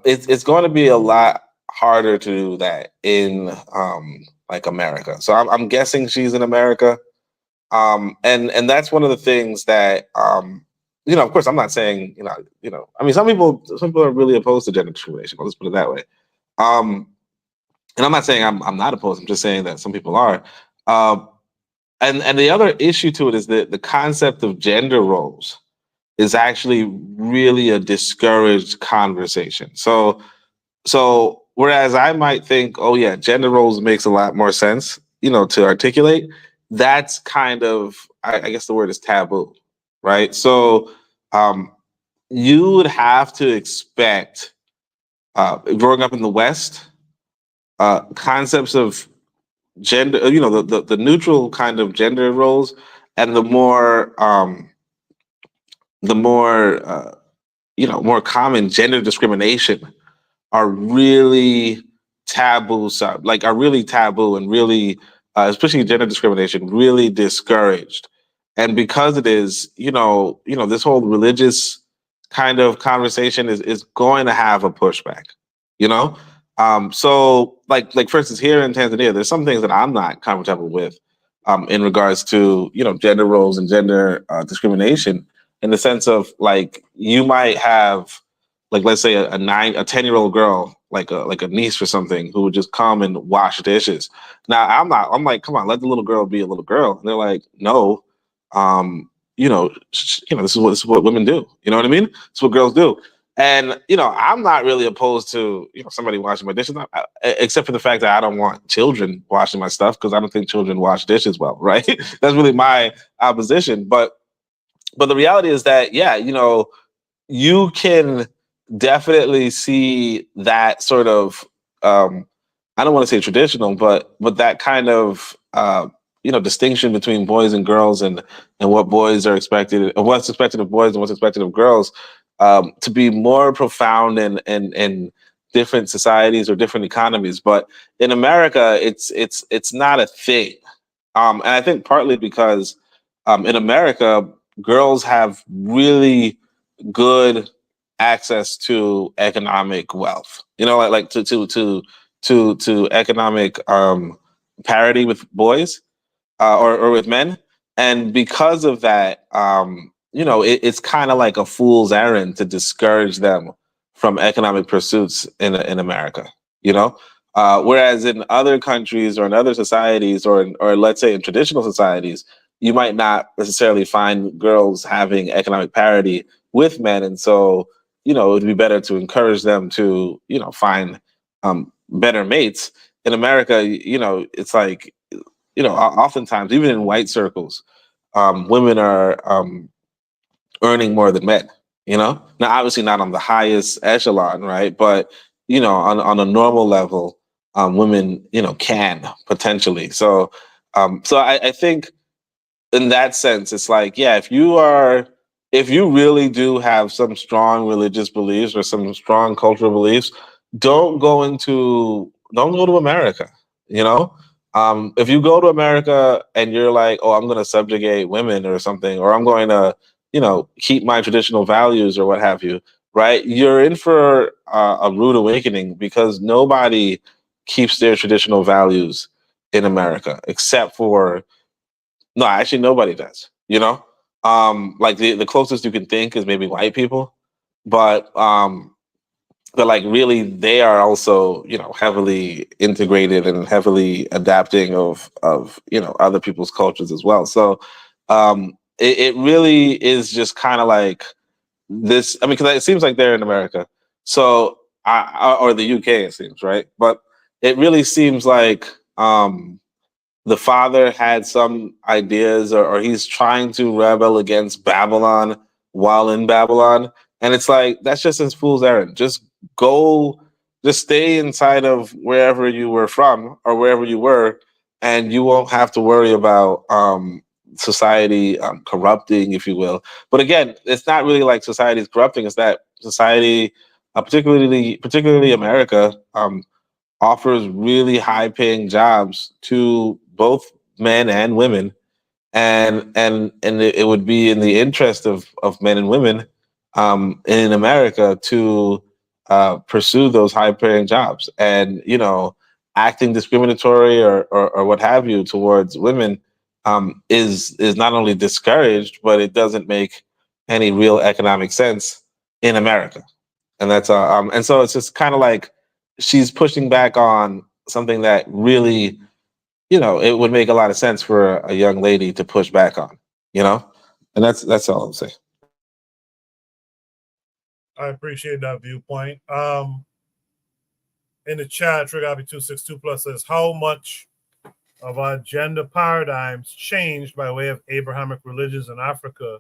it's going to be a lot harder to do that in like America. So I'm guessing she's in America. And that's one of the things that you know, of course, I'm not saying, you know, I mean, some people are really opposed to gender discrimination. I'll just put it that way. And I'm not saying I'm not opposed. I'm just saying that some people are. And the other issue to it is that the concept of gender roles is actually really a discouraged conversation. So whereas I might think, oh yeah, gender roles makes a lot more sense, you know, to articulate, that's kind of, I guess the word is taboo, right? So you would have to expect, growing up in the West, concepts of gender, you know, the neutral kind of gender roles, and the more you know, more common gender discrimination are really taboo, like are really taboo and really, especially gender discrimination, really discouraged. And because it is, you know, this whole religious kind of conversation is going to have a pushback, you know. So like for instance, here in Tanzania, there's some things that I'm not comfortable with, in regards to, you know, gender roles and gender discrimination, in the sense of like you might have, like, let's say a 10-year-old girl, like a niece or something, who would just come and wash dishes. Now I'm like, come on, let the little girl be a little girl. And they're like, no, you know, this is what women do. You know what I mean? It's what girls do. And, you know, I'm not really opposed to, you know, somebody washing my dishes, except for the fact that I don't want children washing my stuff, because I don't think children wash dishes well, right? That's really my opposition. But the reality is that, yeah, you know, you can definitely see that sort of, I don't want to say traditional, but that kind of, you know, distinction between boys and girls, and what boys are expected, and what's expected of boys and what's expected of girls, to be more profound in different societies or different economies. But in America, it's not a thing. And I think partly because in America, girls have really good access to economic wealth. You know, like to economic parity with boys, or with men. And because of that, you know, it's kind of like a fool's errand to discourage them from economic pursuits in America. You know, whereas in other countries or in other societies, or let's say in traditional societies, you might not necessarily find girls having economic parity with men, and so, you know, it would be better to encourage them to, you know, find better mates. In America, you know, it's like, you know, oftentimes, even in white circles, women are earning more than men. You know, now obviously not on the highest echelon, right? But, you know, on a normal level, women, you know, can potentially. So, I think in that sense, it's like, yeah, if you really do have some strong religious beliefs or some strong cultural beliefs, don't go to America, you know. If you go to America and you're like, oh, I'm going to subjugate women or something, or I'm going to, keep my traditional values or what have you, right? You're in for a rude awakening because nobody keeps their traditional values in America except for, no, actually nobody does, like the closest you can think is maybe white people, but like really they are also heavily integrated and heavily adapting of other people's cultures as well. So it really is just kind of like this. I mean, because it seems like they're in America, so or the UK, it seems, right? But it really seems like the father had some ideas, or he's trying to rebel against Babylon while in Babylon. And it's like, that's just his fool's errand. Just stay inside of wherever you were from or wherever you were, and you won't have to worry about society corrupting, if you will. But again, it's not really like society is corrupting. It's that society, particularly America, offers really high paying jobs to both men and women, and it would be in the interest of men and women in America to pursue those high paying jobs, and acting discriminatory or what have you towards women is not only discouraged, but it doesn't make any real economic sense in America. And that's and so it's just kind of like she's pushing back on something that really, it would make a lot of sense for a young lady to push back on, and that's all I'm saying. I appreciate that viewpoint. In the chat, Trigger262 says, how much of our gender paradigms changed by way of Abrahamic religions in Africa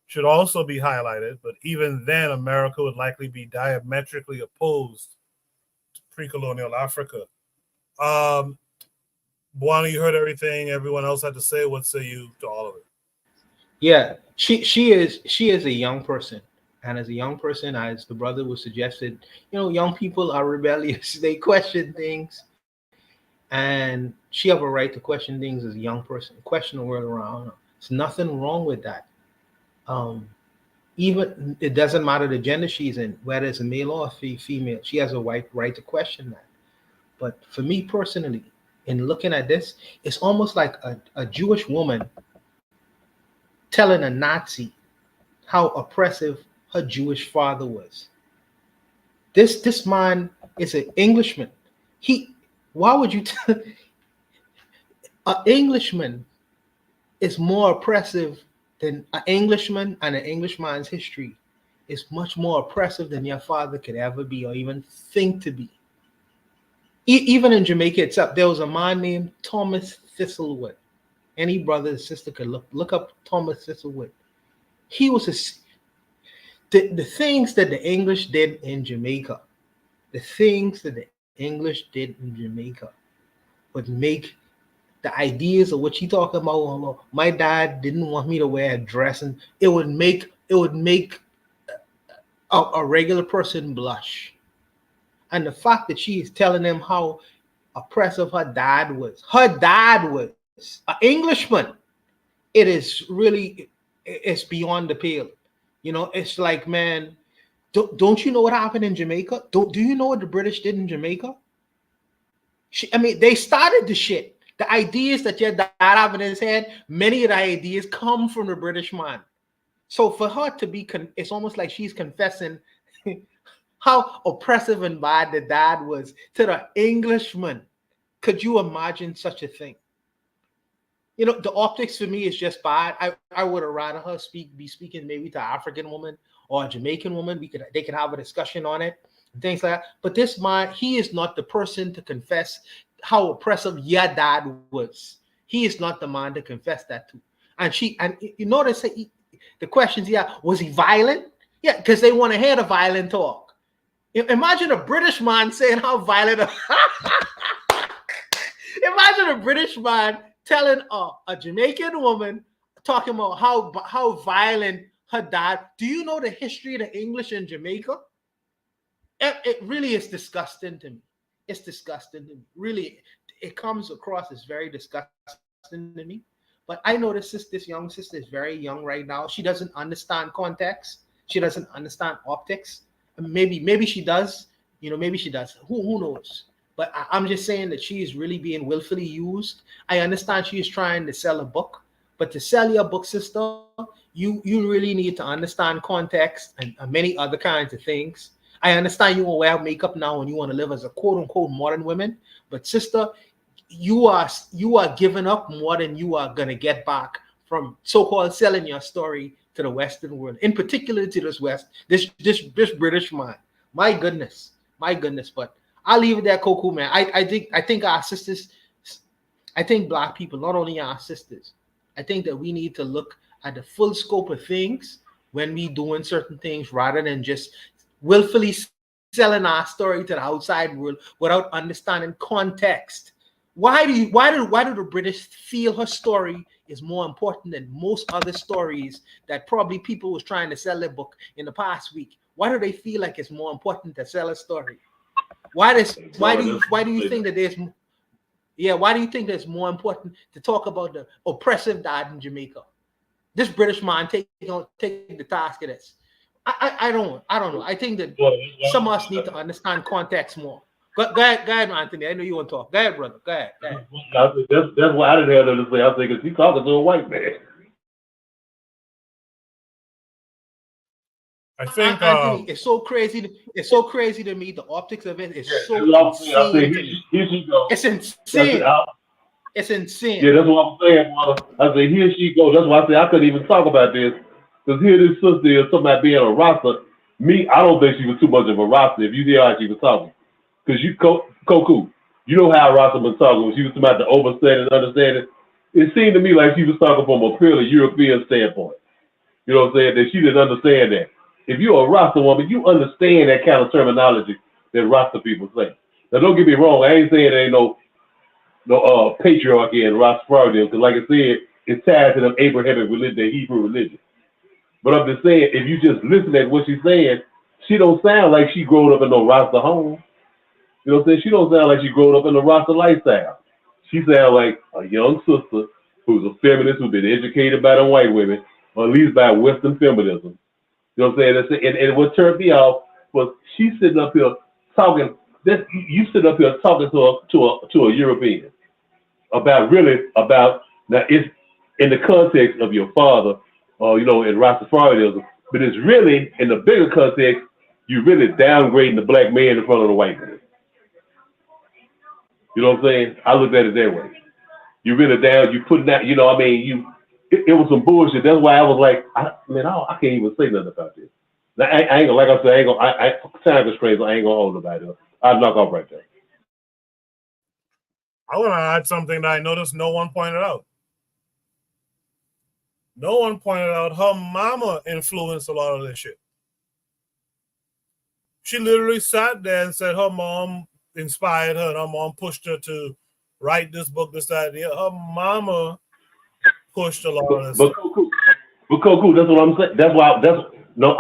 should also be highlighted, but even then, America would likely be diametrically opposed to pre-colonial Africa. Buana, you heard everything everyone else had to say. What say you to all of it? Yeah, she is a young person, and as a young person, as the brother was suggested, young people are rebellious. They question things, and she have a right to question things as a young person. Question the world around her. There's nothing wrong with that. Even it doesn't matter the gender she's in, whether it's a male or a female. She has a right to question that. But for me personally, in looking at this, it's almost like a Jewish woman telling a Nazi how oppressive her Jewish father was. This man is an Englishman. Why would you tell an Englishman is more oppressive than an Englishman, and an Englishman's history is much more oppressive than your father could ever be or even think to be. Even in Jamaica itself, there was a man named Thomas Thistlewood. Any brother or sister could look up Thomas Thistlewood. He was the things that the English did in Jamaica, would make the ideas of what you talking about. Oh, my dad didn't want me to wear a dress, and it would make a regular person blush. And the fact that she is telling them how oppressive her dad was an Englishman. It is really, it's beyond the pale. It's like, man, don't you know what happened in Jamaica? Do you know what the British did in Jamaica? They started the shit. The ideas that your dad have in his head, many of the ideas come from the British man. So for her to be, it's almost like she's confessing how oppressive and bad the dad was to the Englishman. Could you imagine such a thing? The optics for me is just bad. I would have rather her be speaking maybe to an African woman or a Jamaican woman. They could have a discussion on it and things like that. But this man, he is not the person to confess how oppressive your dad was. He is not the man to confess that to. And you notice the questions, was he violent? Yeah, because they want to hear the violent talk. Imagine a British man saying how violent. Imagine a British man telling a Jamaican woman, talking about how violent her dad. Do you know the history of the English in Jamaica? It really is disgusting to me. It's disgusting to me. Really, it comes across as very disgusting to me. But I know this young sister is very young right now. She doesn't understand context. She doesn't understand optics. Maybe she does. Maybe she does. Who knows? But I'm just saying that she is really being willfully used. I understand she is trying to sell a book, but to sell your book, sister, you really need to understand context and many other kinds of things. I understand you want to wear makeup now and you want to live as a quote unquote modern woman, but sister, you are giving up more than you are gonna get back from so-called selling your story to the Western world, in particular to this British man. My goodness. But I'll leave it there, Coco, man. I think our sisters, I think Black people, not only our sisters, I think that we need to look at the full scope of things when we doing certain things rather than just willfully selling our story to the outside world without understanding context. Why do the British feel her story is more important than most other stories that probably people was trying to sell their book in the past week? Why do they feel like it's more important to sell a story? Why do you think that why do you think it's more important to talk about the oppressive dad in Jamaica? This British man take the task of this. I don't know. I think that some of us need to understand context more. Go ahead, Anthony. I know you want to talk. Go ahead, brother. Go ahead. That's why I didn't have nothing to say. I think because he's talking to a white man. I think Anthony, it's so crazy. It's so crazy to me. The optics of it is so insane to me. Here she goes. It's insane. It's insane. Yeah, that's what I'm saying, brother. I said, here she goes. That's why I said I couldn't even talk about this. Because here this sister is talking about being a Rasta. Me, I don't think she was too much of a Rasta if you hear how she was talking. Because Koku, you know how Rasta was talking when she was talking about the overstanding and understanding. It seemed to me like she was talking from a purely European standpoint. You know what I'm saying? That she didn't understand that. If you're a Rasta woman, you understand that kind of terminology that Rasta people say. Now, don't get me wrong. I ain't saying there ain't no patriarchy in Rastafarianism, because like I said, it's tied to the Abrahamic religion, the Hebrew religion. But I'm just saying, if you just listen at what she's saying, she don't sound like she growing up in no Rasta home. You know what I'm saying? She don't sound like she growing up in a Rasta lifestyle. She sounds like a young sister who's a feminist, who's been educated by the white women, or at least by Western feminism. You know what I'm saying? And what turned me off was she sitting up here talking. You sit up here talking to a European about now it's in the context of your father, in Rastafarianism, but it's really in the bigger context. You really downgrading the black man in front of the white man. You know what I'm saying? I looked at it that way. You really you putting that. It was some bullshit. That's why I was like, I can't even say nothing about this. Now, I ain't gonna, like I said, time constraints, I ain't gonna hold nobody up. I'll knock off right there. I want to add something that I noticed no one pointed out. No one pointed out her mama influenced a lot of this shit. She literally sat there and said her mom inspired her and her mom pushed her to write this book, this, that, and the other. Her mama pushed a lot of this. But Koku, that's what I'm saying. I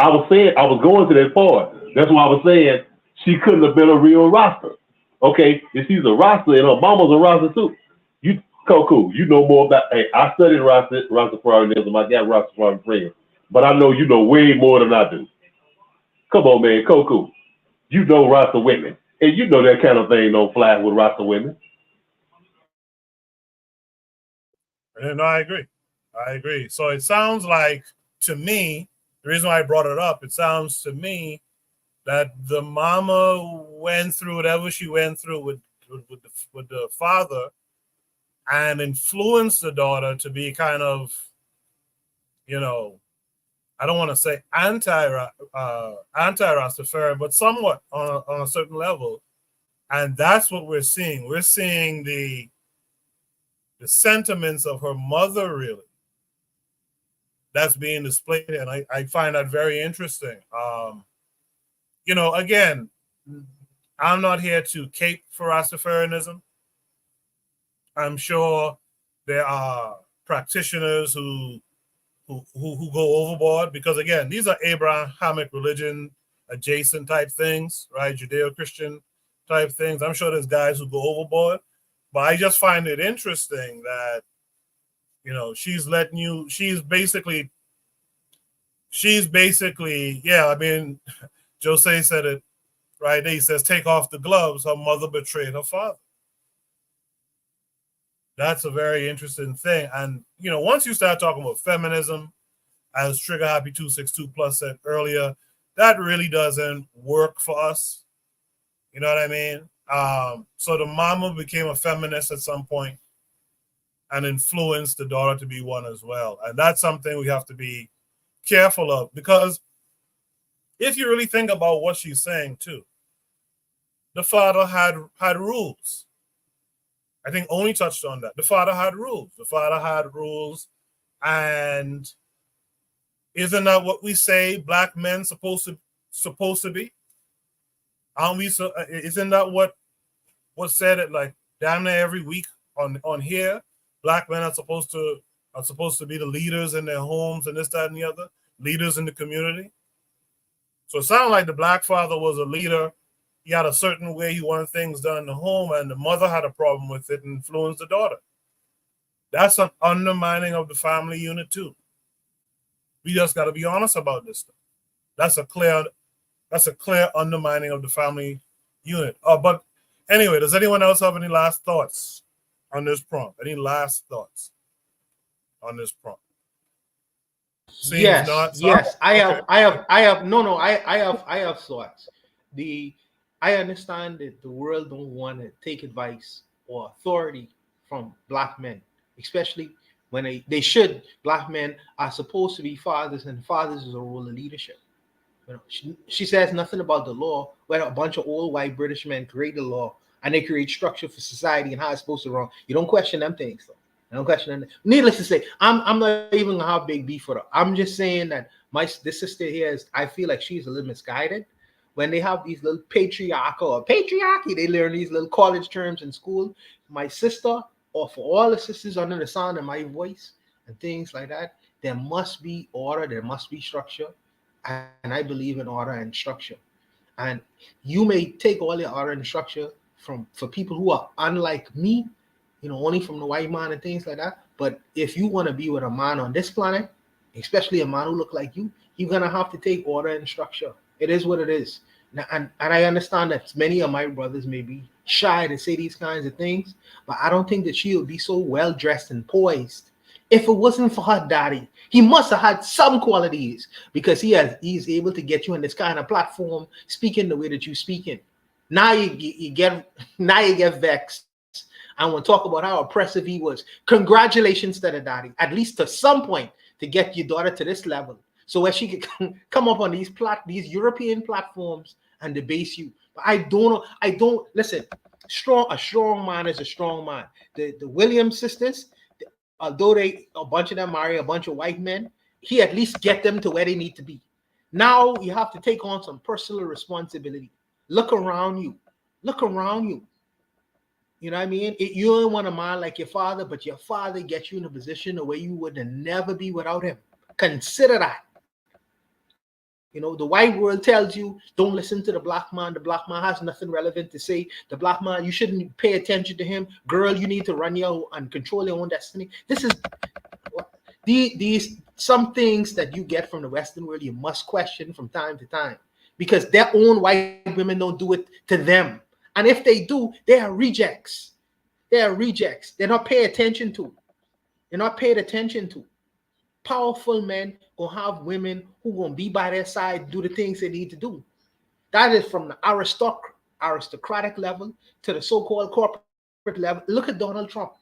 was saying, I was going to that part. That's why I was saying she couldn't have been a real Rasta. Okay, if she's a Rasta and her mama's a Rasta too. Koku, you know more about. Hey, I studied Rastafarianism. I got Rastafarian friends, but I know you know way more than I do. Come on, man, Koku, you know Rasta women, and you know that kind of thing don't fly with Rasta women. No, I agree. So it sounds like, to me, the reason why I brought it up, it sounds to me that the mama went through whatever she went through with the father and influenced the daughter to be kind of, I don't want to say anti-Rastafarian, but somewhat on a certain level. And that's what we're seeing. We're seeing the sentiments of her mother, really, that's being displayed. And I find that very interesting. Again, I'm not here to cape for Rastafarianism. I'm sure there are practitioners who go overboard because, again, these are Abrahamic religion adjacent type things, right? Judeo-Christian type things. I'm sure there's guys who go overboard. But I just find it interesting that, she's letting you, she's basically, yeah, I mean, Jose said it right there. He says, take off the gloves. Her mother betrayed her father. That's a very interesting thing. And, once you start talking about feminism, as Trigger Happy 262 Plus said earlier, that really doesn't work for us. You know what I mean? So the mama became a feminist at some point and influenced the daughter to be one as well. And that's something we have to be careful of, because if you really think about what she's saying too, the father had rules. I think Oni touched on that. The father had rules. And isn't that what we say black men supposed to be? Aren't we? So isn't that what said it like damn near every week on here? Black men are supposed to be the leaders in their homes and this, that, and the other, leaders in the community. So it sounded like the black father was a leader. He had a certain way he wanted things done in the home, and the mother had a problem with it and influenced the daughter. That's an undermining of the family unit too. We just got to be honest about this stuff. That's a clear undermining of the family unit. But anyway, does anyone else have any last thoughts on this prompt? Any last thoughts on this prompt? Seems yes, not. yes. I have thoughts. I understand that the world don't want to take advice or authority from black men, especially when they should. Black men are supposed to be fathers, and fathers is a role of leadership. She says nothing about the law, where a bunch of old white British men create the law and they create structure for society and how it's supposed to run. You don't question them things, though. I don't question them. Needless to say, I'm not even gonna have big beef for her. I'm just saying that this sister here I feel like she's a little misguided. When they have these little patriarchy, they learn these little college terms in school. My sister, or for all the sisters under the sound of my voice and things like that, there must be order, there must be structure. And I believe in order and structure. And you may take all the order and structure for people who are unlike me, only from the white man and things like that. But if you want to be with a man on this planet, especially a man who look like you, you're gonna have to take order and structure. It is what it is. And I understand that many of my brothers may be shy to say these kinds of things, but I don't think that she would be so well dressed and poised if it wasn't for her daddy. He must have had some qualities, because he's able to get you on this kind of platform, speaking the way that you're speaking. Now you get vexed and we'll talk about how oppressive he was. Congratulations to the daddy, at least to some point, to get your daughter to this level, so where she could come up on these European platforms and debase you. But I don't listen. A strong man is a strong man. The Williams sisters, although a bunch of them marry a bunch of white men, he at least get them to where they need to be. Now you have to take on some personal responsibility. Look around you. You know what I mean? You don't want a man like your father, but your father gets you in a position where you would never be without him. Consider that. The white world tells you, don't listen to the black man. The black man has nothing relevant to say. The black man, you shouldn't pay attention to him. Girl, you need to run and control your own destiny. This is these some things that you get from the Western world you must question from time to time, because their own white women don't do it to them. And if they do, they are rejects. They're not paid attention to. Powerful men gonna have women who gonna be by their side, do the things they need to do. That is from the aristocratic level to the so-called corporate level. Look at Donald Trump.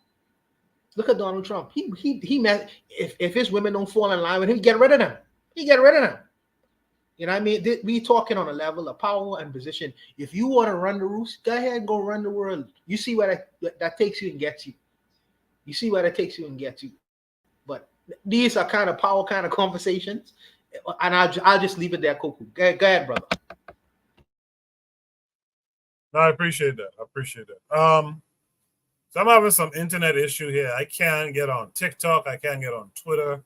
He met, if his women don't fall in line with him, he get rid of them. You know what I mean? We talking on a level of power and position. If you want to run the roost, go ahead and go run the world. You see where that takes you and gets you. But these are kind of power kind of conversations, and I'll just leave it there, Koku. Go ahead, brother. No, I appreciate that. So I'm having some internet issue here. I can't get on TikTok. I can't get on Twitter.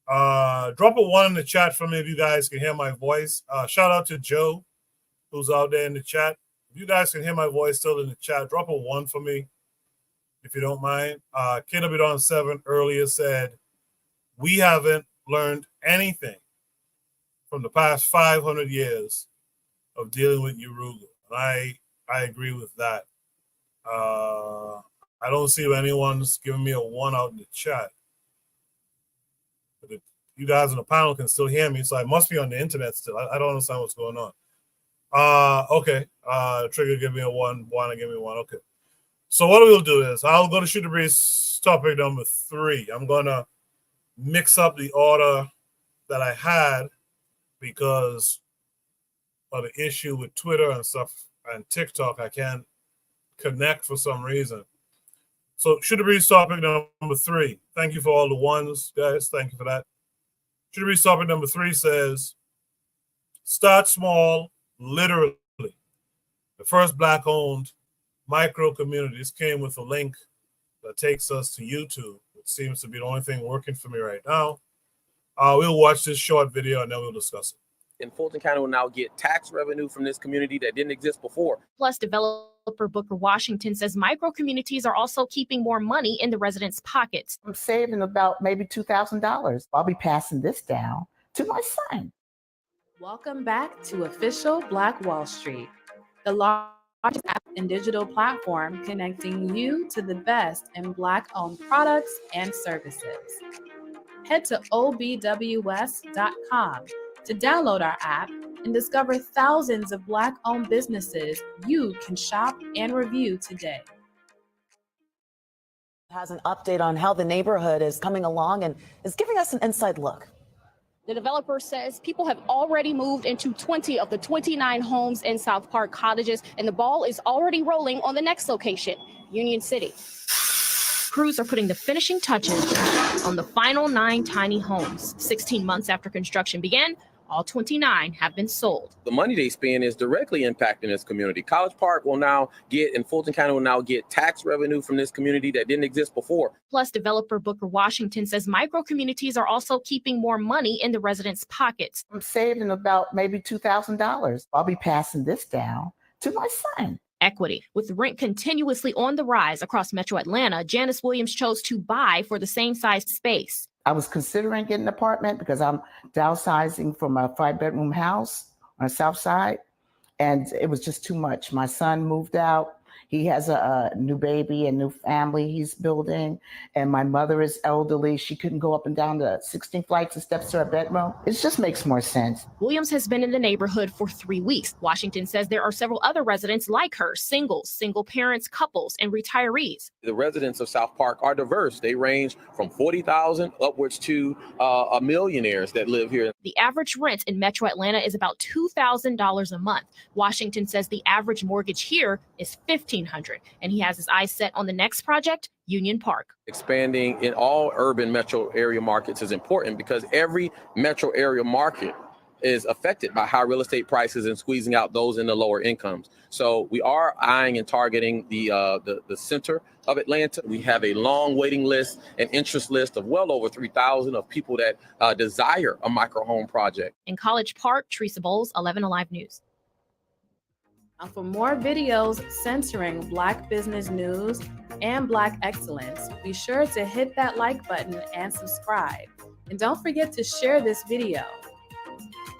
Drop a 1 in the chat for me if you guys can hear my voice. Shout out to Joe, who's out there in the chat. If you guys can hear my voice still in the chat, drop a 1 for me. if you don't mind. KWAZ7 earlier said, we haven't learned anything from the past 500 years of dealing with Urugu. And I agree with that. I don't see if anyone's giving me a 1 out in the chat. But if you guys on the panel can still hear me, so I must be on the internet still. I don't understand what's going on. Okay. Trigger, give me a 1. Wanna give me 1. Okay. So what we'll do is I'll go to Shoot the Breeze topic number 3. I'm gonna mix up the order that I had because of the issue with Twitter and stuff and TikTok. I can't connect for some reason. So Shoot the Breeze topic number 3. Thank you for all the ones, guys. Thank you for that. Shoot the Breeze topic number 3 says, start small, literally. The first Black-owned micro community. This came with a link that takes us to YouTube. It seems to be the only thing working for me right now. We'll watch this short video and then we'll discuss it. And Fulton County will now get tax revenue from this community that didn't exist before. Plus, developer Booker Washington says micro communities are also keeping more money in the residents' pockets. I'm saving about maybe $2,000. I'll be passing this down to my son. Welcome back to Official Black Wall Street, the largest app and digital platform connecting you to the best in Black-owned products and services. Head to obws.com to download our app and discover thousands of Black-owned businesses you can shop and review today. Has an update on how the neighborhood is coming along and is giving us an inside look. The developer says people have already moved into 20 of the 29 homes in South Park Cottages, and the ball is already rolling on the next location, Union City. Crews are putting the finishing touches on the final 9 tiny homes. 16 months after construction began, all 29 have been sold. The money they spend is directly impacting this community. College Park will now get, and Fulton County will now get tax revenue from this community that didn't exist before. Plus, developer Booker Washington says micro communities are also keeping more money in the residents' pockets. I'm saving about maybe $2,000. I'll be passing this down to my son. Equity. With rent continuously on the rise across Metro Atlanta, Janice Williams chose to buy for the same size space. I was considering getting an apartment because I'm downsizing from a 5-bedroom house on the south side, and it was just too much. My son moved out. He has a new baby, a new family he's building, and my mother is elderly. She couldn't go up and down the 16 flights of steps to her bedroom. It just makes more sense. Williams has been in the neighborhood for 3 weeks. Washington says there are several other residents like her, singles, single parents, couples, and retirees. The residents of South Park are diverse. They range from 40,000 upwards to millionaires that live here. The average rent in Metro Atlanta is about $2,000 a month. Washington says the average mortgage here is $1,500, and he has his eyes set on the next project, Union Park. Expanding in all urban metro area markets is important because every metro area market is affected by high real estate prices and squeezing out those in the lower incomes. So we are eyeing and targeting the center of Atlanta. We have a long waiting list and interest list of well over 3,000 of people that desire a micro home project. In College Park, Teresa Bowles, 11 Alive News. And for more videos centering Black business news and Black excellence, be sure to hit that like button and subscribe. And don't forget to share this video.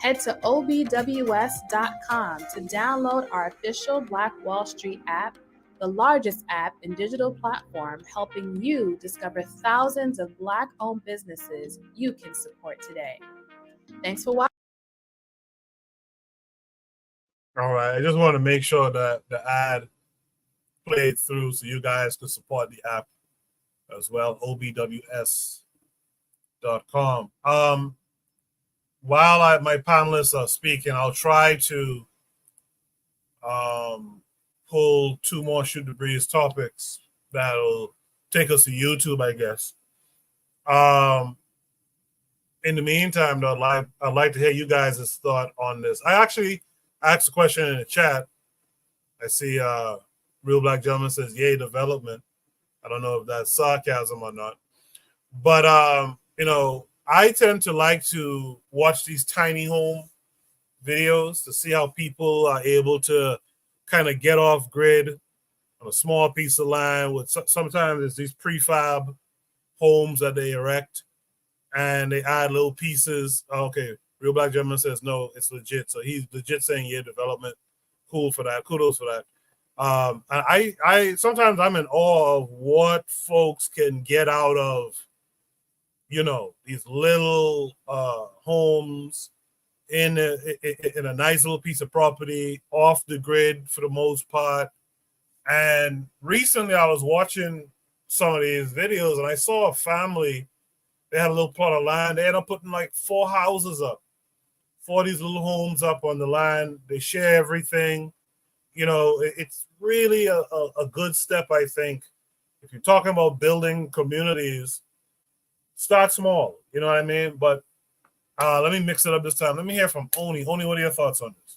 Head to obws.com to download our official Black Wall Street app, the largest app and digital platform helping you discover thousands of Black-owned businesses you can support today. Thanks for watching. All right, I just want to make sure that the ad played through so you guys could support the app as well, obws.com. While my panelists are speaking, I'll try to pull 2 more Shoot the Breeze topics that'll take us to YouTube, I guess. In the meantime, though, I'd like to hear you guys' thought on this. I actually asked a question in the chat. I see Real Black Gentleman says, yay, development. I don't know if that's sarcasm or not. But, I tend to like to watch these tiny home videos to see how people are able to kind of get off grid and on a small piece of land with sometimes it's these prefab homes that they erect and they add little pieces. Okay, Real Black Gentleman says no, it's legit. So he's legit saying yeah, development. Cool for that. Kudos for that. I sometimes I'm in awe of what folks can get out of, these little homes in a nice little piece of property off the grid for the most part. And recently I was watching some of these videos and I saw a family. They had a little plot of land. They ended up putting like 4 houses up, 4 of these little homes up on the land. They share everything. It's really a good step, I think. If you're talking about building communities, start small. You know what I mean? But let me mix it up this time. Let me hear from Oni. Oni, what are your thoughts on this?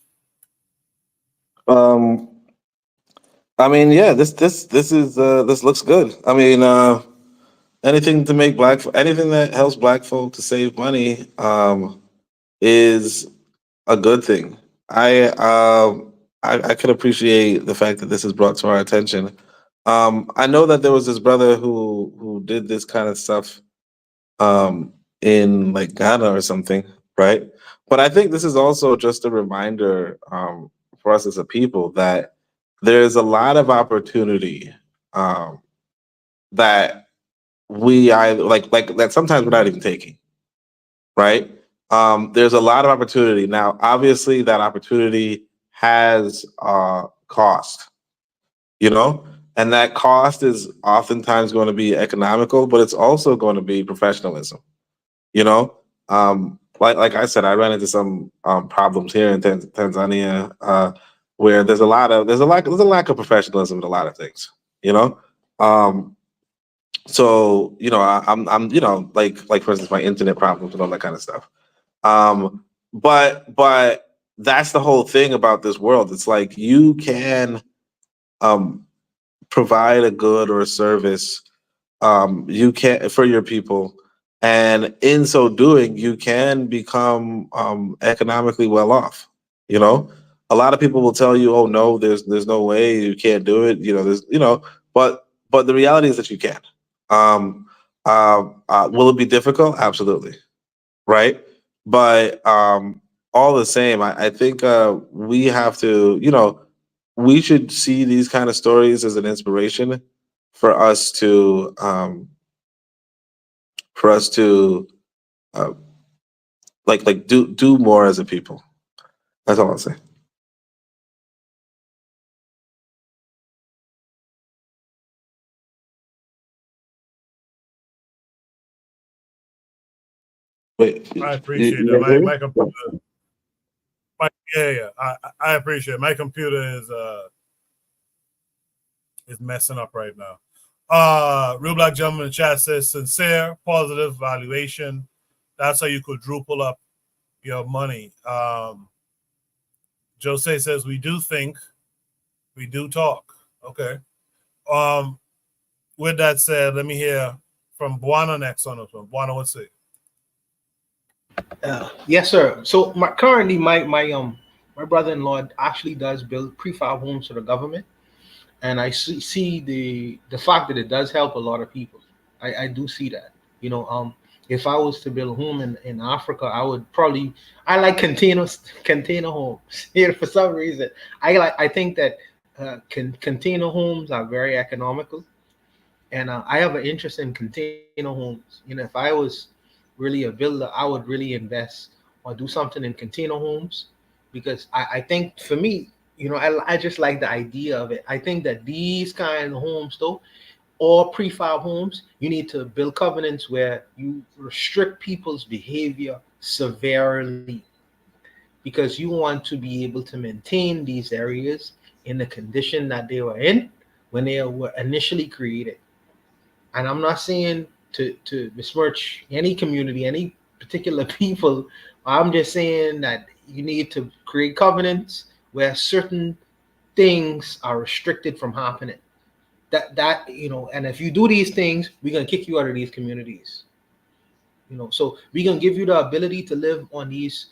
I mean, yeah, this looks good. I mean, anything that helps Black folk to save money is a good thing. I can appreciate the fact that this is brought to our attention. I know that there was this brother who did this kind of stuff in like Ghana or something, right? But I think this is also just a reminder for us as a people that there's a lot of opportunity that we either like that sometimes we're not even taking, right? There's a lot of opportunity. Now, obviously, that opportunity has cost, and that cost is oftentimes going to be economical, but it's also going to be professionalism. Like I said, I ran into some problems here in Tanzania where there's a lack of professionalism in a lot of things. So I'm like for instance my internet problems and all that kind of stuff. But that's the whole thing about this world. It's like you can provide a good or a service you can for your people, and in so doing you can become economically well off. A lot of people will tell you, oh no, there's no way, you can't do it, but the reality is that you can. Will it be difficult? Absolutely, right? But all the same, I think we have to, we should see these kind of stories as an inspiration for us to do more as a people. That's all I'll say. Wait, I appreciate that. My computer. I appreciate it. My computer is messing up right now. Real Black Gentleman in the chat says sincere, positive valuation. That's how you quadruple up your money. Jose says we do think, we do talk. Okay. With that said, let me hear from Buana next on this one. Buana, what's it? Yes, sir. So currently, my brother-in-law actually does build prefab homes for the government, and I see the fact that it does help a lot of people. I do see that. If I was to build a home in Africa, I like container homes. For some reason, I think that container homes are very economical, and I have an interest in container homes. If I was really a builder, I would really invest or do something in container homes, because I think for me, I just like the idea of it. I think that these kind of homes, though, or prefab homes, you need to build covenants where you restrict people's behavior severely, because you want to be able to maintain these areas in the condition that they were in when they were initially created. And I'm not saying to besmirch any community, any particular people. I'm just saying that you need to create covenants where certain things are restricted from happening. And if you do these things, we're gonna kick you out of these communities. So we're gonna give you the ability to live on these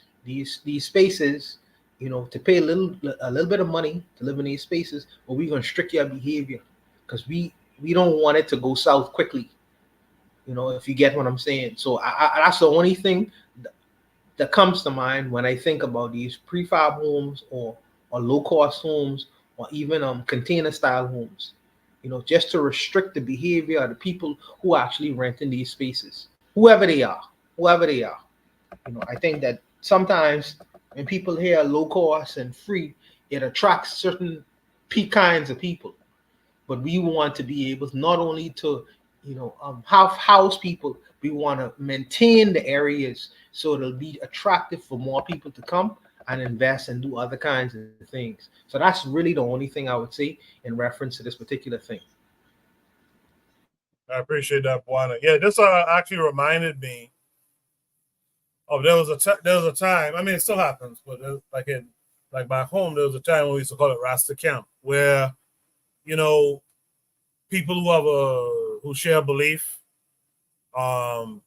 spaces to pay a little bit of money to live in these spaces, but we're gonna restrict your behavior because we don't want it to go south quickly. If you get what I'm saying. So that's the only thing that comes to mind when I think about these prefab homes or low cost homes or even container style homes. Just to restrict the behavior of the people who are actually renting these spaces, whoever they are. I think that sometimes when people hear low cost and free, it attracts certain kinds of people. But we want to be able not only to, have house people, we want to maintain the areas so it'll be attractive for more people to come and invest and do other kinds of things. So that's really the only thing I would say in reference to this particular thing. I appreciate that, Bwana. Yeah, this actually reminded me of there was a time. I mean, it still happens, but like back home, there was a time when we used to call it Rasta camp, where people who share belief come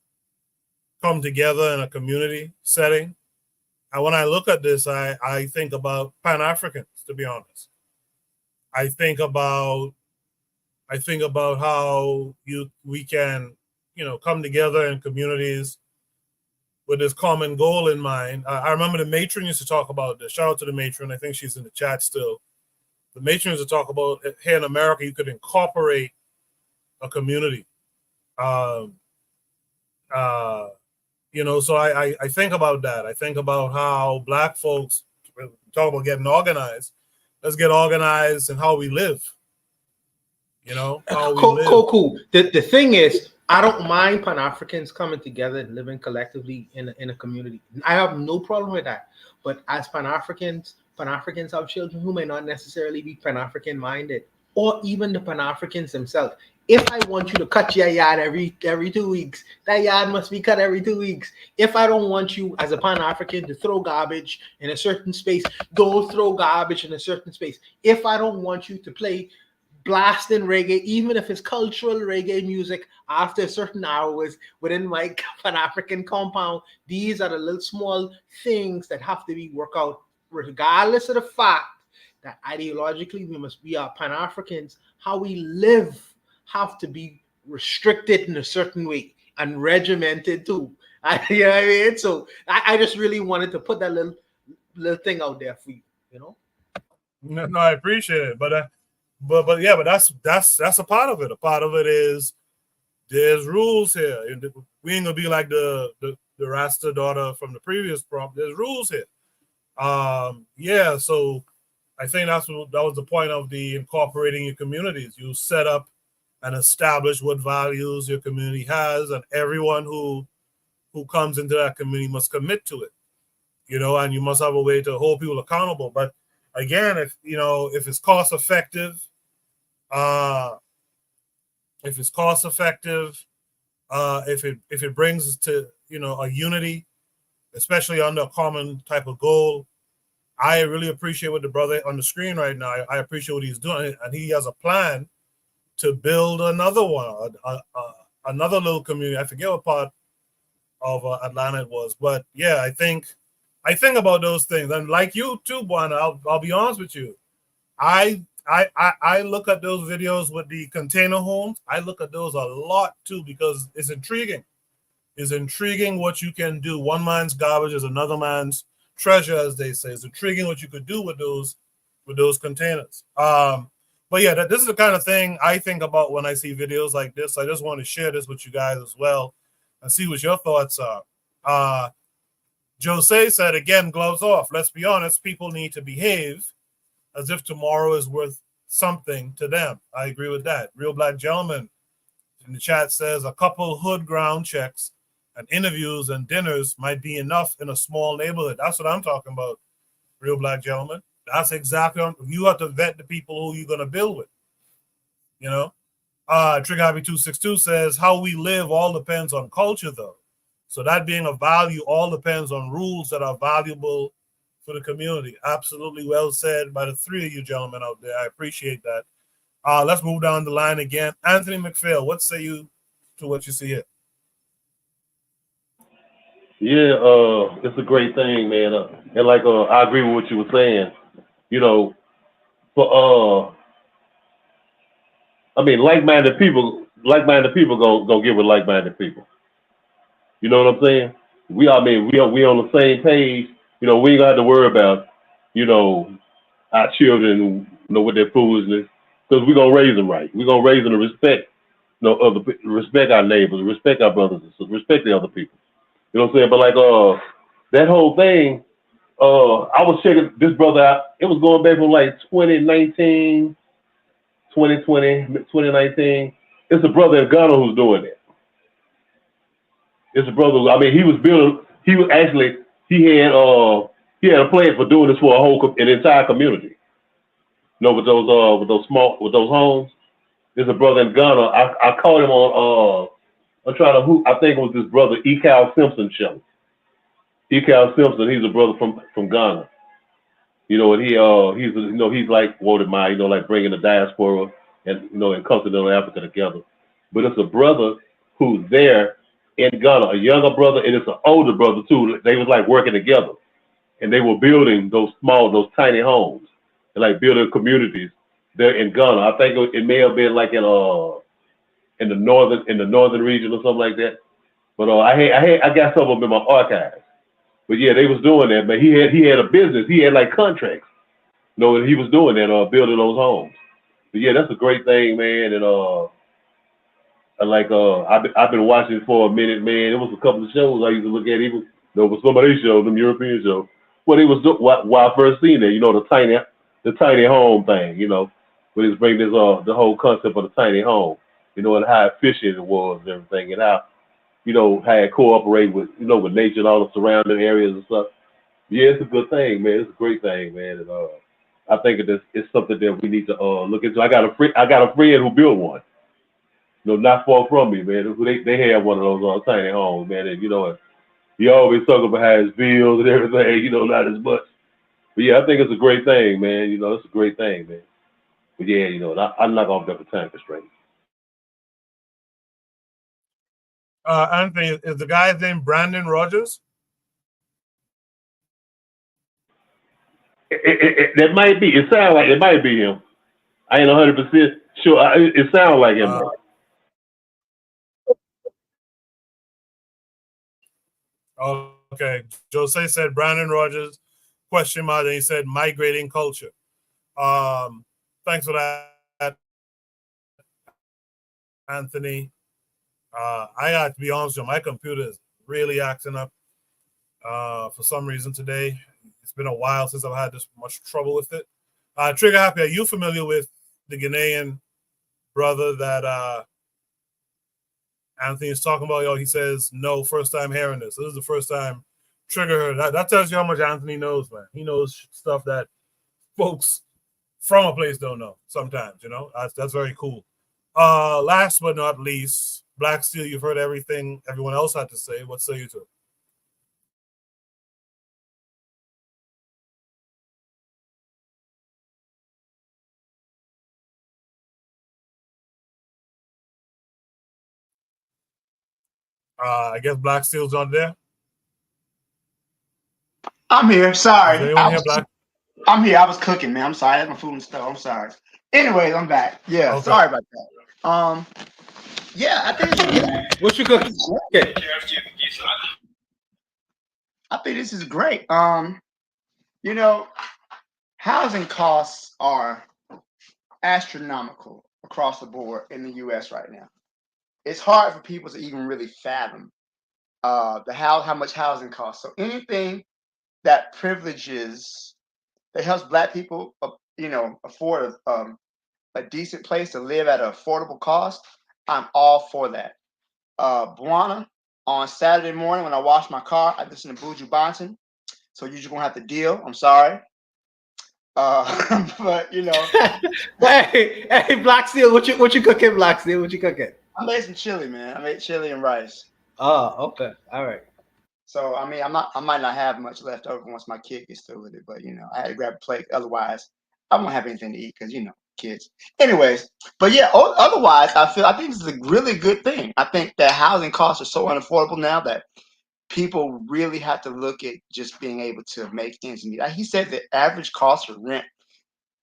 together in a community setting. And when I look at this, I think about Pan-Africans, to be honest. I think about how we can, come together in communities with this common goal in mind. I remember the matron used to talk about this. Shout out to the matron. I think she's in the chat still. The matron used to talk about here in America, you could incorporate a community. So I think about that. I think about how Black folks talk about getting organized. Let's get organized in how we live. How we live. Cool. The thing is, I don't mind Pan-Africans coming together and living collectively in a community. I have no problem with that. But as Pan-Africans have children who may not necessarily be Pan-African minded, or even the Pan-Africans themselves. If I want you to cut your yard every 2 weeks, that yard must be cut every 2 weeks. If I don't want you as a Pan-African to throw garbage in a certain space, don't throw garbage in a certain space. If I don't want you to play blasting reggae, even if it's cultural reggae music after certain hours within my Pan-African compound, these are the little small things that have to be worked out, regardless of the fact that ideologically we are Pan-Africans. How we live have to be restricted in a certain way and regimented too. You know what I mean? So I just really wanted to put that little thing out there for you. No, I appreciate it, but that's a part of it. A part of it is there's rules here. We ain't gonna be like the Rasta daughter from the previous prompt. There's rules here. So I think that was the point of the incorporating your communities. You set up and establish what values your community has, and everyone who comes into that community must commit to it. And you must have a way to hold people accountable. But again, if it's cost effective, if it brings us to a unity, especially under a common type of goal, I really appreciate what the brother on the screen right now. I appreciate what he's doing, and he has a plan to build another one, another little community. I forget what part of Atlanta it was, but yeah, I think about those things, and like you too, Bwana. I'll be honest with you. I look at those videos with the container homes. I look at those a lot too because it's intriguing. It's intriguing what you can do. One man's garbage is another man's treasure, as they say. It's intriguing what you could do with those containers. But yeah, this is the kind of thing I think about when I see videos like this. I just want to share this with you guys as well and see what your thoughts are. Jose said, again, gloves off. Let's be honest, people need to behave as if tomorrow is worth something to them. I agree with that. Real Black Gentleman in the chat says a couple hood ground checks and interviews and dinners might be enough in a small neighborhood. That's what I'm talking about, Real Black Gentleman. That's exactly what you have to vet the people who you're going to build with. Trigger Happy 262 says how we live all depends on culture, though. So that being a value all depends on rules that are valuable for the community. Absolutely well said by the three of you gentlemen out there. I appreciate that. Let's move down the line again. Anthony McPhail, what say you to what you see here? Yeah, it's a great thing, man. And like, I agree with what you were saying. You know, for I mean, like-minded people gonna get with like-minded people. You know what I'm saying? I mean, we on the same page. You know, we ain't got to worry about, you know, our children, you know, with their foolishness, because we gonna raise them right. We gonna raise them to respect, you know, respect our neighbors, respect our brothers, and sisters, respect the other people. You know what I'm saying? But like, that whole thing, I was checking this brother out. It was going back from like 2019, 2020, 2019. It's a brother in Ghana who's doing it. It's a brother. I mean, he was building. He was actually. He had a plan for doing this for an entire community. You know, with those homes. There's a brother in Ghana. I caught him on. I'm trying to. I think it was his brother Ekal Simpson show. Ekal Simpson. He's a brother from Ghana. You know, and he's like Walter Meyer. You know, like bringing the diaspora and and continental Africa together. But it's a brother who's there in Ghana, a younger brother, and it's an older brother too. They was like working together, and they were building those tiny homes, and like building communities there in Ghana. I think it may have been like in the northern region or something like that. But I got some of them in my archives. But yeah, they was doing that. But he had a business. He had like contracts. And he was doing that, building those homes. But yeah, that's a great thing, man. And I've been watching it for a minute, man. It was a couple of shows I used to look at, even with some of these shows, them European shows. What it was while I first seen it, the tiny home thing, when it's bringing this the whole concept of the tiny home, and how efficient it was and everything, and how how it cooperate with with nature and all the surrounding areas and stuff. Yeah, it's a good thing, man. It's a great thing, man. And I think it's something that we need to look into. I got a friend who built one. Not far from me, man. They have one of those tiny homes, man. And he always talking about his bills and everything. Not as much. But yeah, I think it's a great thing, man. It's a great thing, man. But yeah, I'm not gonna be for time constraints. Anthony, is the guy's name Brandon Rogers? That might be. It sounds like it might be him. I ain't 100% sure. It sounds like him. Okay. Jose said Brandon Rogers, question mark, and he said migrating culture. Thanks for that, Anthony. I got to be honest with you, my computer is really acting up for some reason today. It's been a while since I've had this much trouble with it. Trigger Happy, are you familiar with the Ghanaian brother that Anthony is talking about? He says, no, first time hearing this. This is the first time Trigger heard. That tells you how much Anthony knows, man. He knows stuff that folks from a place don't know sometimes, That's very cool. Last but not least, Black Steel, you've heard everything everyone else had to say. What say you to? I guess Black Steel's not there. I'm here. Sorry. Black? I'm here. I was cooking, man. I'm sorry. I had my food in the stove. I'm sorry. Anyways, I'm back. Yeah. Okay. Sorry about that. Yeah, I think what you cooking? Okay. I think this is great. Housing costs are astronomical across the board in the U.S. right now. It's hard for people to even really fathom how much housing costs. So anything that privileges, that helps Black people, afford a decent place to live at an affordable cost, I'm all for that. Buana, on Saturday morning when I washed my car, I listened to Buju Banton. So you're just gonna have to deal. I'm sorry. But hey, Black Steel, what you cooking, Black Steel? What you cooking? I made some chili, man. I made chili and rice. Oh, okay. All right. So I might not have much left over once my kid gets through with it, but I had to grab a plate. Otherwise, I won't have anything to eat because kids. Anyways, but yeah, otherwise I think this is a really good thing. I think that housing costs are so unaffordable now that people really have to look at just being able to make ends meet. He said the average cost of rent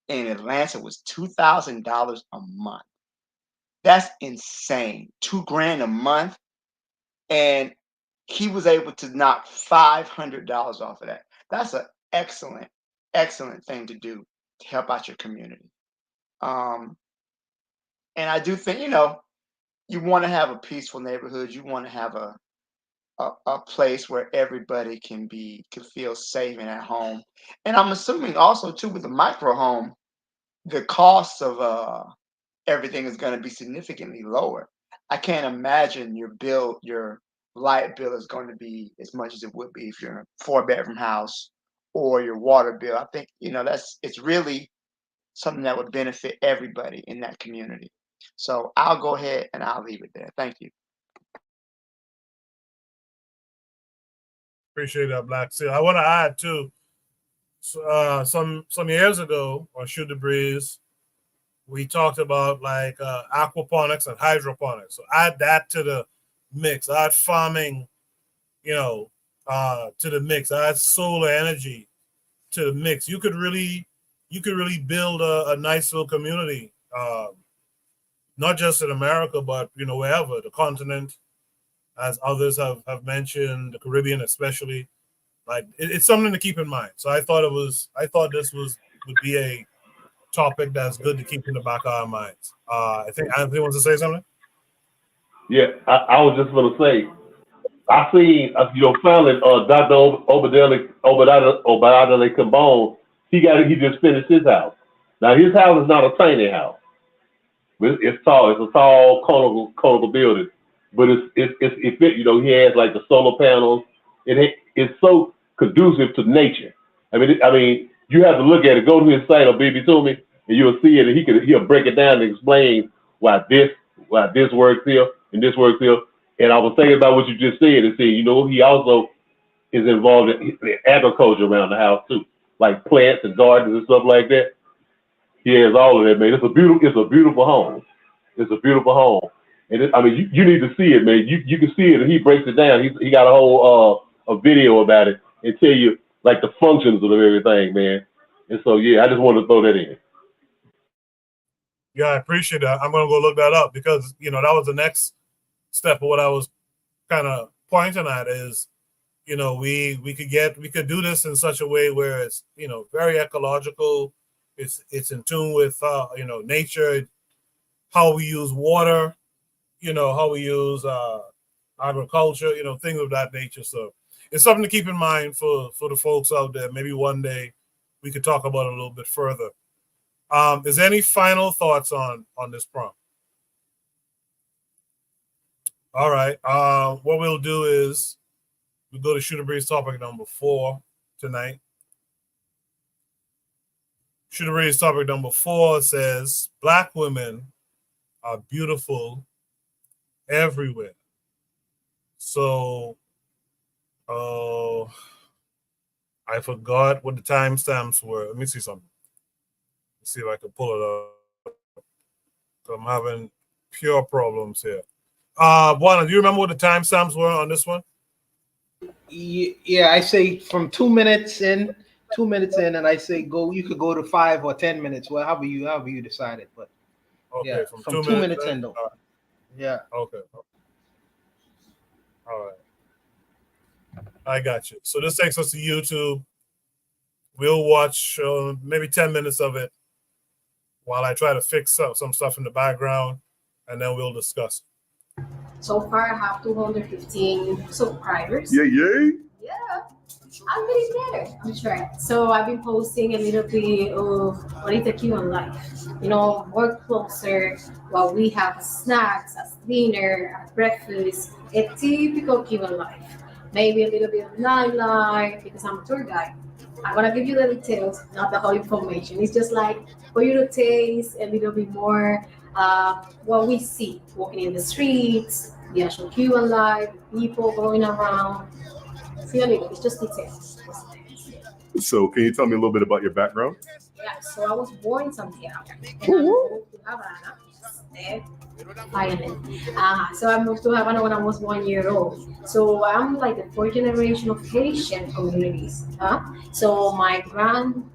in Atlanta was $2,000 a month. That's insane. $2,000 a month. And he was able to knock $500 off of that. That's an excellent, excellent thing to do to help out your community. And I do think, you want to have a peaceful neighborhood. You want to have a place where everybody can feel safe and at home. And I'm assuming also too with the micro home, the cost of everything is going to be significantly lower. I can't imagine your light bill is going to be as much as it would be if you're in a 4-bedroom house, or your water bill. I think it's really something that would benefit everybody in that community. So I'll go ahead and I'll leave it there. Thank you. Appreciate that, Black Seal. I want to add too. Some years ago on Shoot the Breeze, we talked about like aquaponics and hydroponics. So add that to the mix. Add farming, to the mix. Add solar energy to the mix. You could really build a nice little community, not just in America, but wherever, the continent, as others have mentioned, the Caribbean especially. Like it's something to keep in mind. So I thought this would be a topic that's good to keep in the back of our minds. I think Anthony wants to say something. Yeah, I was just gonna say, I seen finally Dr. Obadiah Cambone. He just finished his house. Now his house is not a tiny house. It's tall. It's a tall conical building, but it fit. He has like the solar panels. It's so conducive to nature. I mean, you have to look at it. Go to his site or BB to me, and you'll see it. And he'll break it down and explain why this works here and this works here. And I was thinking about what you just said and saying, he also is involved in agriculture around the house too, like plants and gardens and stuff like that. He has all of that, man. It's a beautiful home. It's a beautiful home. And you need to see it, man. You can see it, and he breaks it down. He got a whole a video about it and tell you like the functions of everything, man. And so yeah, I just wanted to throw that in. Yeah, I appreciate that. I'm gonna go look that up because that was the next step of what I was kind of pointing at is, we could do this in such a way where it's very ecological. It's in tune with nature, how we use water, how we use agriculture, things of that nature. So it's something to keep in mind for the folks out there. Maybe one day we could talk about it a little bit further. Is there any final thoughts on this prompt? All right. What we'll do is we'll go to Shoot the Breeze topic number 4 tonight. Shoot the Breeze topic number 4 says Black women are beautiful everywhere. So, I forgot what the timestamps were. Let me see something. Let's see if I can pull it up. I'm having pure problems here. Juana, do you remember what the timestamps were on this one? Yeah, I say from 2 minutes in, and I say go. You could go to 5 or 10 minutes, well, however you decided. But okay, yeah, from 2 minutes in though. Yeah. Okay. All right. I got you. So this takes us to YouTube. We'll watch maybe 10 minutes of it while I try to fix up some stuff in the background, and then we'll discuss. So far, I have 215 subscribers. Yeah. Yeah, I'm getting better. I'm sure. So I've been posting a little bit of what is the Cuban life. More closer. While we have snacks, as dinner, as breakfast, a typical Cuban life. Maybe a little bit of nightlife because I'm a tour guide. I'm gonna give you the details, not the whole information. It's just like for you to taste a little bit more what we see walking in the streets, the actual Cuban life, people going around. See, it's just details. So can you tell me a little bit about your background? Yeah, so I was born in Santiago. And I moved to Havana. there. Finally. So I moved to Havana when I was 1 year old. So I'm like the fourth generation of Haitian communities. So my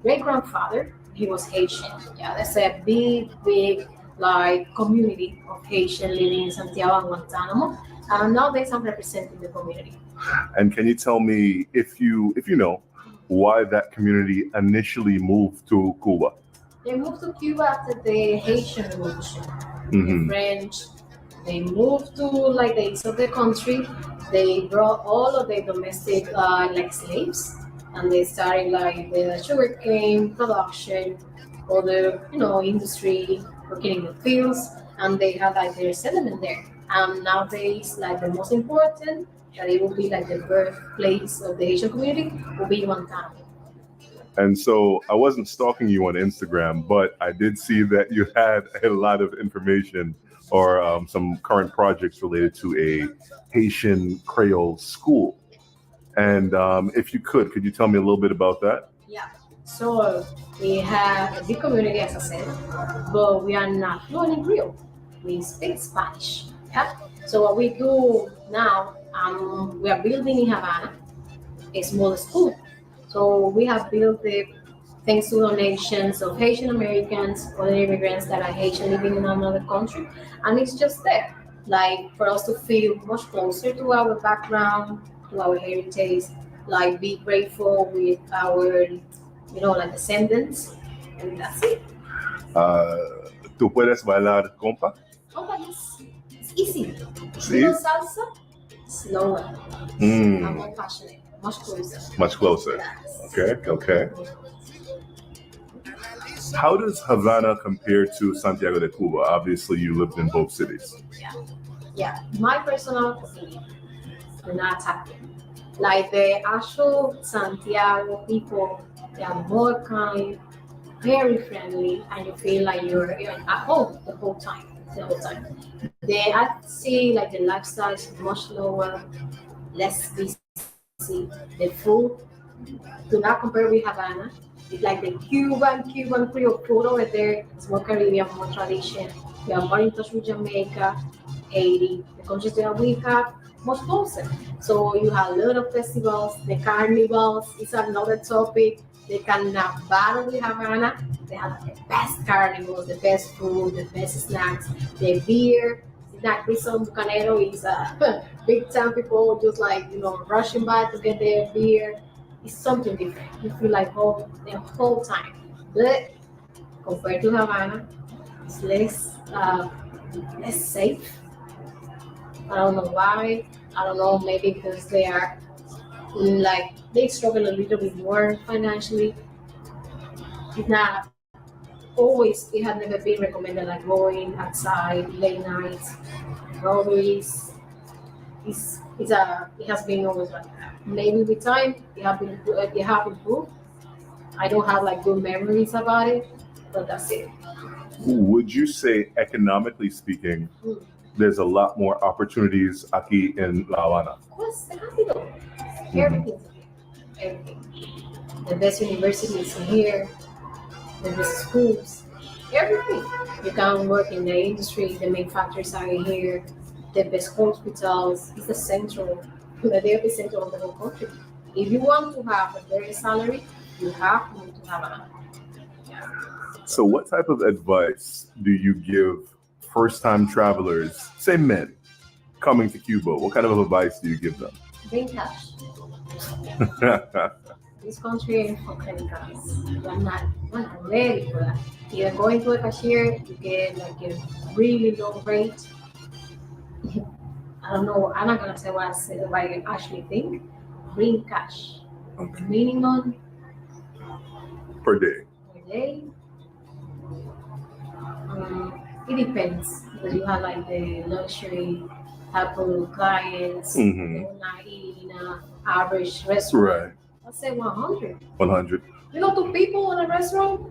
great grandfather, he was Haitian. Yeah, that's a big like community of Haitian living in Santiago and Guantanamo. Nowadays I'm representing the community. And can you tell me if you know why that community initially moved to Cuba? They moved to Cuba after the Haitian Revolution. The French, they moved to like the east of the country. They brought all of the domestic like slaves, and they started like the sugarcane production, all the industry, working in the fields, and they had like their settlement there. And nowadays, like the most important, that it will be like the birthplace of the Haitian community, will be Guantanamo. And so I wasn't stalking you on Instagram, but I did see that you had a lot of information or some current projects related to a Haitian Creole school. And if you could you tell me a little bit about that? Yeah. So we have a big community, as I said, but we are not fluent in Creole. We speak Spanish. Yeah. So what we do now, we are building in Havana a small school. So we have built it thanks to donations of Haitian Americans, other immigrants that are Haitian living in another country. And it's just there, like for us to feel much closer to our background, to our heritage, like be grateful with our, like descendants. And that's it. ¿Tú puedes bailar compa? Compa, yes. It's easy. Sí. Salsa, slower. I'm more passionate. Much closer. Much closer. Okay. How does Havana compare to Santiago de Cuba? Obviously, you lived in both cities. Yeah. My personal opinion, they're not attacking. Like the actual Santiago people, they are more kind, very friendly, and you feel like you're at home the whole time. I see like the lifestyle is much lower, less busy. The food do not compare with Havana. It's like the Cuban Creole food over there. It's more Caribbean, more tradition. We are more in touch with Jamaica, Haiti, the countries that we have much closer. So you have a lot of festivals. The carnivals is another topic. The Carnaval with Havana. They have the best carnivals, the best food, the best snacks, the beer. That Crison Bucanero is big time people just like rushing by to get their beer. It's something different. You feel like home the whole time. But compared to Havana, it's less safe. I don't know why. I don't know, maybe because they are they struggle a little bit more financially. It's not always, it had never been recommended like going outside late nights, robberies. It has been always like that. Maybe with time it have improved. I don't have like good memories about it, but that's it. Would you say, economically speaking, there's a lot more opportunities aquí in La Habana? Of course, everything. The best universities are here. The best schools, everything. You can work in the industry, the main factories are here, the best hospitals. It's the epicenter of the whole country. If you want to have a better salary, you have to move to Havana. So what type of advice do you give first-time travelers, say men, coming to Cuba? What kind of advice do you give them? Bring cash. This country ain't for credit cards. You're not ready for that. You're going to a cashier, you get like a really low rate. I don't know, I'm not gonna say what I actually think. Bring cash. Okay. Minimum per day. It depends, because you have like the luxury type of clients. They're not eating in an average restaurant. Right. Let's say 100. 100. Two people in a restaurant,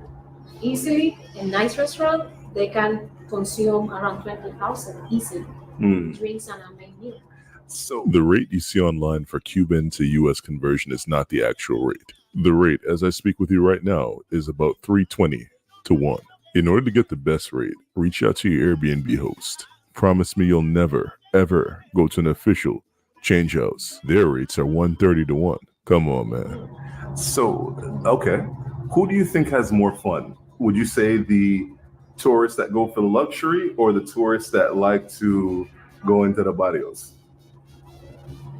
easily, a nice restaurant, they can consume around 20,000 easily. Drinks and a main meal. So the rate you see online for Cuban to US conversion is not the actual rate. The rate, as I speak with you right now, is about 320 to 1. In order to get the best rate, reach out to your Airbnb host. Promise me you'll never, ever go to an official change house. Their rates are 130 to 1. Come on, man. So, okay. Who do you think has more fun? Would you say the tourists that go for the luxury or the tourists that like to go into the barrios?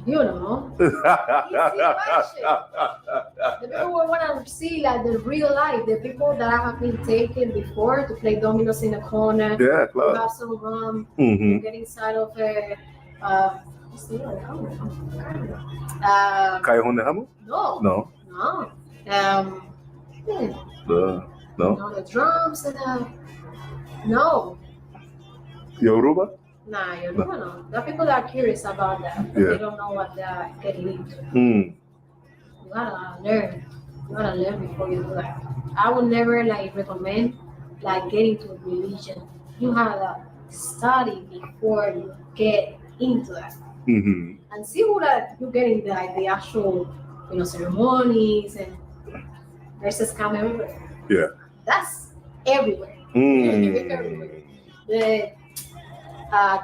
You know. The people who want to see like the real life, the people that I have been taken before to play dominoes in the corner, Yeah, to have some rum, Mhm. to get inside of a Callejón de Jamo? no. No. No. No. No, the drums and no. Yoruba? Nah, you don't know. The people that are curious about that, but Yeah. they don't know what they're getting into. Mm. You gotta learn. You gotta learn before you do that. I would never like recommend like getting to religion. You gotta study before you get into that. Mm-hmm. And see who that you get in the actual, ceremonies, and there's a scam everywhere. Yeah. That's everywhere. Mm. Everywhere. The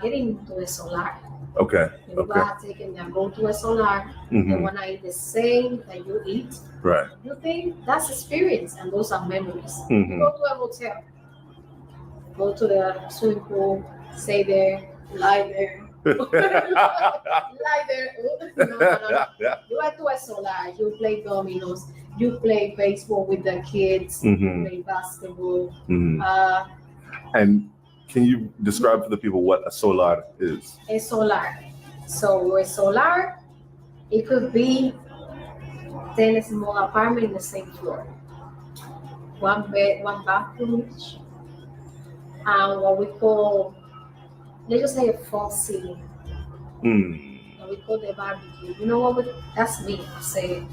getting to a solar. Okay. People Okay. are taking them go to a solar. They Mhm. wanna eat the same that you eat. Right. You think that's experience, and those are memories. Mhm. You go to a hotel, go to the swimming pool, stay there, lie there. Lie there. No. You go to a solar, you play dominoes, you play baseball with the kids, Mhm. you play basketball. Mhm. And can you describe for the people what a solar is? A solar. So a solar, it could be 10 small apartment in the same floor. One bed, one bathroom each. And what we call, let's just say a fall ceiling. What we call the barbecue. You know what? That's me. I say,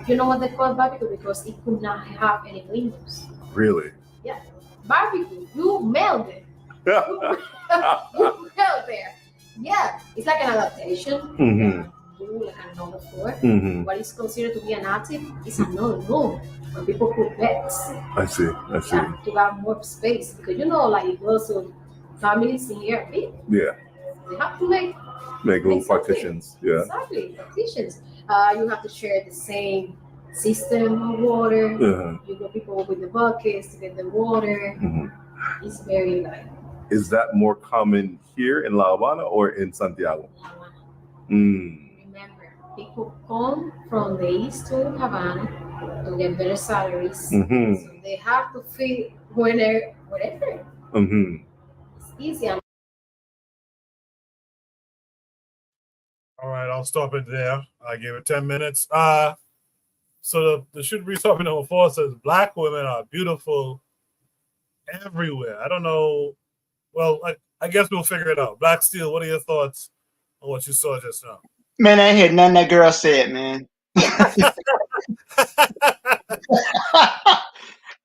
you know what they call barbecue? Because it could not have any windows. Really? Yeah. Barbecue. You melt it. You melt there. Yeah. It's like an adaptation. Mm-hmm. Do like another floor. Mhm. What is considered to be an attic is another room where people put beds. I see. I see. Yeah, to have more space, because like also families in here big. Yeah. They have to make Little something. partitions. Yeah. Exactly, partitions. You have to share the same system of water. Uh-huh. You got people with the buckets to get the water. Mhm. It's very like Is that more common here in La Habana or in Santiago? Mm. remember, people come from the east to Havana to get better salaries. Mhm. So they have to fit wherever. Mm-hmm. It's easy. All right, I'll stop it there. I gave it 10 minutes. So the should be topic number 4 says Black women are beautiful everywhere. I don't know. Well, I guess we'll figure it out. Black Steel, what are your thoughts on what you saw just now? Man, I ain't heard nothing that girl said, man.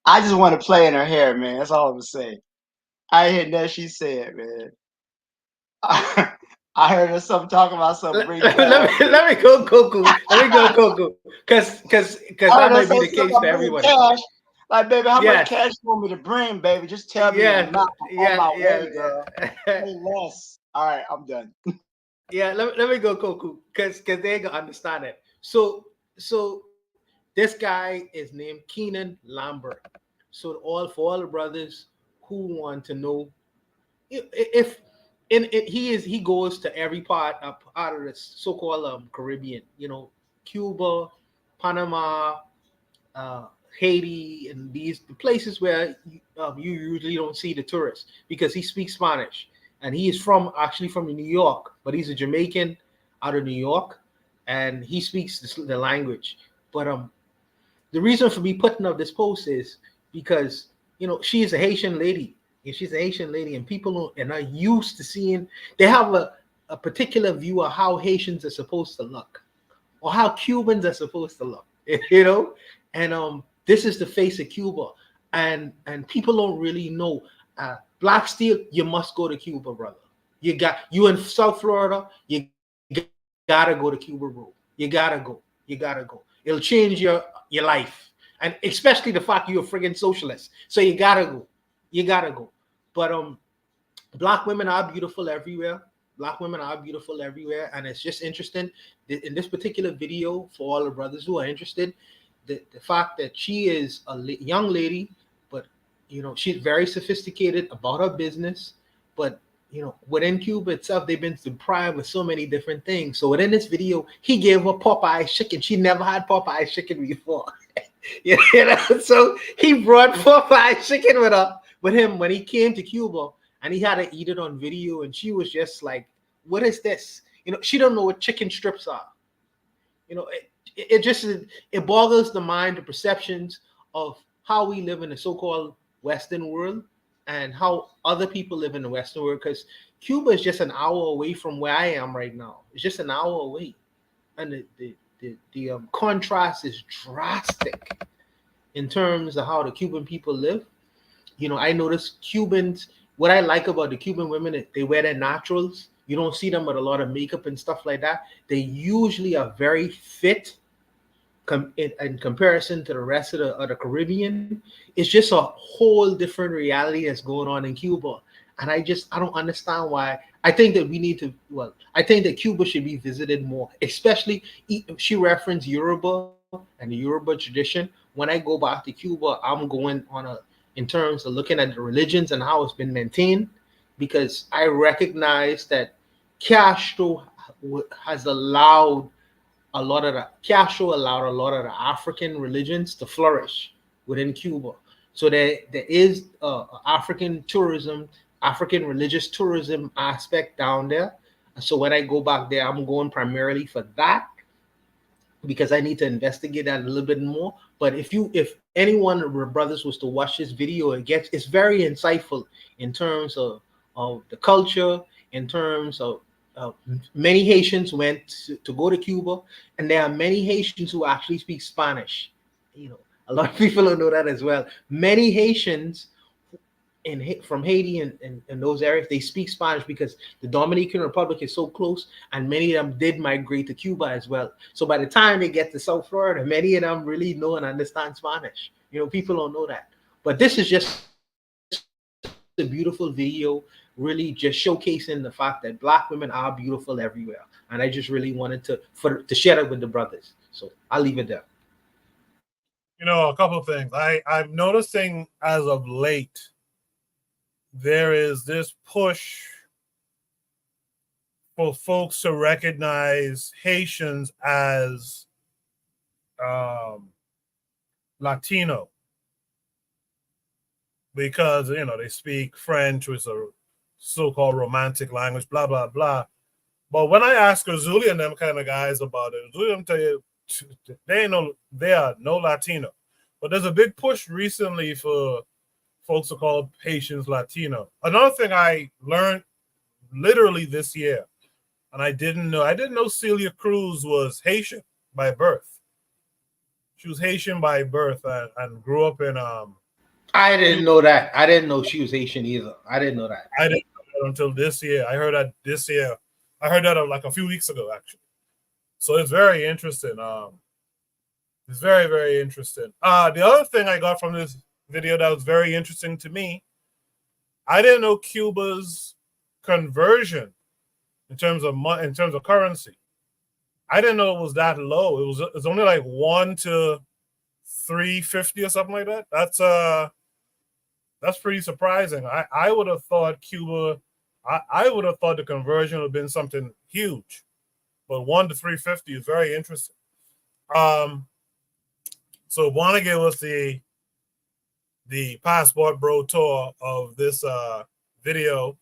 I just want to play in her hair, man. That's all I'm gonna say. I ain't heard nothing she said, man. I heard her talking about something. Let me go, Coco. Let me go, Coco. Because that might be the case for everyone. Cash. Like, baby, how much cash you want me to bring, baby? Just tell me. I'm on my way, girl. Hey, less. All right, I'm done. Yeah, let me go, Coco, because they ain't gonna understand it. So this guy is named Keenan Lambert. So for all the brothers who want to know if he goes to every part of the so-called Caribbean, Cuba, Panama, Haiti, and these places where you usually don't see the tourists, because he speaks Spanish, and he is actually from New York, but he's a Jamaican out of New York, and he speaks the language. But the reason for me putting up this post is because she is a Haitian lady, and she's a Haitian lady, and people are not used to seeing. They have a particular view of how Haitians are supposed to look, or how Cubans are supposed to look, and this is the face of Cuba, and people don't really know. Black Steel, you must go to Cuba, brother. You in South Florida, you gotta go to Cuba, bro. You gotta go. It'll change your life, and especially the fact you're a friggin' socialist. So you gotta go. you gotta go. But Black women are beautiful everywhere. Black women are beautiful everywhere, and it's just interesting in this particular video for all the brothers who are interested. The fact that she is a young lady, but she's very sophisticated about her business. But within Cuba itself, they've been deprived with so many different things. So within this video, he gave her Popeye chicken. She never had Popeye chicken before. So he brought Popeye chicken with him when he came to Cuba, and he had to eat it on video, and she was just like, "What is this?" She don't know what chicken strips are. It boggles the mind, the perceptions of how we live in the so-called Western world and how other people live in the Western world. Because Cuba is just an hour away from where I am right now. It's just an hour away, and the contrast is drastic in terms of how the Cuban people live. I notice Cubans. What I like about the Cuban women is they wear their naturals. You don't see them with a lot of makeup and stuff like that. They usually are very fit in comparison to the rest of the Caribbean. It's just a whole different reality that's going on in Cuba. And I don't understand why. I think that I think that Cuba should be visited more, especially she referenced Yoruba and the Yoruba tradition. When I go back to Cuba, I'm going in terms of looking at the religions and how it's been maintained, because I recognize that Castro allowed a lot of the African religions to flourish within Cuba. So there is African tourism, African religious tourism aspect down there. So when I go back there, I'm going primarily for that, because I need to investigate that a little bit more. But if any one of our brothers was to watch this video, it's very insightful in terms of the culture, in terms of many Haitians went to go to Cuba, and there are many Haitians who actually speak Spanish. A lot of people don't know that as well. Many Haitians from Haiti and those areas, they speak Spanish because the Dominican Republic is so close, and many of them did migrate to Cuba as well. So by the time they get to South Florida, many of them really know and understand Spanish. People don't know that. But this is just a beautiful video, really just showcasing the fact that Black women are beautiful everywhere. And I just really wanted to share it with the brothers. So I'll leave it there. A couple of things. I'm noticing as of late, there is this push for folks to recognize Haitians as Latino, because they speak French, which is a so-called romantic language, blah blah blah. But when I ask Azuli and them kind of guys about it, Azuli them tell you they are no Latino. But there's a big push recently for folks to call Haitians Latino. Another thing I learned literally this year, and I didn't know Celia Cruz was Haitian by birth. She was Haitian by birth and grew up in I didn't know that. I didn't know she was Haitian either. I didn't know that. I didn't know that until this year. I heard that this year. I heard that like a few weeks ago, actually. So it's very interesting. It's very, very interesting. The other thing I got from this video that was very interesting to me, I didn't know Cuba's conversion in terms of currency. I didn't know it was that low. It's only like 1 to 350 or something like that. That's pretty surprising. I would have thought Cuba, I would have thought the conversion would have been something huge, but 1 to 350 is very interesting. So Juana gave us the passport bro tour of this video.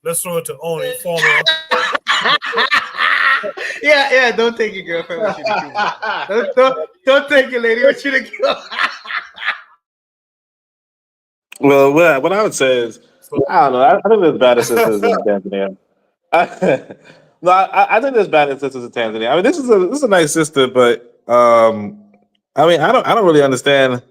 Let's throw it to Oni, former. Yeah, don't take your girlfriend with you to Cuba. Don't take your lady with you to Cuba. Well, what I would say is, I don't know. I think there's bad sisters in Tanzania. I think there's bad sisters in Tanzania. I mean, this is a nice sister, but I mean, I don't really understand.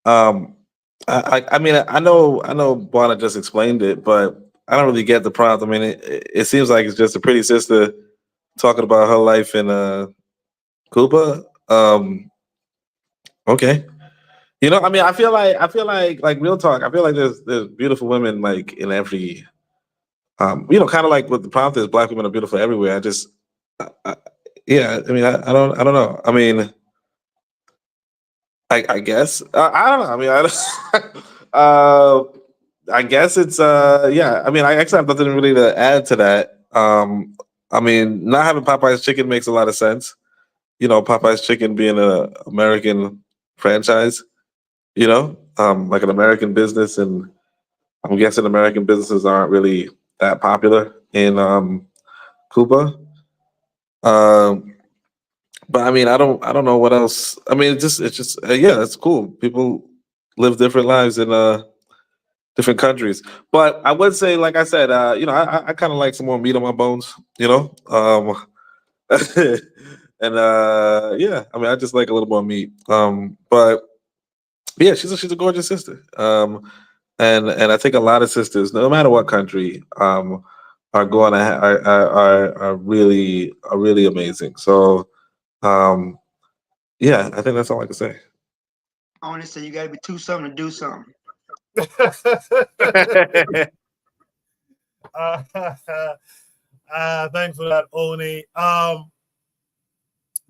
I mean, I know Buana just explained it, but I don't really get the prompt. I mean, it seems like it's just a pretty sister talking about her life in Cuba. Okay. You know, I mean, I feel like real talk. I feel like there's beautiful women like in every, you know, kind of like what the prompt is. Black women are beautiful everywhere. Yeah. I mean, I don't know. I mean, I guess I don't know. I mean, I guess it's yeah. I mean, I actually have nothing really to add to that. I mean, not having Popeye's chicken makes a lot of sense. You know, Popeye's chicken being an American franchise. You know, like an American business, and I'm guessing American businesses aren't really that popular in Cuba. Um, but I mean, I don't know what else. I mean, it's just yeah, it's cool. People live different lives in different countries. But I would say, like I said, you know, I kind of like some more meat on my bones. You know, and yeah, I mean, I just like a little more meat. But yeah, she's a gorgeous sister. And I think a lot of sisters, no matter what country, are going to are really amazing. So yeah, I think that's all I can say. I want to say you got to be too something to do something. Thanks for that, Oni.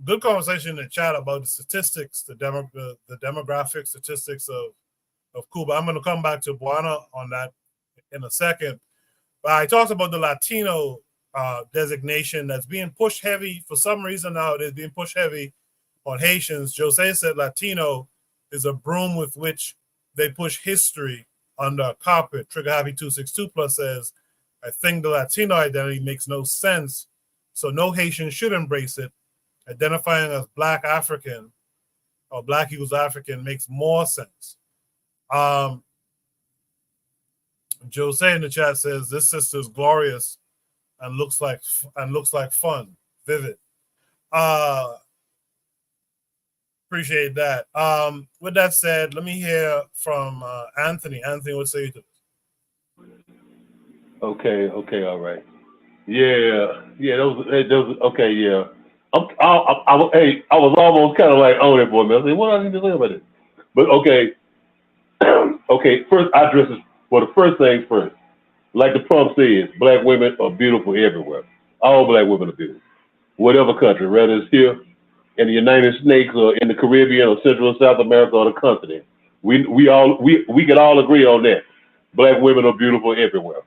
Good conversation in the chat about the statistics, the demographic statistics of Cuba. I'm going to come back to Buana on that in a second. But I talked about the Latino designation that's being pushed heavy. For some reason now it is being pushed heavy on Haitians. Jose said Latino is a broom with which they push history under a carpet. Trigger Happy 262 Plus says, I think the Latino identity makes no sense, so no Haitian should embrace it. Identifying as Black African or Black equals African makes more sense. Jose in the chat says this sister is glorious and looks like fun, vivid. Appreciate that. With that said, let me hear from Anthony. Anthony, what say you to this? Okay, all right. Yeah, those okay, yeah. I was almost kind of like on it for a minute. I said, what do I need to say about it? But okay, okay. First, I address this. Well, the first things first. Like the prompt says, Black women are beautiful everywhere. All Black women are beautiful, whatever country, whether it's here in the United States or in the Caribbean or Central and South America or the continent. We can all agree on that. Black women are beautiful everywhere.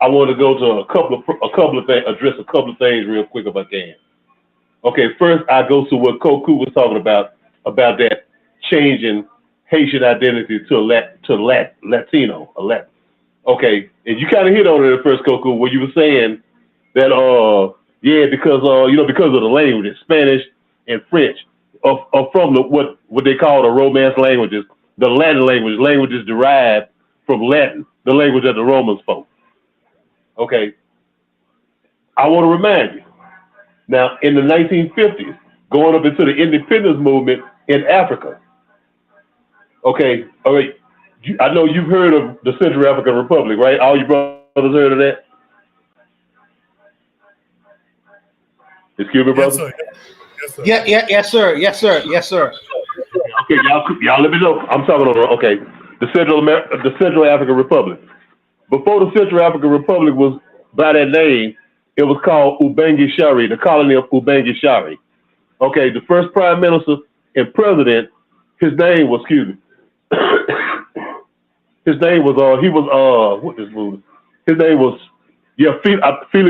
I want to go to a couple of things, address a couple of things real quick if I can. Okay, first I go to what Koku was talking about that changing Haitian identity to Latino or Latin. Okay, and you kind of hit on it at first, Koku, where you were saying that yeah, because because of the languages, Spanish and French, are from what they call the Romance languages, the Latin languages derived from Latin, the language that the Romans spoke. Okay, I want to remind you, now in the 1950s, going up into the independence movement in Africa. Okay, all right, I know you've heard of the Central African Republic, right? All your brothers heard of that? Excuse me, brother? Yes, sir. Yes, sir. Yes, sir. Okay, y'all let me know. I'm talking over, okay. The Central African Republic. Before the Central African Republic was by that name, it was called Ubangui-Chari, the colony of Ubangui-Chari. Okay, the first prime minister and president, his name was Felix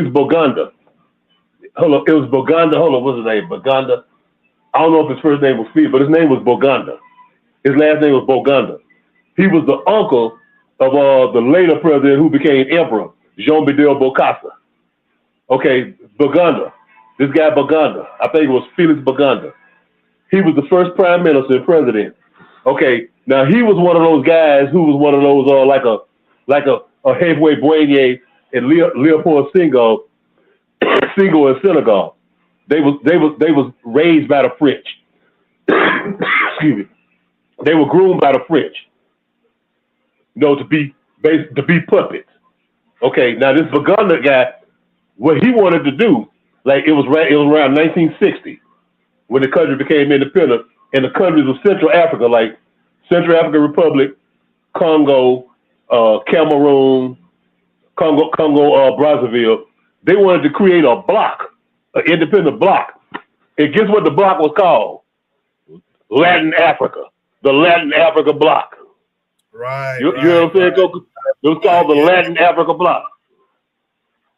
Boganda. Hold on, it was Boganda. Hold on, what's his name? Boganda. I don't know if his first name was Felix, but his name was Boganda. His last name was Boganda. He was the uncle of the later president who became emperor, Jean Bedel Bokassa. Okay, Boganda. This guy Boganda, I think it was Felix Boganda. He was the first prime minister and president. Okay, now he was one of those guys who was one of those like a Hifikepunye Boigny and Leopold Senghor in Senegal. They was raised by the French. Excuse me. They were groomed by the French. To be puppets. Okay, now this Boganda guy, what he wanted to do, like it was around 1960 when the country became independent, and the countries of Central Africa, like Central African Republic, Congo, Cameroon, Congo, Brazzaville. They wanted to create a block, an independent block. And guess what the block was called? Latin Africa, the Latin Africa block. Right. You know what I'm saying? It was called the Latin Africa block.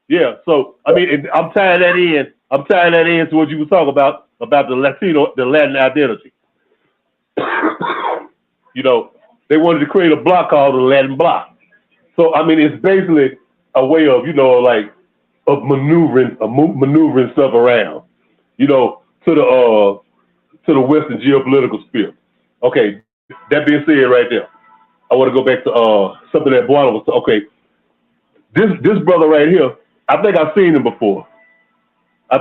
Yeah. So I mean, I'm tying that in. I'm tying that into what you were talking about the Latino, the Latin identity. You know, they wanted to create a block called the Latin block. So I mean, it's basically a way of, you know, like of maneuvering stuff around, you know, to the Western geopolitical sphere. Okay, that being said, right there, I want to go back to something that Buana was. Okay, this brother right here, I think I've seen him before. I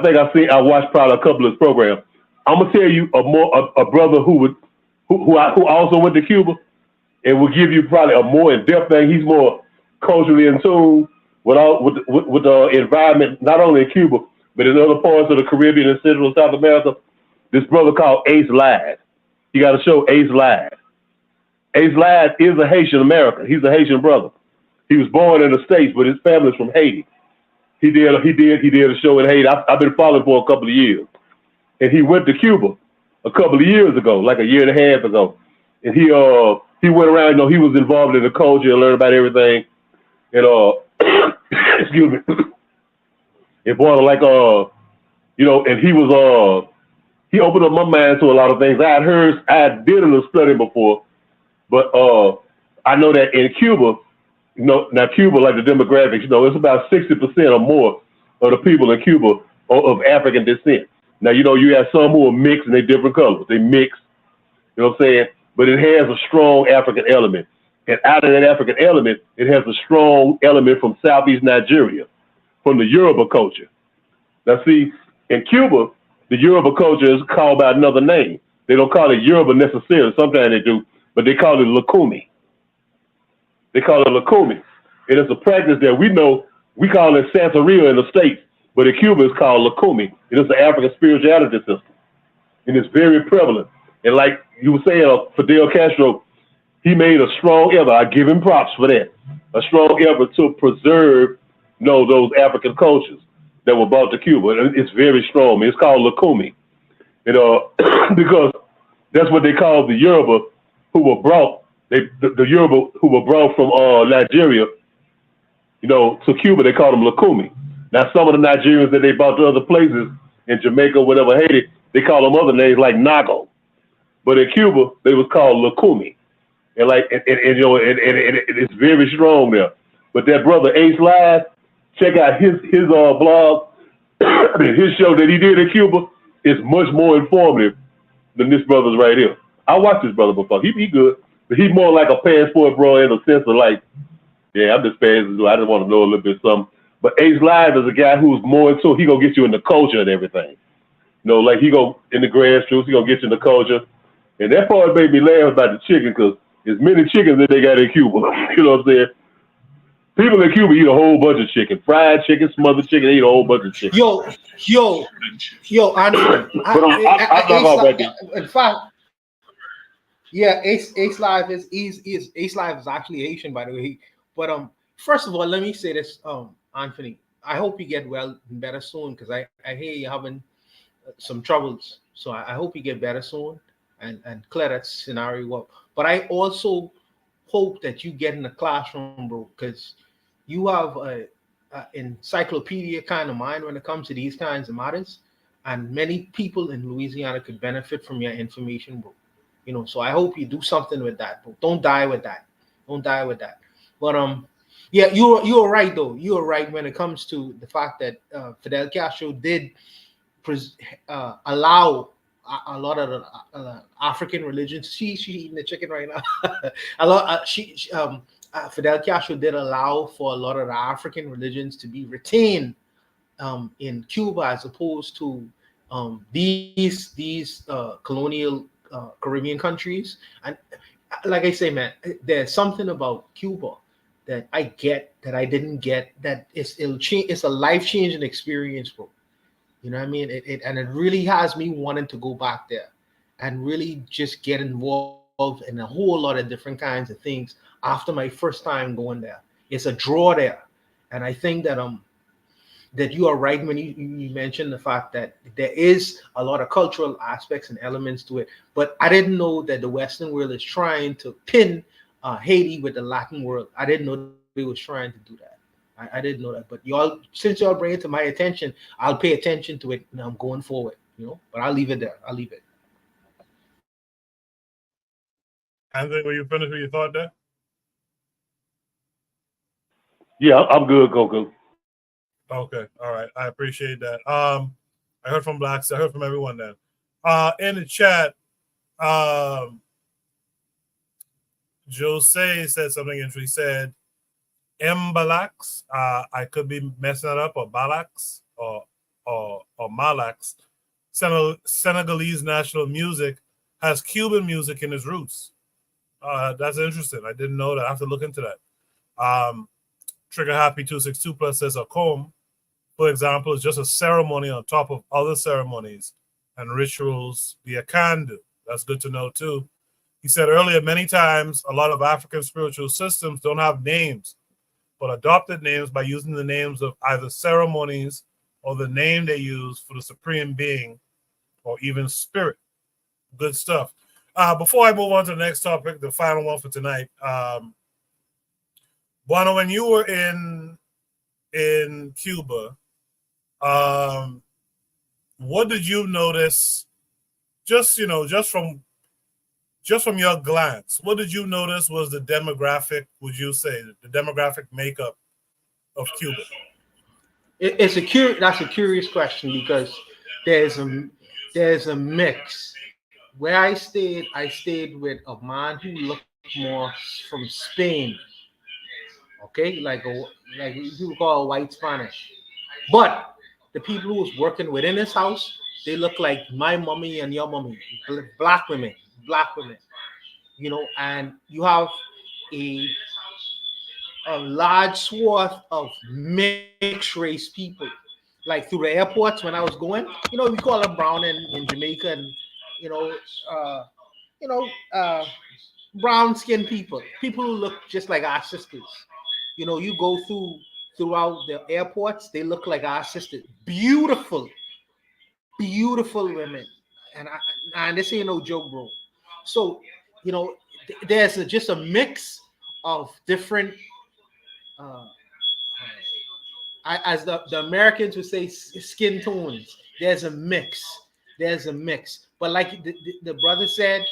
watched probably a couple of his programs. I'm gonna tell you a brother who also went to Cuba and will give you probably a more in-depth thing. He's more culturally in tune with the environment, not only in Cuba but in other parts of the Caribbean and Central and South America. This brother called Ace Live. You got to show Ace Live. Ace Live is a Haitian American. He's a Haitian brother. He was born in the States, but his family's from Haiti. He did a show in Haiti. I've been following for a couple of years, and he went to Cuba a couple of years ago, like a year and a half ago, and he went around. You know, he was involved in the culture and learned about everything, and excuse me, and boy, like you know, and he opened up my mind to a lot of things. I did a little study before, but I know that in Cuba, you know, now Cuba, like the demographics, you know, it's about 60% or more of the people in Cuba are of African descent. Now, you know, you have some who are mixed and they're different colors. They mix, you know what I'm saying? But it has a strong African element. And out of that African element, it has a strong element from Southeast Nigeria, from the Yoruba culture. Now, see, in Cuba, the Yoruba culture is called by another name. They don't call it Yoruba necessarily. Sometimes they do, but they call it Lakumi. They call it Lakumi. And it's a practice that we know, we call it Santeria in the States, but in Cuba it's called Lakumi. It is an African spirituality system. And it's very prevalent. And like you were saying, Fidel Castro, he made a strong effort. I give him props for that. A strong effort to preserve, you know, those African cultures that were brought to Cuba. And it's very strong. It's called Lakumi. You know, because that's what they call the Yoruba who were brought. The Yoruba who were brought from Nigeria, you know, to Cuba, they called them Lakumi. Now, some of the Nigerians that they brought to other places in Jamaica, whatever, Haiti, they call them other names like Nago. But in Cuba, they was called Lakumi. And like, and you know, and it's very strong there. But that brother Ace Live, check out his blog. His show that he did in Cuba is much more informative than this brother's right here. I watched this brother before. He good. But he's more like a passport bro in the sense of like, yeah, I'm just fans. I just want to know a little bit something. But Ace Live is a guy who's more into, he gonna get you in the culture and everything. You know, like he go in the grassroots, he gonna get you in the culture. And that part made me laugh about the chicken, because there's many chickens that they got in Cuba. You know what I'm saying? People in Cuba eat a whole bunch of chicken. Fried chicken, smothered chicken, they eat a whole bunch of chicken. Yo, Andrew. In fact, yeah, Ace Live is Ace Live is actually Asian, by the way. But first of all, let me say this, Anthony. I hope you get well and better soon, because I hear you're having some troubles. So I hope you get better soon and clear that scenario up. But I also hope that you get in the classroom, bro, because you have a encyclopedia kind of mind when it comes to these kinds of matters, and many people in Louisiana could benefit from your information, bro. You know, so I hope you do something with that, bro. Don't die with that. But yeah, you're right though. You're right when it comes to the fact that Fidel Castro did allow a lot of the African religions. She's eating the chicken right now. Fidel Castro did allow for a lot of the African religions to be retained in Cuba, as opposed to these colonial Caribbean countries. And like I say, man, there's something about Cuba that I get that I didn't get, that it'll change. It's a life-changing experience, bro. You know what I mean? It really has me wanting to go back there and really just get involved in a whole lot of different kinds of things after my first time going there. It's a draw there. And I think that that you are right when you mentioned the fact that there is a lot of cultural aspects and elements to it. But I didn't know that the Western world is trying to pin Haiti with the Latin world. I didn't know they was trying to do that. I didn't know that. But y'all, since y'all bring it to my attention, I'll pay attention to it and I'm going forward, but I'll leave it there. I'll leave it. Anthony, were you finished with your thought there? Yeah, I'm good, Coco. Okay, all right. I appreciate that. I heard from Blacks. I heard from everyone then. In the chat, Jose said something interesting. He said, Mbalax, I could be messing it up, or Balax, or Malax. Senegalese national music has Cuban music in its roots. That's interesting. I didn't know that. I have to look into that. Trigger Happy 262 Plus says a comb, for example, is just a ceremony on top of other ceremonies and rituals via Kandu. That's good to know too. He said earlier, many times a lot of African spiritual systems don't have names, but adopted names by using the names of either ceremonies or the name they use for the supreme being or even spirit. Good stuff. Before I move on to the next topic, the final one for tonight, Bueno, when you were in Cuba, what did you notice? Just from your glance, what did you notice was the demographic? Would you say the demographic makeup of Cuba? That's a curious question because there's a mix. Where I stayed with a man who looked more from Spain. Okay, like people call white Spanish. But the people who was working within this house, they look like my mommy and your mommy, black women, and you have a large swath of mixed race people. Like through the airports when I was going, we call them brown in Jamaica, and brown skinned people who look just like our sisters. You go throughout the airports, they look like our sisters. Beautiful women. And this ain't no joke, bro. So, there's just a mix of different, as the Americans would say, skin tones. There's a mix. But like the brother said,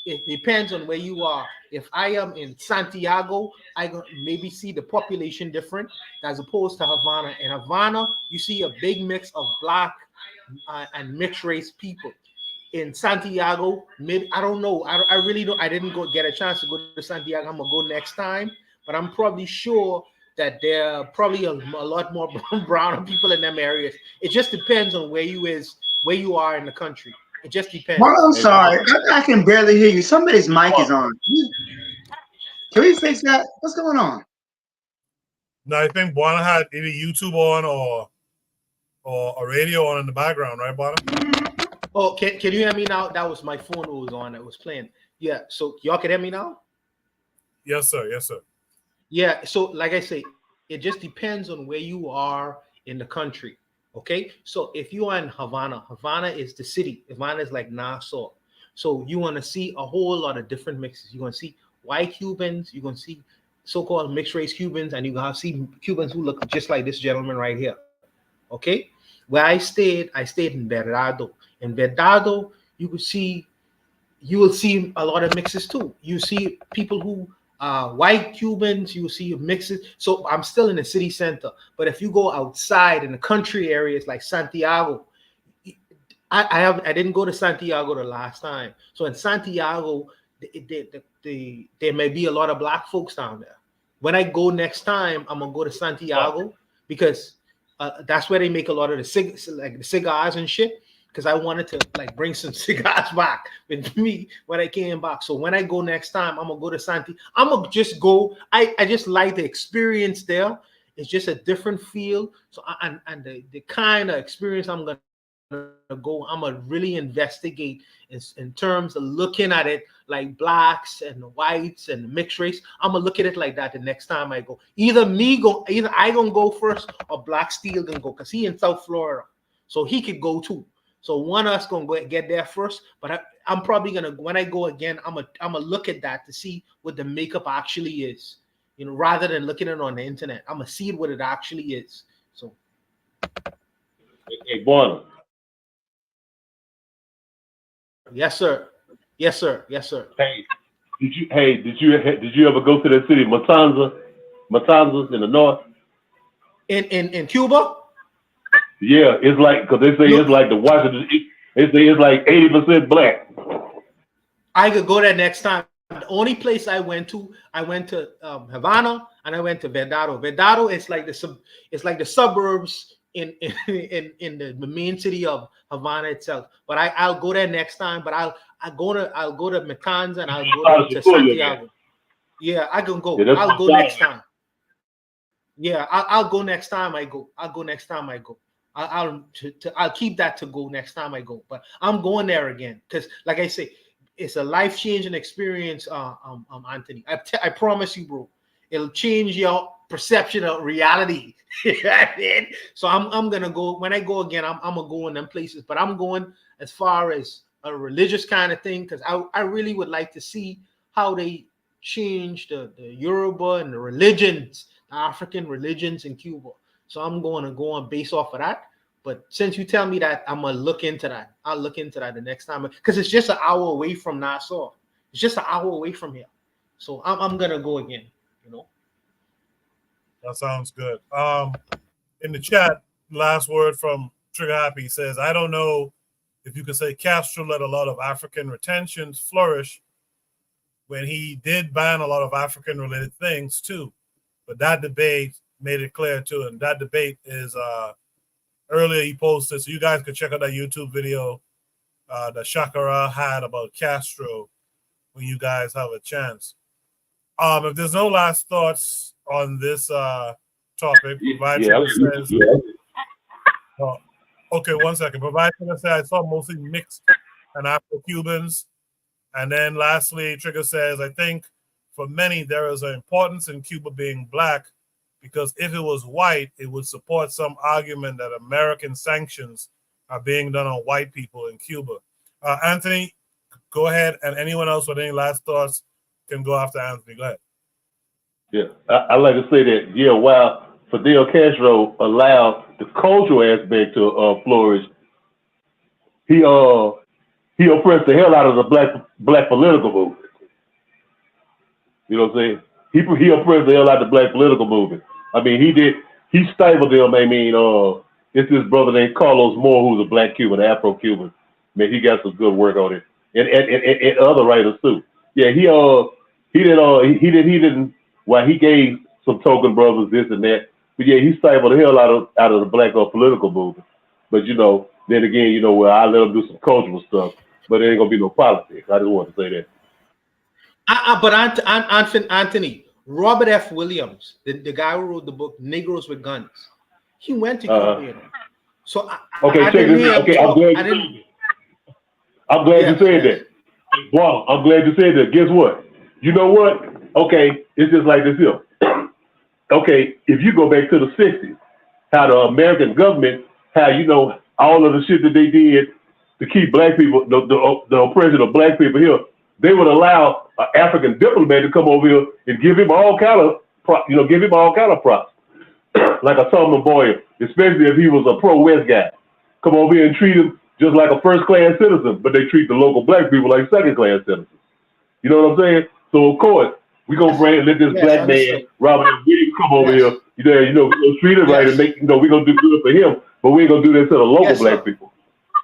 it depends on where you are. If I am in Santiago, I maybe see the population different as opposed to Havana. In Havana, you see a big mix of black and mixed race people. In Santiago, maybe I don't know. I really don't. I didn't get a chance to go to Santiago. I'm gonna go next time, but I'm probably sure that there are probably a lot more brown people in them areas. It just depends on where you are in the country. It just depends. Well, I'm sorry. I can barely hear you. Somebody's mic is on. Can we fix that? What's going on? No, I think Buana had either YouTube on or a radio on in the background, right, Buana? Oh, can you hear me now? That was my phone who was on. It was playing. Yeah, so y'all can hear me now? Yes, sir. Yes, sir. Yeah, so like I say, it just depends on where you are in the country. Okay, so if you are in Havana is the city. Havana is like Nassau. So you want to see a whole lot of different mixes. You're going to see white Cubans. You're going to see so-called mixed race Cubans, and you're going to see Cubans who look just like this gentleman right here. Okay, where I stayed in Verdado. In Verdado, you will see a lot of mixes too. You see people who white Cubans, you see mixes. So I'm still in the city center, but if you go outside in the country areas like Santiago, I didn't go to Santiago the last time. So in Santiago, there may be a lot of black folks down there. When I go next time, I'm gonna go to Santiago because that's where they make a lot of the cigars and shit. Because I wanted to bring some cigars back with me when I came back. So when I go next time, I'm gonna go to Santi. I'm gonna just go. I just like the experience there. It's just a different feel. So and the kind of experience I'm gonna go. I'm gonna really investigate in terms of looking at it like blacks and whites and mixed race. I'm gonna look at it like that the next time I go. Either I gonna go first or Black Steel gonna go because he in South Florida, so he could go too. So one of us gonna go get there first. But I'm probably gonna, when I go again, I'm gonna look at that to see what the makeup actually is. You know, rather than looking at it on the internet, I'm gonna see what it actually is. So, hey, Bonner. Yes, sir. Yes, sir. Yes, sir. Hey, did you ever go to that city, Matanzas in the north? In Cuba? Yeah, it's like, because they say it's like the Washington. They say it's like 80% black. I could go there next time. The only place I went to Havana, and I went to Vedado. Vedado is like the suburbs in the main city of Havana itself. But I'll go there next time. But I'll go to Matanzas and I'll go to Santiago. Yeah, I can go. Yeah, I'll go next time. Yeah, I'll go next time I go. I'll go next time I go. I'll keep that to go next time I go. But I'm going there again because, like I say, it's a life-changing experience, Anthony. I promise you, bro. It'll change your perception of reality. So I'm gonna go. When I go again, I'm gonna go in them places. But I'm going as far as a religious kind of thing because I really would like to see how they change the Yoruba and the religions, the African religions in Cuba. So I'm going to go on based off of that. But since you tell me that, I'm gonna look into that. I'll look into that the next time because it's just an hour away from Nassau. It's just an hour away from here, so I'm gonna go again. You know. That sounds good. In the chat, last word from Trigger Happy says, "I don't know if you could say Castro let a lot of African retentions flourish when he did ban a lot of African-related things too, but that debate made it clear too, and that debate is." Earlier he posted, so you guys can check out that YouTube video that Shakara had about Castro when you guys have a chance. If there's no last thoughts on this topic, okay, 1 second. Trigger said I saw mostly mixed and Afro-Cubans. And then lastly, Trigger says, I think for many there is an importance in Cuba being black, because if it was white, it would support some argument that American sanctions are being done on white people in Cuba. Anthony, go ahead, and anyone else with any last thoughts can go after Anthony. Go ahead. Yeah, I like to say that, yeah, while Fidel Castro allowed the cultural aspect to flourish, he oppressed the hell out of the black political movement. You know what I'm saying? He oppressed the hell out of the black political movement. I mean, he stifled them. I mean, it's this brother named Carlos Moore, who's a black Cuban, Afro-Cuban. Man, he got some good work on it. And other writers too. Yeah, he didn't, well, he gave some token brothers this and that. But yeah, he stifled the hell out of the black political movement. But you know, then again, you know, well, I let him do some cultural stuff, but there ain't gonna be no politics. I just want to say that. But Anthony, Robert F. Williams, the guy who wrote the book Negroes with Guns, he went to Cuba. You know? So I'm glad you said that. Wow, I'm glad you said that. Guess what? You know what? Okay, it's just like this here. Okay, if you go back to the 60s, how the American government, how, you know, all of the shit that they did to keep black people, the oppression of black people here, they would allow an African diplomat to come over here and give him all kind of props. Like a Solomon Boyer, especially if he was a pro-West guy. Come over here and treat him just like a first-class citizen, but they treat the local black people like second-class citizens. You know what I'm saying? So, of course, we're going to let this black man, Robert F. Williams, come over here. You know, we're going to treat it right and make, you know, we're going to do good for him, but we ain't going to do that to the local black people.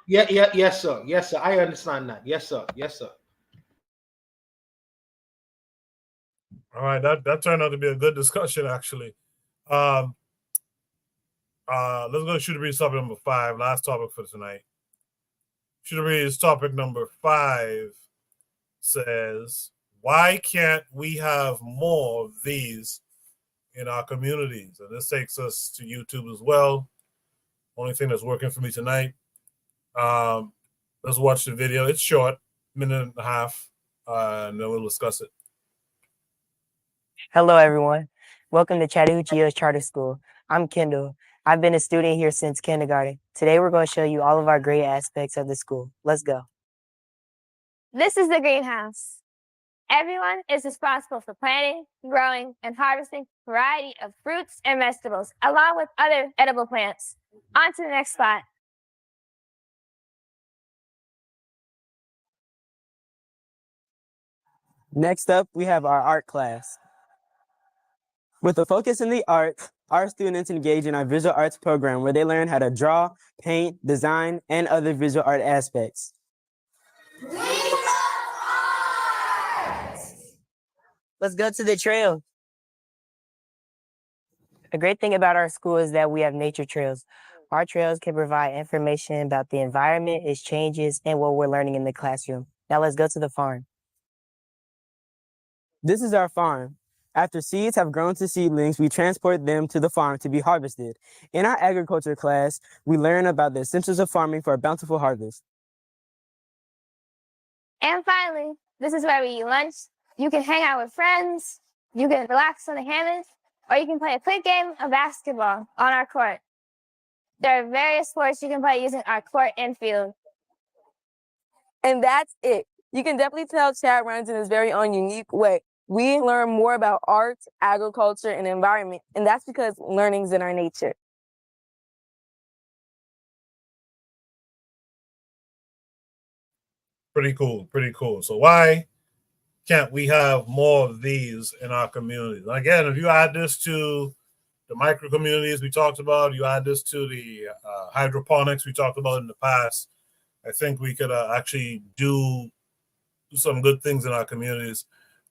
Yes, sir. Yes, sir. I understand that. Yes, sir. Yes, sir. All right, that turned out to be a good discussion, actually. Let's go to Shooter Breeze topic number 5, last topic for tonight. Shooter Breeze topic number 5 says, why can't we have more of these in our communities? And this takes us to YouTube as well. Only thing that's working for me tonight. Let's watch the video. It's short, minute and a half, and then we'll discuss it. Hello, everyone. Welcome to Chattahoochee Hills Charter School. I'm Kendall. I've been a student here since kindergarten. Today, we're going to show you all of our great aspects of the school. Let's go. This is the greenhouse. Everyone is responsible for planting, growing, and harvesting a variety of fruits and vegetables, along with other edible plants. On to the next spot. Next up, we have our art class. With a focus in the arts, our students engage in our visual arts program where they learn how to draw, paint, design, and other visual art aspects. Let's go to the trail. A great thing about our school is that we have nature trails. Our trails can provide information about the environment, its changes, and what we're learning in the classroom. Now let's go to the farm. This is our farm. After seeds have grown to seedlings, we transport them to the farm to be harvested. In our agriculture class, we learn about the essentials of farming for a bountiful harvest. And finally, this is where we eat lunch. You can hang out with friends, you can relax on the hammocks, or you can play a quick game of basketball on our court. There are various sports you can play using our court and field. And that's it. You can definitely tell Chad runs in his very own unique way. We learn more about art, agriculture, and environment, and that's because learning's in our nature. Pretty cool, pretty cool. So why can't we have more of these in our communities? And again, if you add this to the micro communities we talked about, you add this to the hydroponics we talked about in the past, I think we could actually do some good things in our communities.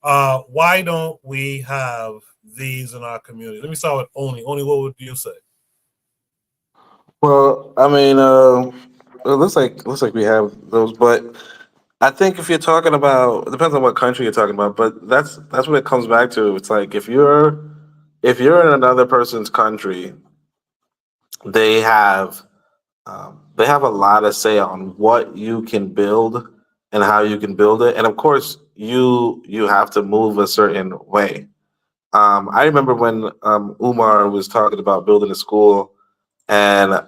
Why don't we have these in our community? Let me start with Oni. Oni, what would you say? Well, I mean, it looks like we have those, but I think if you're talking about, it depends on what country you're talking about, but that's what it comes back to. It's like if you're in another person's country, they have a lot of say on what you can build and how you can build it, and of course you have to move a certain way. I remember when Umar was talking about building a school, and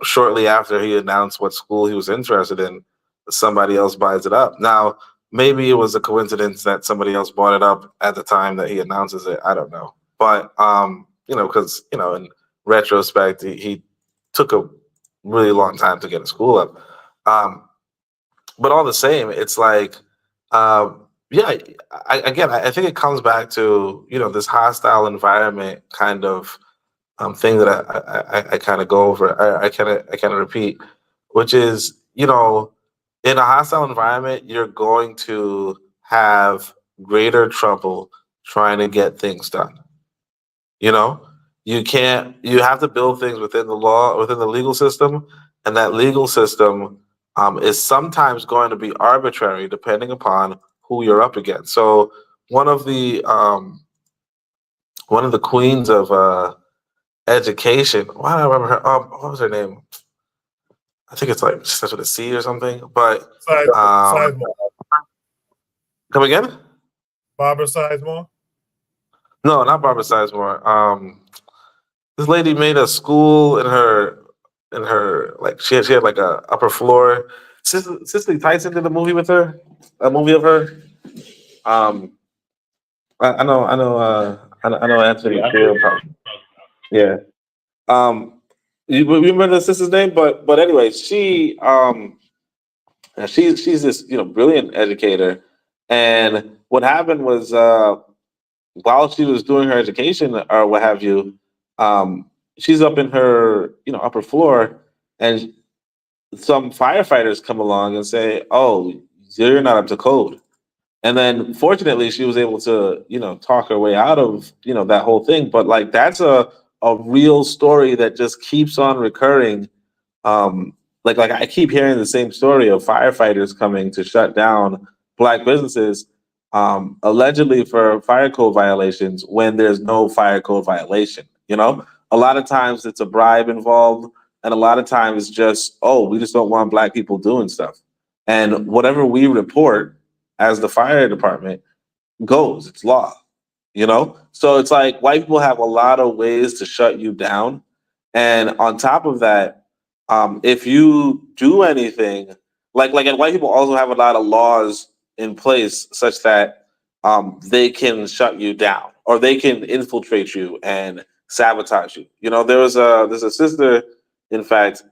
shortly after he announced what school he was interested in, somebody else buys it up. Now, maybe it was a coincidence that somebody else bought it up at the time that he announces it. I don't know, but because in retrospect, he took a really long time to get a school up. But all the same, it's like, I think it comes back to this hostile environment kind of thing that I kind of go over. I kind of repeat, which is in a hostile environment, you're going to have greater trouble trying to get things done. You have to build things within the law, within the legal system, and that legal system is sometimes going to be arbitrary depending upon who you're up against. So one of the queens of education, why do I remember her? What was her name? I think it's like starts with a C or something. But Sizemore. Come again? Barbara Sizemore? No, not Barbara Sizemore. This lady made a school in her like she had like a upper floor. Cicely Tyson did a movie with her, a movie of her. I know Anthony. Yeah. You remember the sister's name? But anyway, she's this brilliant educator, and what happened was while she was doing her education or what have you, she's up in her upper floor, and some firefighters come along and say, "Oh, you're not up to code." And then fortunately she was able to talk her way out of that whole thing. But like that's a real story that just keeps on recurring. Like I keep hearing the same story of firefighters coming to shut down Black businesses allegedly for fire code violations when there's no fire code violation. A lot of times it's a bribe involved, And a lot of times it's just, oh, we just don't want Black people doing stuff. And whatever we report as the fire department goes, it's law, you know? So it's like white people have a lot of ways to shut you down. And on top of that, if you do anything, and white people also have a lot of laws in place such that they can shut you down or they can infiltrate you and sabotage you. You know, there's a sister, in fact,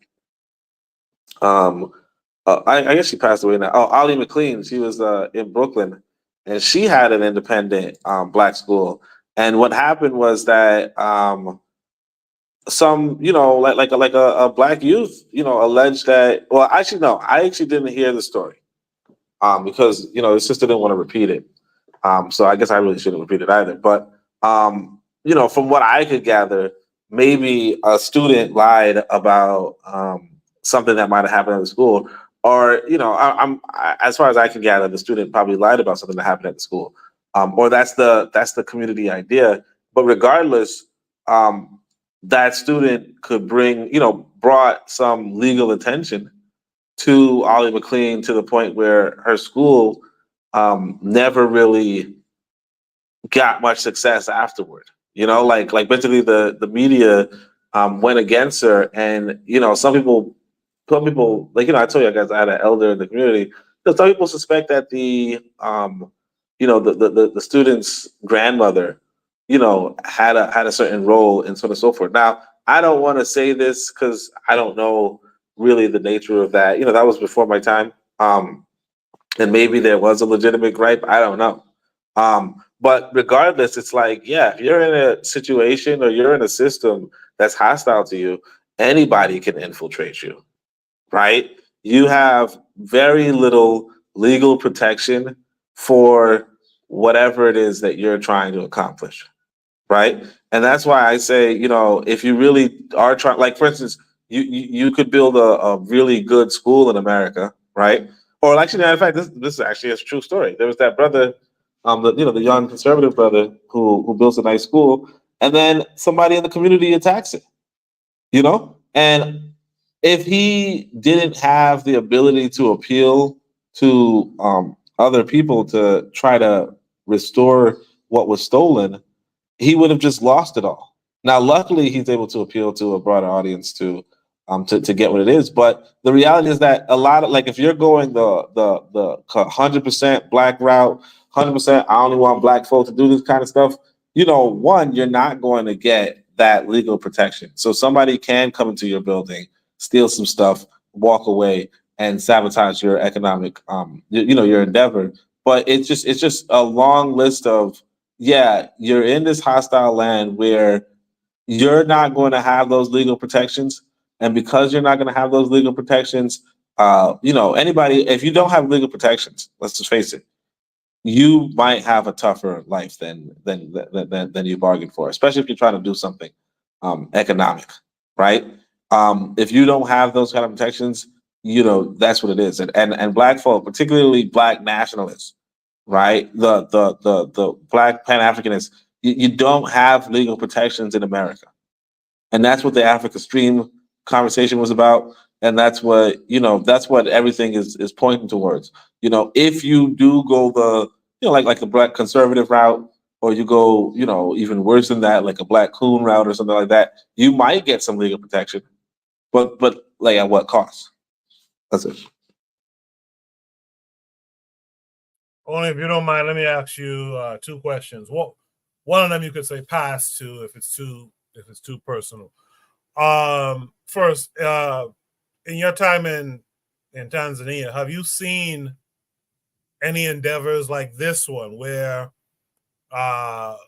I guess she passed away now. Oh, Ollie McLean. She was in Brooklyn, and she had an independent Black school. And what happened was that some, you know, like a Black youth, you know, alleged that. Well, actually, no, I actually didn't hear the story because you know the sister didn't want to repeat it. So I guess I really shouldn't repeat it either. But you know, from what I could gather, maybe a student lied about something that might have happened at the school, or you know, as far as I can gather, the student probably lied about something that happened at the school, or that's the community idea. But regardless, that student could brought some legal attention to Ollie McLean to the point where her school never really got much success afterward. You know, like basically the media went against her, and you know, some people, like, you know, I told you guys I had an elder in the community. So some people suspect that the student's grandmother, you know, had a certain role and so on and so forth. Now, I don't want to say this because I don't know really the nature of that. You know, that was before my time. And maybe there was a legitimate gripe. I don't know. But regardless, it's like, yeah, if you're in a situation or you're in a system that's hostile to you, anybody can infiltrate you, right? You have very little legal protection for whatever it is that you're trying to accomplish, right? And that's why I say, you know, if you really are trying, like for instance, you could build a really good school in America, right? Or actually, matter of fact, this is actually a true story. There was that brother, the young conservative brother who built a nice school, and then somebody in the community attacks it, you know? And if he didn't have the ability to appeal to other people to try to restore what was stolen, he would have just lost it all. Now, luckily, he's able to appeal to a broader audience to get what it is. But the reality is that a lot of, like, if you're going the 100% Black route, 100%, I only want Black folk to do this kind of stuff, you know, one, you're not going to get that legal protection. So somebody can come into your building, steal some stuff, walk away, and sabotage your economic, your endeavor. But it's just a long list of, yeah, you're in this hostile land where you're not going to have those legal protections. And because you're not going to have those legal protections, anybody, if you don't have legal protections, let's just face it, you might have a tougher life than you bargained for, especially if you're trying to do something economic, right? If you don't have those kind of protections, you know, that's what it is. And Black folk, particularly Black nationalists, right? The Black Pan-Africanists, you don't have legal protections in America. And that's what the Africa Stream conversation was about. And that's what, that's what everything is pointing towards. You know, if you do go like the Black conservative route, or you go, even worse than that, like a Black coon route or something like that, you might get some legal protection. But like at what cost? That's it. Only if you don't mind, let me ask you two questions. One of them you could say pass to if it's too personal. First, in your time in Tanzania, have you seen any endeavors like this one where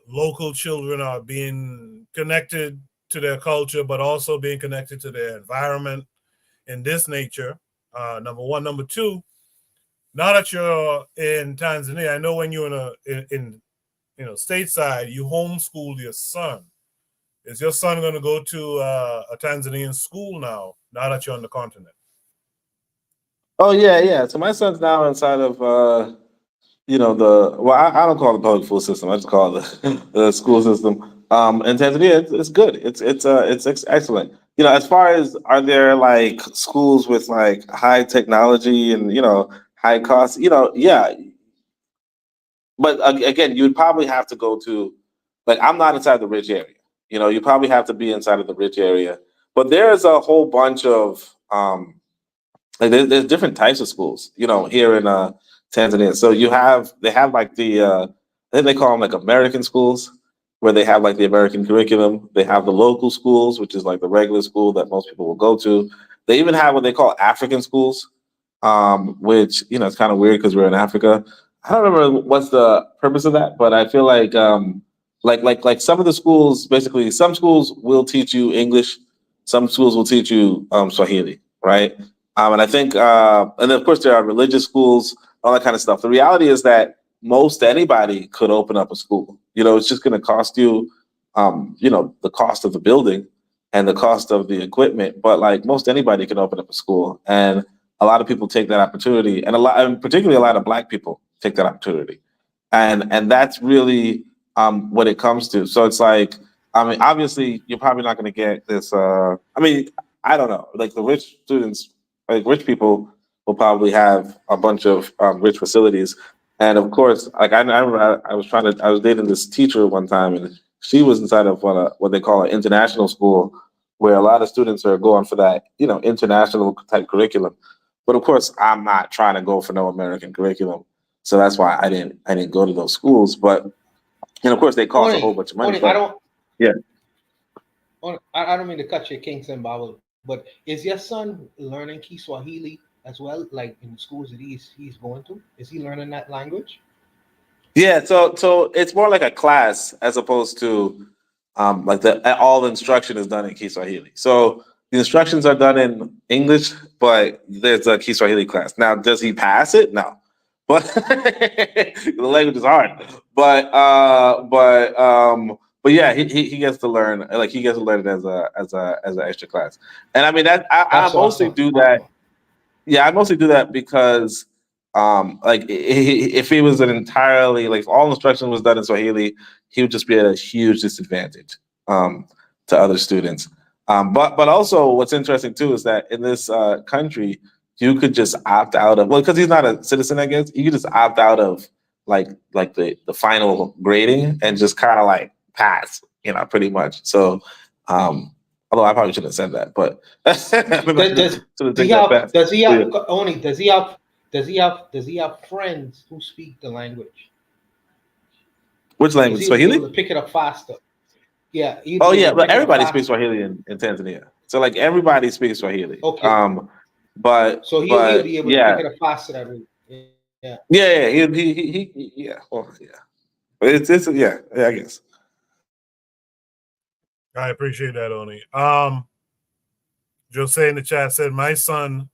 local children are being connected to their culture, but also being connected to their environment in this nature? Number one. Number two, now that you're in Tanzania, I know when you're in stateside, you homeschool your son. Is your son going to go to a Tanzanian school now that you're on the continent? Oh yeah. So my son's now inside of I don't call it the public school system. I just call it the school system. In Tanzania, it's good. It's excellent. you know, as far as are there like schools with like high technology and high cost, yeah. But again, you'd probably have to go to, like, I'm not inside the rich area. You probably have to be inside of the rich area. But there's a whole bunch of like there's different types of schools, here in Tanzania. So they have like I think they call them like American schools, where they have like the American curriculum. They have the local schools, which is like the regular school that most people will go to. They even have what they call African schools, which it's kind of weird because we're in Africa. I don't remember what's the purpose of that, but I feel like like some of the schools, basically some schools will teach you English, some schools will teach you Swahili, right? And I think and then of course there are religious schools, all that kind of stuff. The reality is that most anybody could open up a school. It's just going to cost you the cost of the building and the cost of the equipment, but like most anybody can open up a school. And a lot of people take that opportunity, and particularly a lot of Black people take that opportunity, and that's really what it comes to. So it's like, I mean, obviously, you're probably not going to get this. I mean, I don't know. Like the rich students, like rich people, will probably have a bunch of rich facilities, and of course, like I remember, I was dating this teacher one time, and she was inside of what they call an international school, where a lot of students are going for that, international type curriculum. But of course, I'm not trying to go for no American curriculum, so that's why I didn't go to those schools. But and of course, they cost a whole bunch of money. Oni, But, yeah, I don't mean to cut your kinks and bobble, but is your son learning Kiswahili as well, like in the schools that he's going to? Is he learning that language? yeah. So it's more like a class as opposed to like all the instruction is done in Kiswahili. So the instructions are done in English, but there's a Kiswahili class. Now, does he pass it? No, but the language is hard. But yeah, he gets to learn, like he gets to learn it as an extra class. And I mean I mostly awesome. do that. Yeah, I mostly do that because like if he was an entirely, like, if all instruction was done in Swahili, he would just be at a huge disadvantage to other students. But also what's interesting too is that in this country, you could just opt out of, well, because he's not a citizen, I guess, you could just opt out of like the final grading and just kind of like pass, pretty much. So although I probably shouldn't have said that, but Does he have friends who speak the language? Which language? Is he Swahili? able to pick it up faster? Yeah. Oh yeah, but everybody speaks Swahili in Tanzania. So like everybody speaks Swahili. Okay. But So he'll be able to yeah. pick it up faster that way. Yeah. Yeah, he yeah. Well, yeah. But it's yeah, I guess. I appreciate that, Oni. Jose in the chat said, my son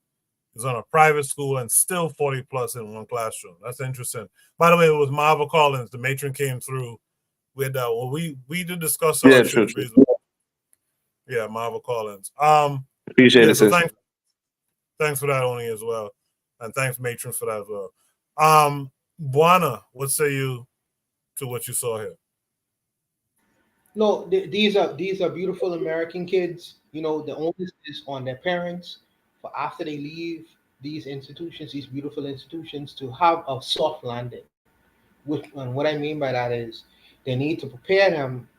is on a private school and still 40 plus in one classroom. That's interesting. By the way, it was Marva Collins. The matron came through with that. Well, we did discuss Yeah, true. Yeah, Marva Collins. Appreciate it, so sis. thanks for that, Oni, as well. And thanks, matron, for that as well. Buana, what say you to what you saw here? No, these are beautiful American kids. The onus is on their parents for after they leave these institutions, these beautiful institutions, to have a soft landing. And what I mean by that is they need to prepare them,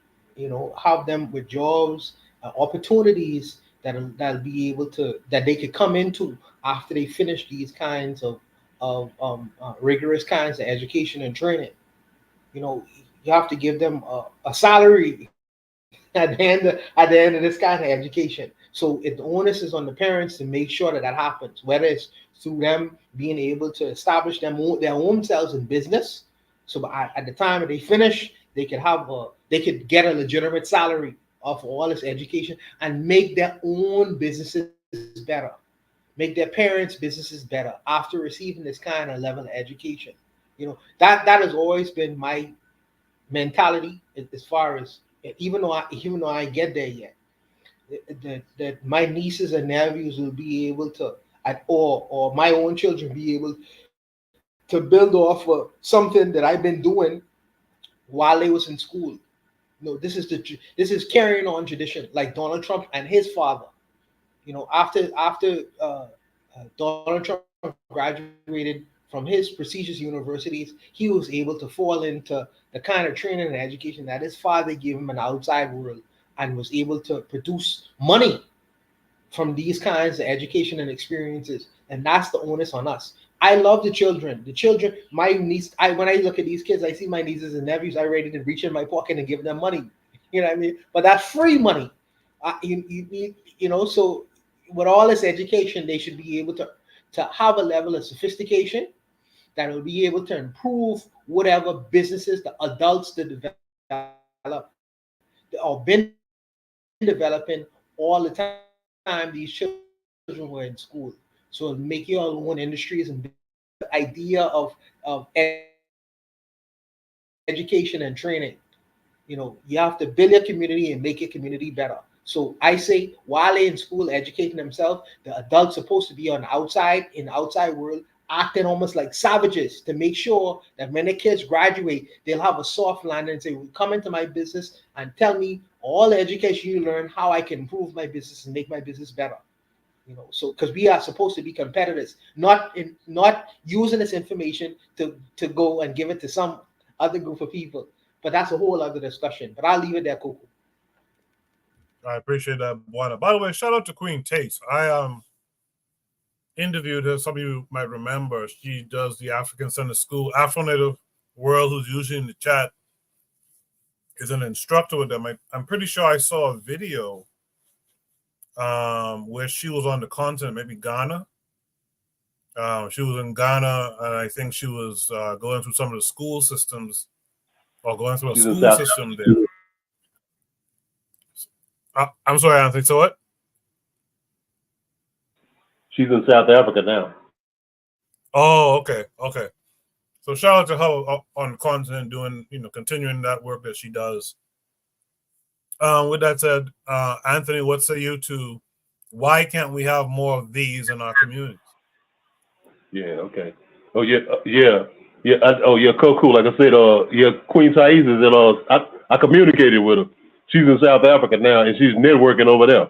have them with jobs, opportunities that'll be able to, that they could come into after they finish these kinds of rigorous kinds of education and training. You have to give them a salary at the end of this kind of education. So the onus is on the parents to make sure that happens, whether it's through them being able to establish their own selves in business. So at the time that they finish, they could get a legitimate salary off all this education and make their own businesses better, make their parents' businesses better after receiving this kind of level of education. That has always been my mentality, as far as, even though I get there yet, that my nieces and nephews will be able to, or my own children be able to build off of something that I've been doing while they was in school. This is carrying on tradition, like Donald Trump and his father You know, after Donald Trump graduated from his prestigious universities, he was able to fall into the kind of training and education that his father gave him in the outside world, and was able to produce money from these kinds of education and experiences. And that's the onus on us. I love the children. The children, my niece, when I look at these kids, I see my nieces and nephews, I'm ready to reach in my pocket and give them money. You know what I mean? But that's free money. You know, so with all this education, they should be able to have a level of sophistication that will be able to improve whatever businesses the adults that develop or been developing all the time these children were in school. So make your own industries and the idea of education and training. You know, you have to build your community and make your community better. So I say, while they're in school educating themselves, the adults supposed to be on the outside, in the outside world, acting almost like savages to make sure that when the kids graduate, they'll have a soft landing and say, well, come into my business and tell me all the education you learn, how I can improve my business and make my business better. You know, so because we are supposed to be competitors, not using this information to go and give it to some other group of people. But that's a whole other discussion. But I'll leave it there, Coco. I appreciate that, Buana. By the way, shout out to Queen Taste. I interviewed her. Some of you might remember. She does the African Center School. Afro Native World, who's usually in the chat, is an instructor with them. I'm pretty sure I saw a video where she was on the continent, maybe Ghana. She was in Ghana, and I think she was going through some of the school systems, or going through a school system there. I'm sorry, Anthony. So what? She's in South Africa now. Oh, okay. So shout out to her on the continent, doing, continuing that work that she does. With that said, Anthony, what say you to why can't we have more of these in our communities? Yeah. Okay. Oh yeah. Cool. Like I said, Queen Thais is in. I communicated with her. She's in South Africa now, and she's networking over there,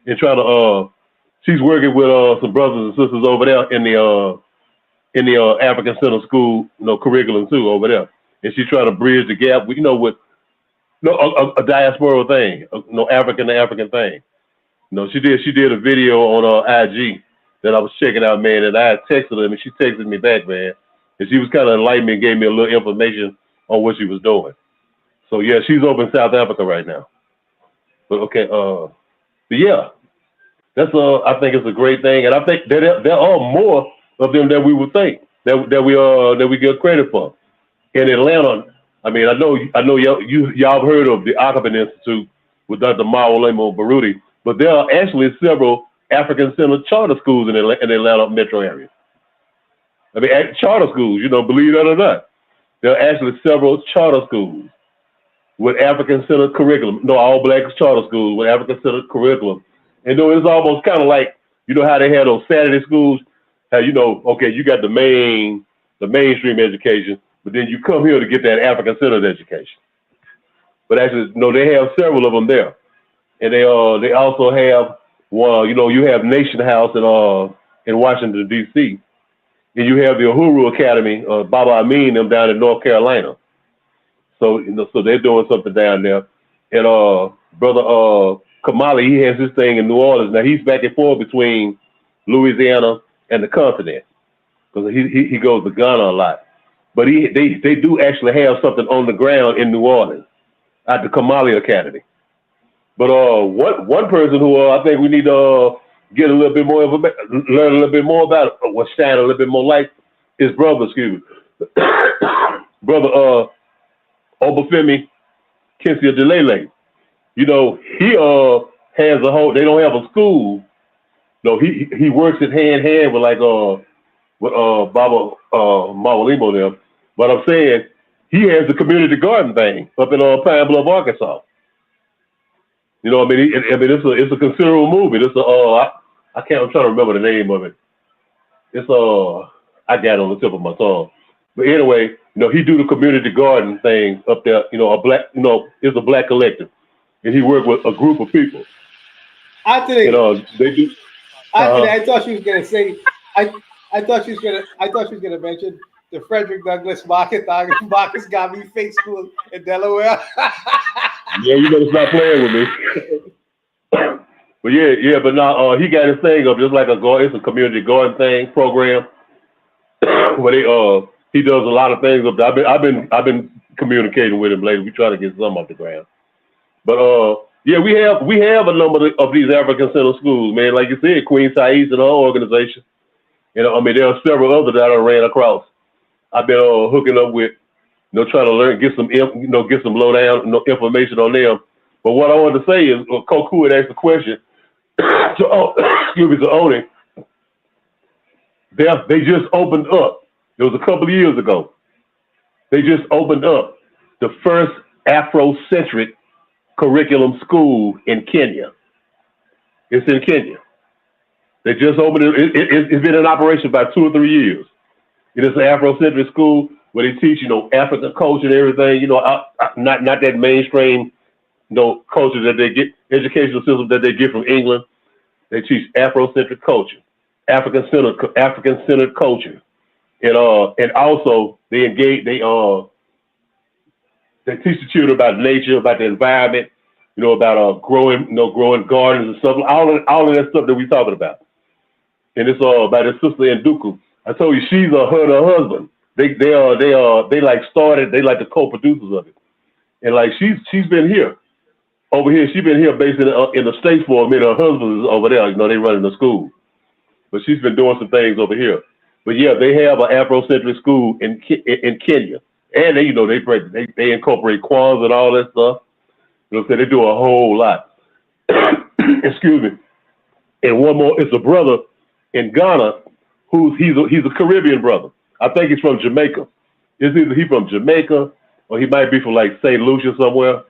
and trying to. She's working with some brothers and sisters over there in the African Center School, curriculum too over there, and she's trying to bridge the gap with a diaspora thing, African to African thing. She did a video on IG that I was checking out, man, and I had texted her, and she texted me back, man, and she was kind of enlightened me and gave me a little information on what she was doing. So yeah, she's over in South Africa right now. But okay, but yeah, that's I think it's a great thing, and I think that there are more of them than we would think that we get credit for. In Atlanta, I mean, I know y'all heard of the Occupant Institute with Dr. Mawalemo Baruti, but there are actually several African Center charter schools in the Atlanta metro area. I mean, charter schools, believe that or not, there are actually several charter schools with African Center curriculum. All black charter schools with African Center curriculum. And it's almost kind of like, how they had those Saturday schools, how, okay, you got the mainstream education, but then you come here to get that African Centered education. But actually, they have several of them there. And they also have one, you have Nation House in Washington, D.C. And you have the Uhuru Academy, Baba Amin, them down in North Carolina. So, so they're doing something down there. And Brother Kamali, he has his thing in New Orleans. Now he's back and forth between Louisiana and the continent because he goes to Ghana a lot. But they do actually have something on the ground in New Orleans at the Kamali Academy. But one person who I think we need to get a little bit more learn a little bit more about, or shine a little bit more light, is Brother Obafemi Kinsia Delele. He has a whole. They don't have a school. No, he works it hand in hand with Baba Mawalemo them. But I'm saying he has the community garden thing up in Pine Bluff, Arkansas. It's a considerable movement. It's I'm trying to remember the name of it. It's I got it on the tip of my tongue. But anyway, he do the community garden thing up there. It's a black collective, and he worked with a group of people. Anthony, they do. Anthony, I thought she was gonna say. I thought she was gonna mention the Frederick Douglass Marcus Garvey Fake School in Delaware. Yeah, you better stop playing with me. But but now he got his thing up just like it's a community garden thing program where he does a lot of things up there. I've been communicating with him lately. We try to get some off the ground. But we have a number of these African Center schools, man. Like you said, Queen Thais and her organization. There are several others that I ran across. I've been hooking up with, trying to learn, get some lowdown information on them. But what I wanted to say is, Koku had asked a question to Oni. They just opened up. It was a couple of years ago. They just opened up the first Afrocentric curriculum school in Kenya. It's in Kenya. They just opened it. It's been in operation about 2 or 3 years. It is an Afrocentric school where they teach, African culture and everything. Not that mainstream, culture that they get, educational system that they get from England. They teach Afrocentric culture, African-centered culture, and also they engage. They teach the children about nature, about the environment, about growing gardens and stuff. All of that stuff that we're talking about. And it's by the sister Nduku. I told you she's her and her husband. They like started. They like the co-producers of it, and like she's been here, over here. She's been here based in the States for a minute. Her husband is over there. They running the school, but she's been doing some things over here. But yeah, they have an Afrocentric school in Kenya, and they incorporate KWAZ and all that stuff. So they do a whole lot. Excuse me. And one more, it's a brother in Ghana he's a Caribbean brother. I think he's from Jamaica. It's either he's from Jamaica or he might be from like St. Lucia somewhere.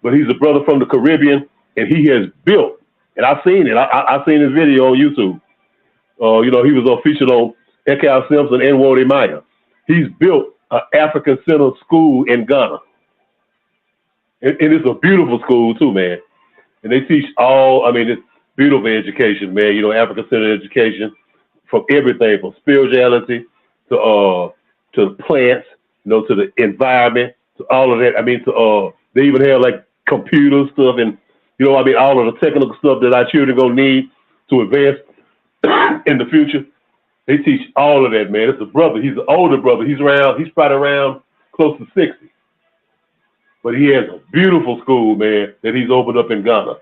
But he's a brother from the Caribbean, and he has built. And I've seen it. I've seen his video on YouTube. He was featured on Ekal Simpson and Wody Maya. He's built an African Center school in Ghana. And it's a beautiful school too, man. And they teach it's beautiful education, man. African Center education from everything from spirituality to plants, to the environment, to all of that. They even have like computer stuff and all of the technical stuff that our children gonna need to advance in the future. They teach all of that, man. It's a brother. He's an older brother. He's probably around close to 60. But he has a beautiful school, man, that he's opened up in Ghana.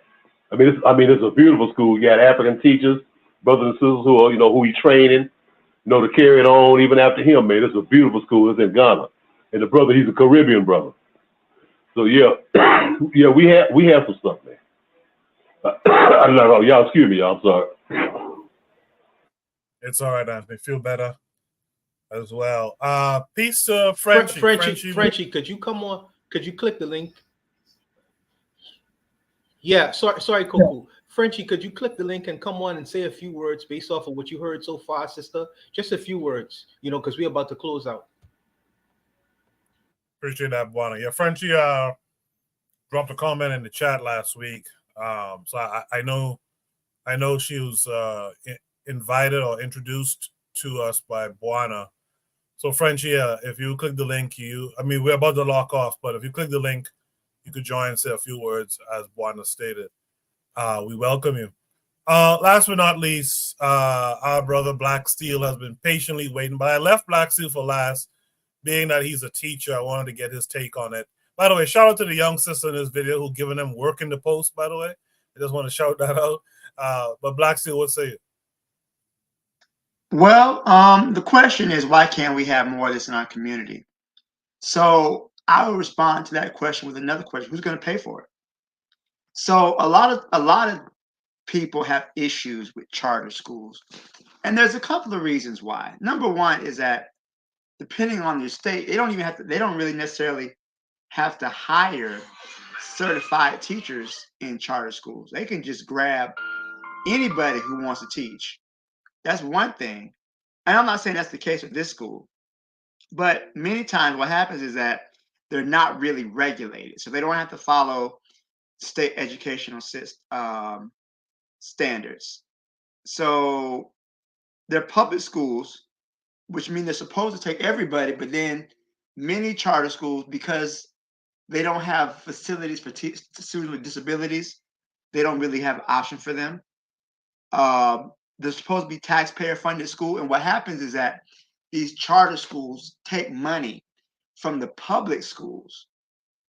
It's a beautiful school. You got African teachers, brothers and sisters who he's training, to carry it on even after him, man. It's a beautiful school. It's in Ghana. And the brother, he's a Caribbean brother. So yeah, we have some stuff, man. I don't know, y'all. Excuse me, y'all. I'm sorry. It's all right, Anthony. Feel better as well. Peace to Frenchie. Frenchie, could you come on? Could you click the link? Yeah, sorry, Koku. Yeah. Frenchie, could you click the link and come on and say a few words based off of what you heard so far, sister? Just a few words, because we're about to close out. Appreciate that, Buana. Yeah, Frenchie dropped a comment in the chat last week. So I know she was invited or introduced to us by Buana. So Frenchie, if you click the link, we're about to lock off, but if you click the link, you could join and say a few words, as Buana stated. We welcome you. Last but not least, our brother Black Steel has been patiently waiting, but I left Black Steel for last, being that he's a teacher. I wanted to get his take on it. By the way, shout out to the young sister in this video who giving them work in the post, by the way. I just want to shout that out. But Black Steel, what say you? Well, the question is, why can't we have more of this in our community? So I will respond to that question with another question: who's going to pay for it? So a lot of people have issues with charter schools, and there's a couple of reasons why. Number one is that depending on your state, they don't really necessarily have to hire certified teachers in charter schools. They can just grab anybody who wants to teach. That's one thing. And I'm not saying that's the case with this school, but many times what happens is that they're not really regulated. So they don't have to follow state educational system, standards. So they're public schools, which mean they're supposed to take everybody, but then many charter schools, because they don't have facilities for students with disabilities, they don't really have an option for them. They're supposed to be taxpayer funded school. And what happens is that these charter schools take money from the public schools.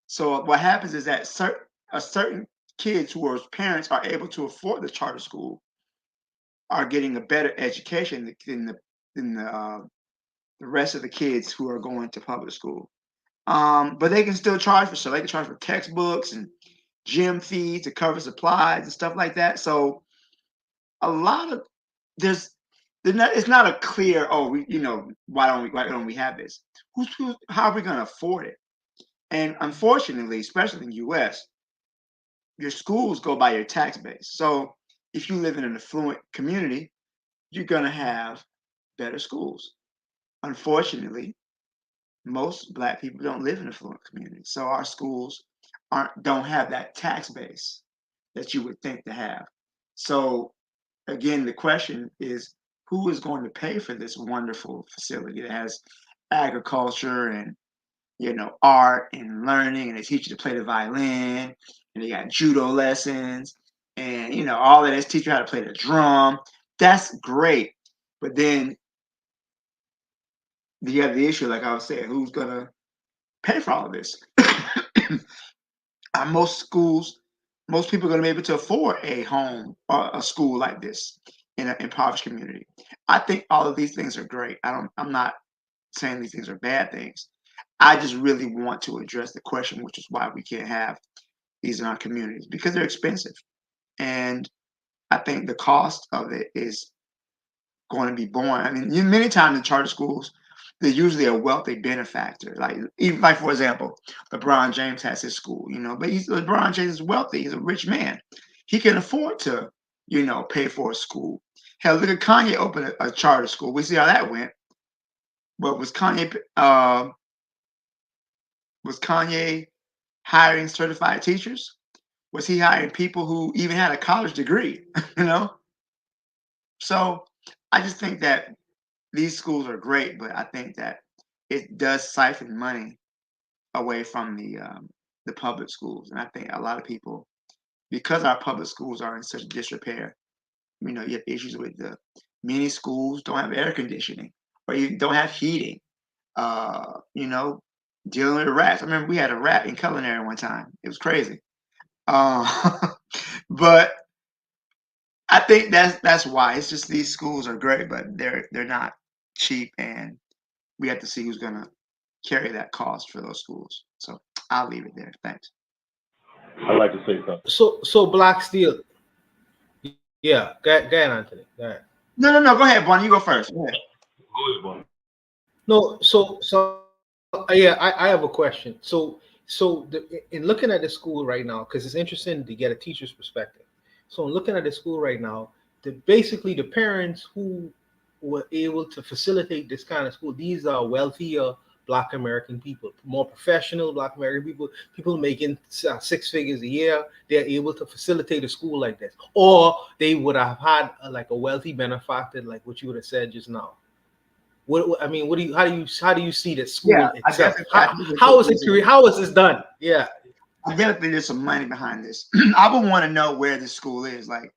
So what happens is that certain kids whose parents are able to afford the charter school are getting a better education than the rest of the kids who are going to public school. But they can still charge for stuff. They can charge for textbooks and gym fees to cover supplies and stuff like that. So a lot of it's not a clear, why don't we have this? How are we going to afford it? And unfortunately, especially in the US, your schools go by your tax base. So if you live in an affluent community, you're going to have better schools. Unfortunately, most Black people don't live in affluent communities. So our schools don't have that tax base that you would think to have. So again, the question is, who is going to pay for this wonderful facility that has agriculture and art and learning, and they teach you to play the violin, and they got judo lessons, and all of this, teach you how to play the drum. That's great, but then you have the issue, like I was saying, who's gonna pay for all of this? Most people are going to be able to afford a home or a school like this in an impoverished community. I think all of these things are great. I'm not saying these things are bad things. I just really want to address the question, which is why we can't have these in our communities, because they're expensive. And I think the cost of it is going to be borne. I mean, many times in charter schools, there's usually a wealthy benefactor. Like for example, LeBron James has his school, but LeBron James is wealthy. He's a rich man. He can afford to, pay for a school. Hell, look at Kanye opened a charter school. We see how that went. But was Kanye hiring certified teachers? Was he hiring people who even had a college degree? So I just think that these schools are great, but I think that it does siphon money away from the public schools. And I think a lot of people, because our public schools are in such disrepair, you have issues with many schools don't have air conditioning, or you don't have heating. Dealing with rats. I remember we had a rat in culinary one time. It was crazy. But I think that's why. It's just these schools are great, but they're not cheap, and we have to see who's gonna carry that cost for those schools. So I'll leave it there. Thanks. I'd like to say something. So Black Steel. Yeah, go ahead, Anthony. Go ahead. No. Go ahead, Bonnie. You go first. Go ahead. Go ahead, Bonnie. No, yeah, I have a question. So in looking at the school right now, because it's interesting to get a teacher's perspective. So in looking at the school right now, basically the parents who were able to facilitate this kind of school, these are wealthier Black American people, more professional Black American people making 6 figures a year. They're able to facilitate a school like this, or they would have had like a wealthy benefactor, like what you would have said just now. How do you see the school itself? How is this done? Yeah. I definitely think there's some money behind this. I would want to know where the school is. Like,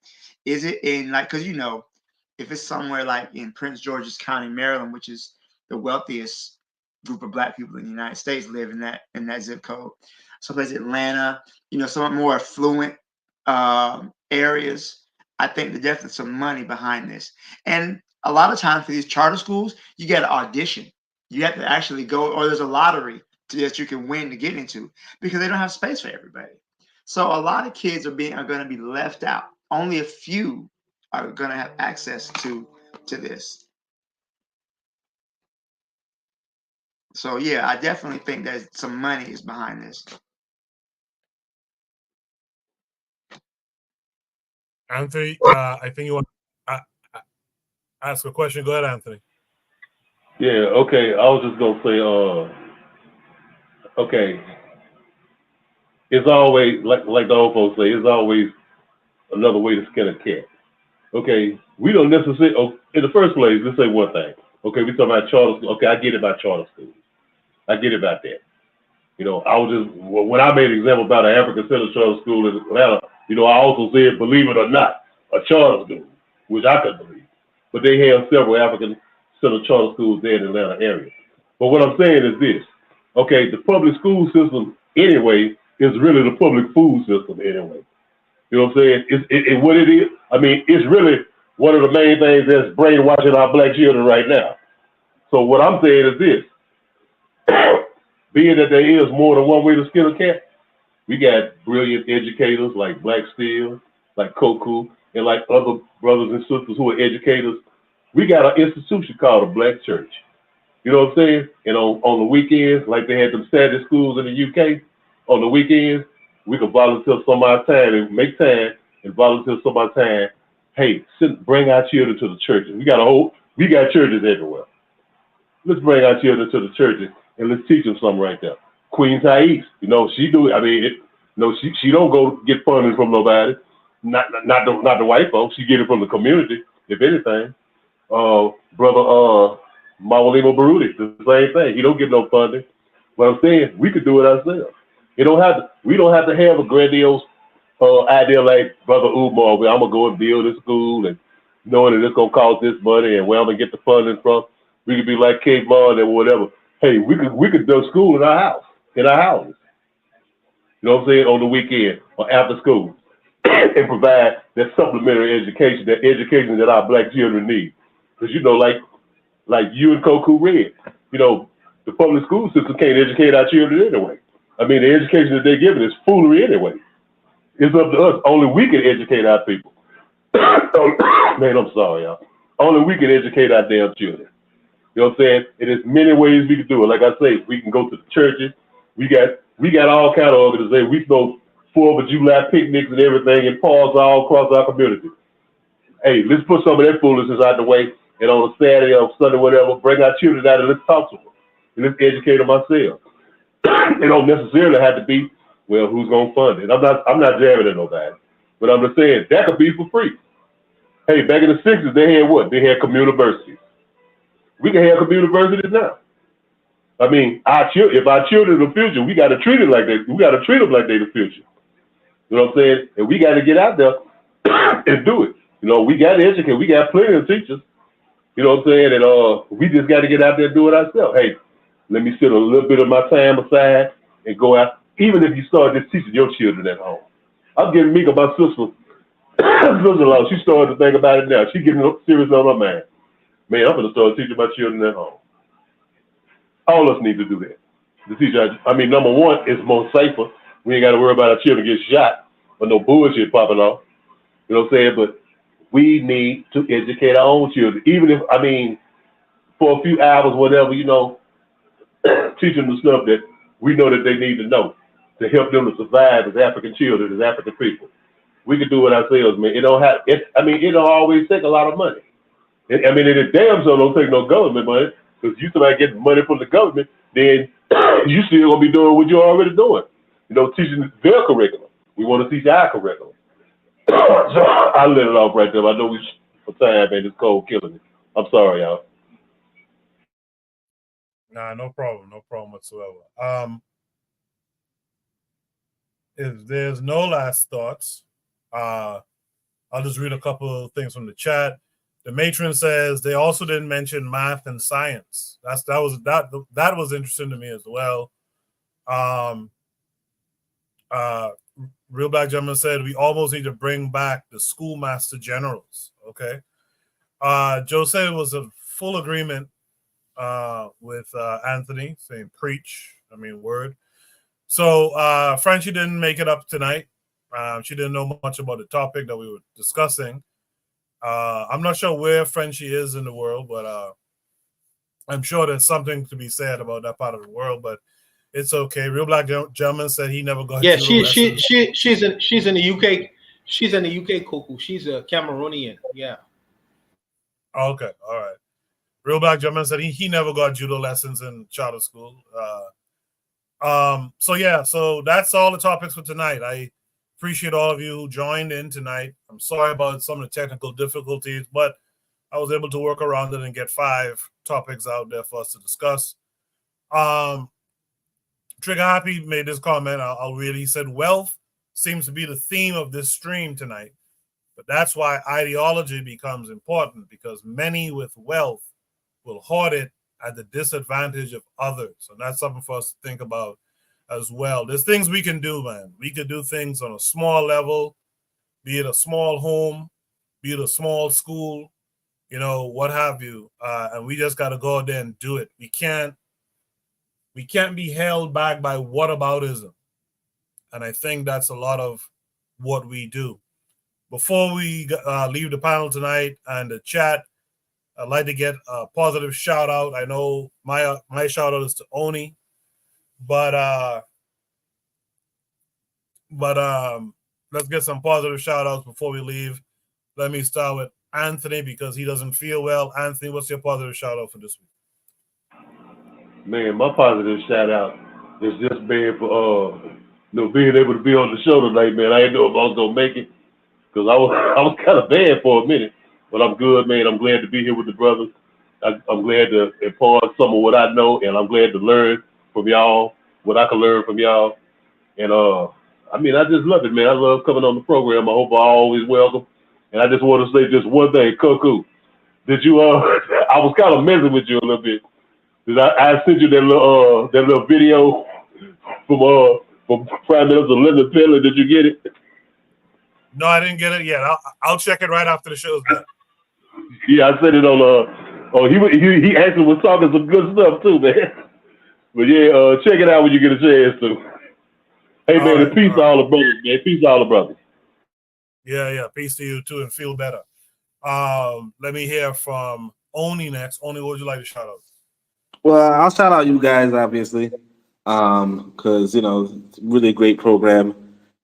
is it in because if it's somewhere like in Prince George's County, Maryland, which is the wealthiest group of Black people in the United States live in that zip code. Someplace Atlanta, some more affluent areas. I think there's definitely some money behind this. And a lot of times for these charter schools, you get an audition. You have to actually go, or there's a lottery that you can win to get into, because they don't have space for everybody. So a lot of kids are going to be left out. Only a few are going to have access to this. So yeah, I definitely think that some money is behind this. Anthony, I think you want to ask a question. Go ahead, Anthony. Yeah, okay. I was just gonna say, okay. It's always like the old folks say, it's always another way to skin a cat. Okay, we don't necessarily. Oh, in the first place, let's say one thing. Okay, we talking about charter school. Okay, I get it about charter schools. I get it about that. You know, I was just when I made an example about an African-centered charter school in Atlanta. You know, I also said, believe it or not, a charter school, which I couldn't believe. But they have several African-centered charter schools there in the Atlanta area. But what I'm saying is this. Okay, the public school system anyway is really the public food system anyway. You know what I'm saying? It's what it is. I mean, it's really one of the main things that's brainwashing our black children right now. So what I'm saying is this. Being that there is more than one way to skin a cat, we got brilliant educators like Black Steel, like Koku, and like other brothers and sisters who are educators. We got an institution called a Black Church. You know what I'm saying? And on the weekends, like they had them Saturday schools in the UK, on the weekends, we could volunteer some of our time and make time and volunteer some of our time. Hey, bring our children to the churches. We got churches everywhere. Let's bring our children to the churches and let's teach them something right there. Queen Thais, you know, she do. I mean, she don't go get funding from nobody. Not the white folks. She get it from the community, if anything. Brother Mawalimo Baruti, the same thing. He don't get no funding. But I'm saying we could do it ourselves. We don't have to have a grandiose idea like Brother Umar, where I'm gonna go and build a school and knowing that it's gonna cost this money and where I'm gonna get the funding from. We could be like Cape Mod or whatever. Hey, we could do school in our house, in our houses. You know what I'm saying? On the weekend or after school, and provide that supplementary education, that education that our black children need. Because you know, like you and Koku read, you know, the public school system can't educate our children anyway. I mean, the education that they're giving is foolery anyway. It's up to us. Only we can educate our people. Man, I'm sorry, y'all. Only we can educate our damn children. You know what I'm saying? And there's many ways we can do it. Like I say, we can go to the churches. We got all kind of organizations. We throw 4th of July picnics and everything in parks all across our community. Hey, let's put some of that foolishness out the way. And on a Saturday or Sunday, whatever, bring our children out and let's talk to them. And let's educate them ourselves. It don't necessarily have to be, well, who's gonna fund it? I'm not jamming at nobody. But I'm just saying that could be for free. Hey, back in the 60s, they had what? They had community universities. We can have community universities now. I mean, if our children are the future, we got to treat it like they. We got to treat them like they're the future. You know what I'm saying? And we got to get out there and do it. You know, we got to educate. We got plenty of teachers. You know what I'm saying? And we just got to get out there and do it ourselves. Hey, let me set a little bit of my time aside and go out. Even if you start just teaching your children at home. I'm getting Mika, my sister-in-law. She started to think about it now. She getting serious on her mind. Man, I'm gonna start teaching my children at home. All of us need to do that. To teach number one, it's more safer. We ain't got to worry about our children getting shot or no bullshit popping off. You know what I'm saying? But we need to educate our own children. Even if, for a few hours, whatever, you know, teaching them the stuff that we know that they need to know to help them to survive as African children, as African people. We can do it ourselves, man. It don't always take a lot of money. It damn sure don't take no government money, because you start getting money from the government, then you still gonna be doing what you're already doing. You know, teaching their curriculum. We want to teach our curriculum. So I let it off right there. I know we for time, man. It's cold killing me. I'm sorry, y'all. Nah, no problem whatsoever. If there's no last thoughts, I'll just read a couple of things from the chat. The matron says they also didn't mention math and science. That was interesting to me as well. Real Black Gentleman said we almost need to bring back the schoolmaster generals. Okay. Joe said it was a full agreement with Anthony saying preach. Word. So Frenchie didn't make it up tonight. She didn't know much about the topic that we were discussing. I'm not sure where Frenchie is in the world, but I'm sure there's something to be said about that part of the world, but it's okay. Real Black Gentleman said he never got she's in the UK. She's in the UK, Koku. She's a Cameroonian. Yeah. Okay, all right. Real Black Gentleman said he never got judo lessons in charter school. So that's all the topics for tonight. Appreciate all of you who joined in tonight. I'm sorry about some of the technical difficulties, but I was able to work around it and get 5 topics out there for us to discuss. Trigger Happy made this comment. I'll read it. He said, wealth seems to be the theme of this stream tonight, but that's why ideology becomes important, because many with wealth will hoard it at the disadvantage of others. And that's something for us to think about as well. There's things we can do, man. We could do things on a small level, be it a small home, be it a small school, you know, what have you. And we just got to go out there and do it. We can't be held back by whataboutism. And I think that's a lot of what we do. Before we leave the panel tonight and the chat, I'd like to get a positive shout out. I know my shout out is to Oni, but let's get some positive shout outs before we leave. Let me start with Anthony because he doesn't feel well. Anthony, what's your positive shout out for this week? Man, my positive shout out is just being for being able to be on the show tonight, man. I didn't know if I was gonna make it because I was kind of bad for a minute, but I'm good, man. I'm glad to be here with the brothers. I'm glad to impart some of what I know, and I'm glad to learn from y'all what I can learn from y'all. And I mean, I just love it, man. I love coming on the program. I hope I'm always welcome. And I just want to say just one thing, Cuckoo. Did you I was kind of messing with you a little bit. I sent you that little video from Prime Minister Linda Taylor. Did you get it? No, I didn't get it yet. I'll check it right after the show's done. Yeah, I sent it on. He actually was talking some good stuff too, man. But yeah, check it out when you get a chance to. Hey man, right, peace to all the brothers, man. Peace to all the brothers. Yeah. Peace to you too, and feel better. Let me hear from Oni next. Oni, what would you like to shout out? Well, I'll shout out you guys, obviously, because it's really a great program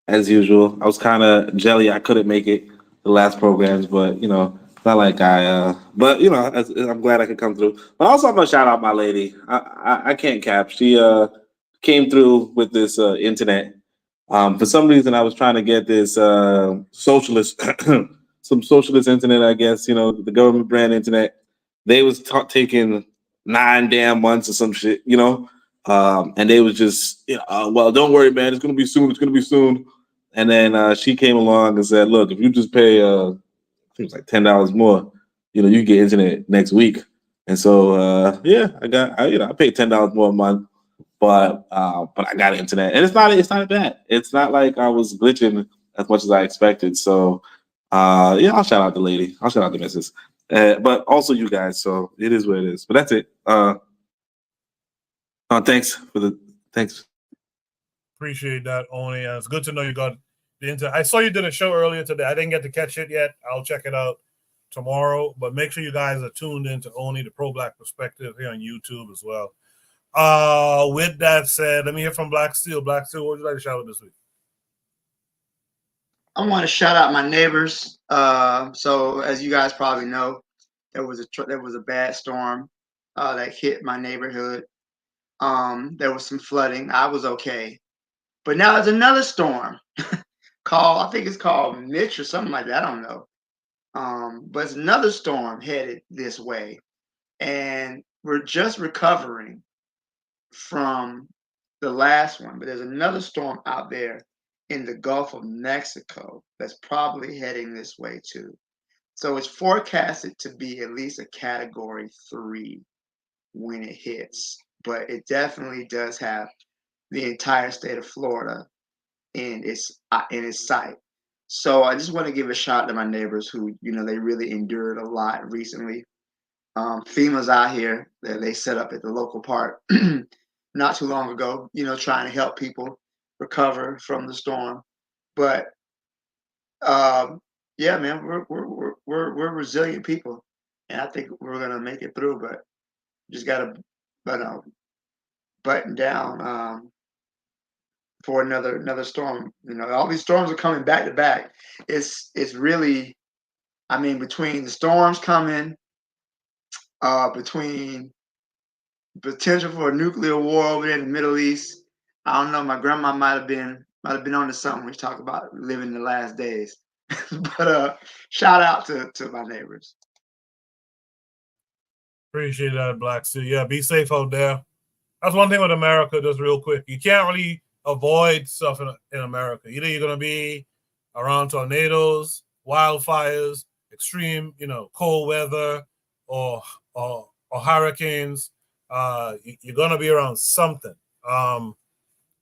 as usual. I was kind of jelly I couldn't make it the last programs, but it's not like but I'm glad I could come through. But also, I'm gonna shout out my lady. I can't cap. She came through with this internet. For some reason, I was trying to get this socialist, some socialist internet. I guess the government brand internet. They was taking 9 damn months or some shit, and they was just, well, don't worry, man, it's gonna be soon. And then she came along and said, look, if you just pay, I think it was like $10 more, you get internet next week. And so, I paid $10 more a month, but I got internet, and it's not bad. It's not like I was glitching as much as I expected. So, I'll shout out the lady. I'll shout out the missus. But also you guys, so it is what it is. But that's it. Thanks. Appreciate that, Oni. It's good to know you got the internet. I saw you did a show earlier today. I didn't get to catch it yet. I'll check it out tomorrow. But make sure you guys are tuned in to Oni, the Pro-Black Perspective, here on YouTube as well. With that said, let me hear from Black Steel. Black Steel, what would you like to shout out this week? I want to shout out my neighbors. So as you guys probably know, there was a bad storm that hit my neighborhood. There was some flooding. I was okay, but now there's another storm I think it's called Mitch or something like that. I don't know. But it's another storm headed this way, and we're just recovering from the last one. But there's another storm out there in the Gulf of Mexico that's probably heading this way too. So it's forecasted to be at least a Category 3 when it hits, but it definitely does have the entire state of Florida in its sight. So I just want to give a shout out to my neighbors who, they really endured a lot recently. FEMA's out here that they set up at the local park not too long ago, trying to help people recover from the storm. But yeah, man, we're resilient people, and I think we're gonna make it through. But just gotta button down for another storm. All these storms are coming back to back. It's really, I mean, between the storms coming, between potential for a nuclear war over there in the Middle East. I don't know. My grandma might have been Might have been on to something. We talk about living the last days. But shout out to my neighbors. Appreciate that, Black Steel. Yeah, be safe out there. That's one thing with America, just real quick. You can't really avoid stuff in America. Either you're going to be around tornadoes, wildfires, extreme, cold weather, or hurricanes. You're going to be around something.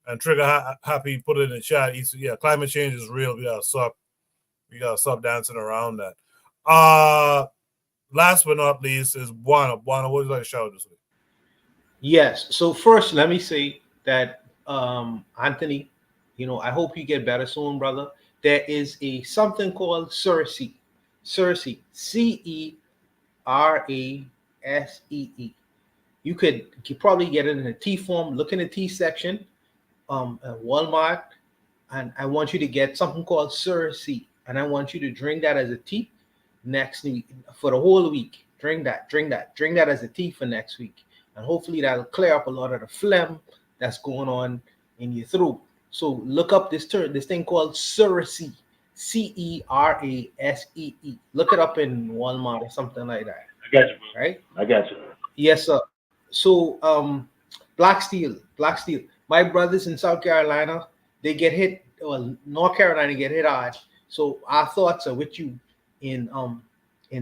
And Trigger Happy put it in the chat. He said, yeah, climate change is real. We gotta stop dancing around that. Last but not least is Buana. Buana, what would you like to shout out this week? Yes. So first, let me say that Anthony, I hope you get better soon, brother. There is something called Cersei. Cersei, Cerasee. You could probably get it in a tea form. Look in the tea section, at Walmart, and I want you to get something called Cersei, and I want you to drink that as a tea next week for the whole week. Drink that as a tea for next week, and hopefully that'll clear up a lot of the phlegm that's going on in your throat. So look up this thing called Cersei, Cerasee. Look it up in Walmart or something like that. I got you, bro. Right? I got you. Yes, sir. So Black Steel. My brothers in South Carolina, they get hit. Well, North Carolina get hit hard. So our thoughts are with you in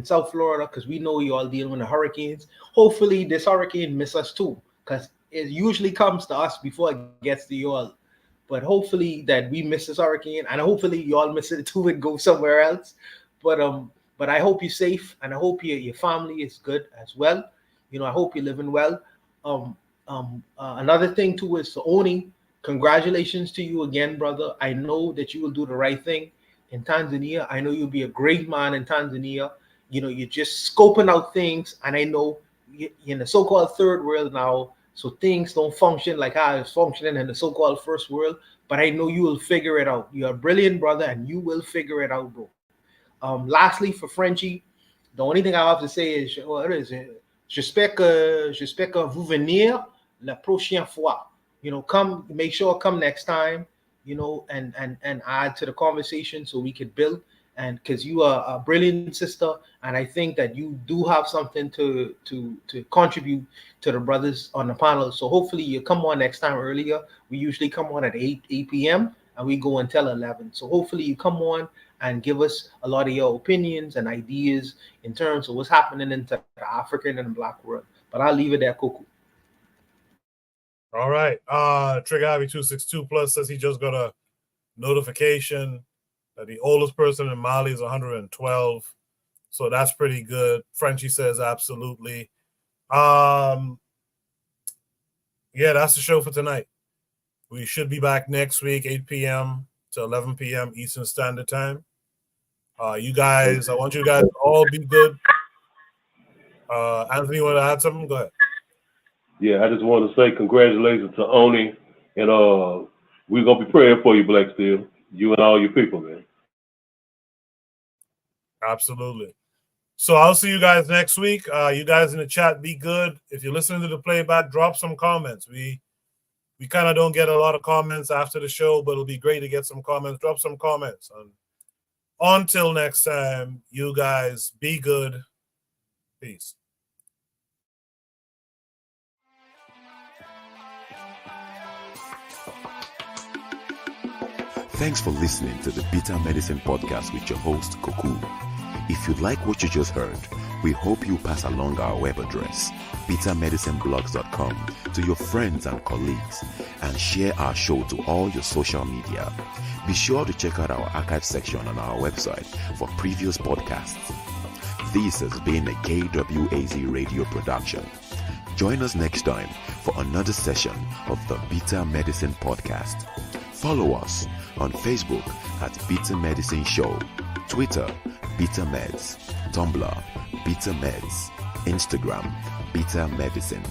South Florida, because we know you all dealing with the hurricanes. Hopefully this hurricane miss us too, because it usually comes to us before it gets to you all. But hopefully that we miss this hurricane, and hopefully you all miss it too and go somewhere else. But I hope you're safe, and I hope your family is good as well. I hope you're living well. Another thing too is to Oni, congratulations to you again, brother. I know that you will do the right thing in Tanzania. I know you'll be a great man in Tanzania. You're just scoping out things, and I know you're in the so-called third world now, so things don't function like how it's functioning in the so-called first world. But I know you will figure it out. You're a brilliant brother, and you will figure it out, bro. Lastly, for Frenchie, the only thing I have to say is, j'espère que vous venir la prochaine fois. Come, make sure come next time, and add to the conversation so we could build. And because you are a brilliant sister, and I think that you do have something to contribute to the brothers on the panel. So hopefully you come on next time earlier. We usually come on at 8 p.m. and we go until 11. So hopefully you come on and give us a lot of your opinions and ideas in terms of what's happening in the African and the Black world. But I'll leave it there, Coco. All right. Trigger Happy 262 Plus says he just got a notification that the oldest person in Mali is 112. So that's pretty good. Frenchie says absolutely. Yeah, that's the show for tonight. We should be back next week, 8 p.m. to 11 p.m. Eastern Standard Time. You guys, I want you guys to all be good. Anthony, you want to add something? Go ahead. Yeah, I just want to say congratulations to Oni, and we're going to be praying for you, Black Steel, you and all your people, man. Absolutely. So I'll see you guys next week. You guys in the chat, be good. If you're listening to the playback, drop some comments. We kind of don't get a lot of comments after the show, but it'll be great to get some comments. Drop some comments. And until next time, you guys be good. Peace. Thanks for listening to the Bitter Medicine Podcast with your host, Koku. If you like what you just heard, we hope you pass along our web address, bittermedicineblogs.com, to your friends and colleagues, and share our show to all your social media. Be sure to check out our archive section on our website for previous podcasts. This has been a KWAZ radio production. Join us next time for another session of the Bitter Medicine Podcast. Follow us on Facebook at Bitter Medicine Show, Twitter, Bitter Meds, Tumblr, Bitter Meds, Instagram, Bitter Medicine.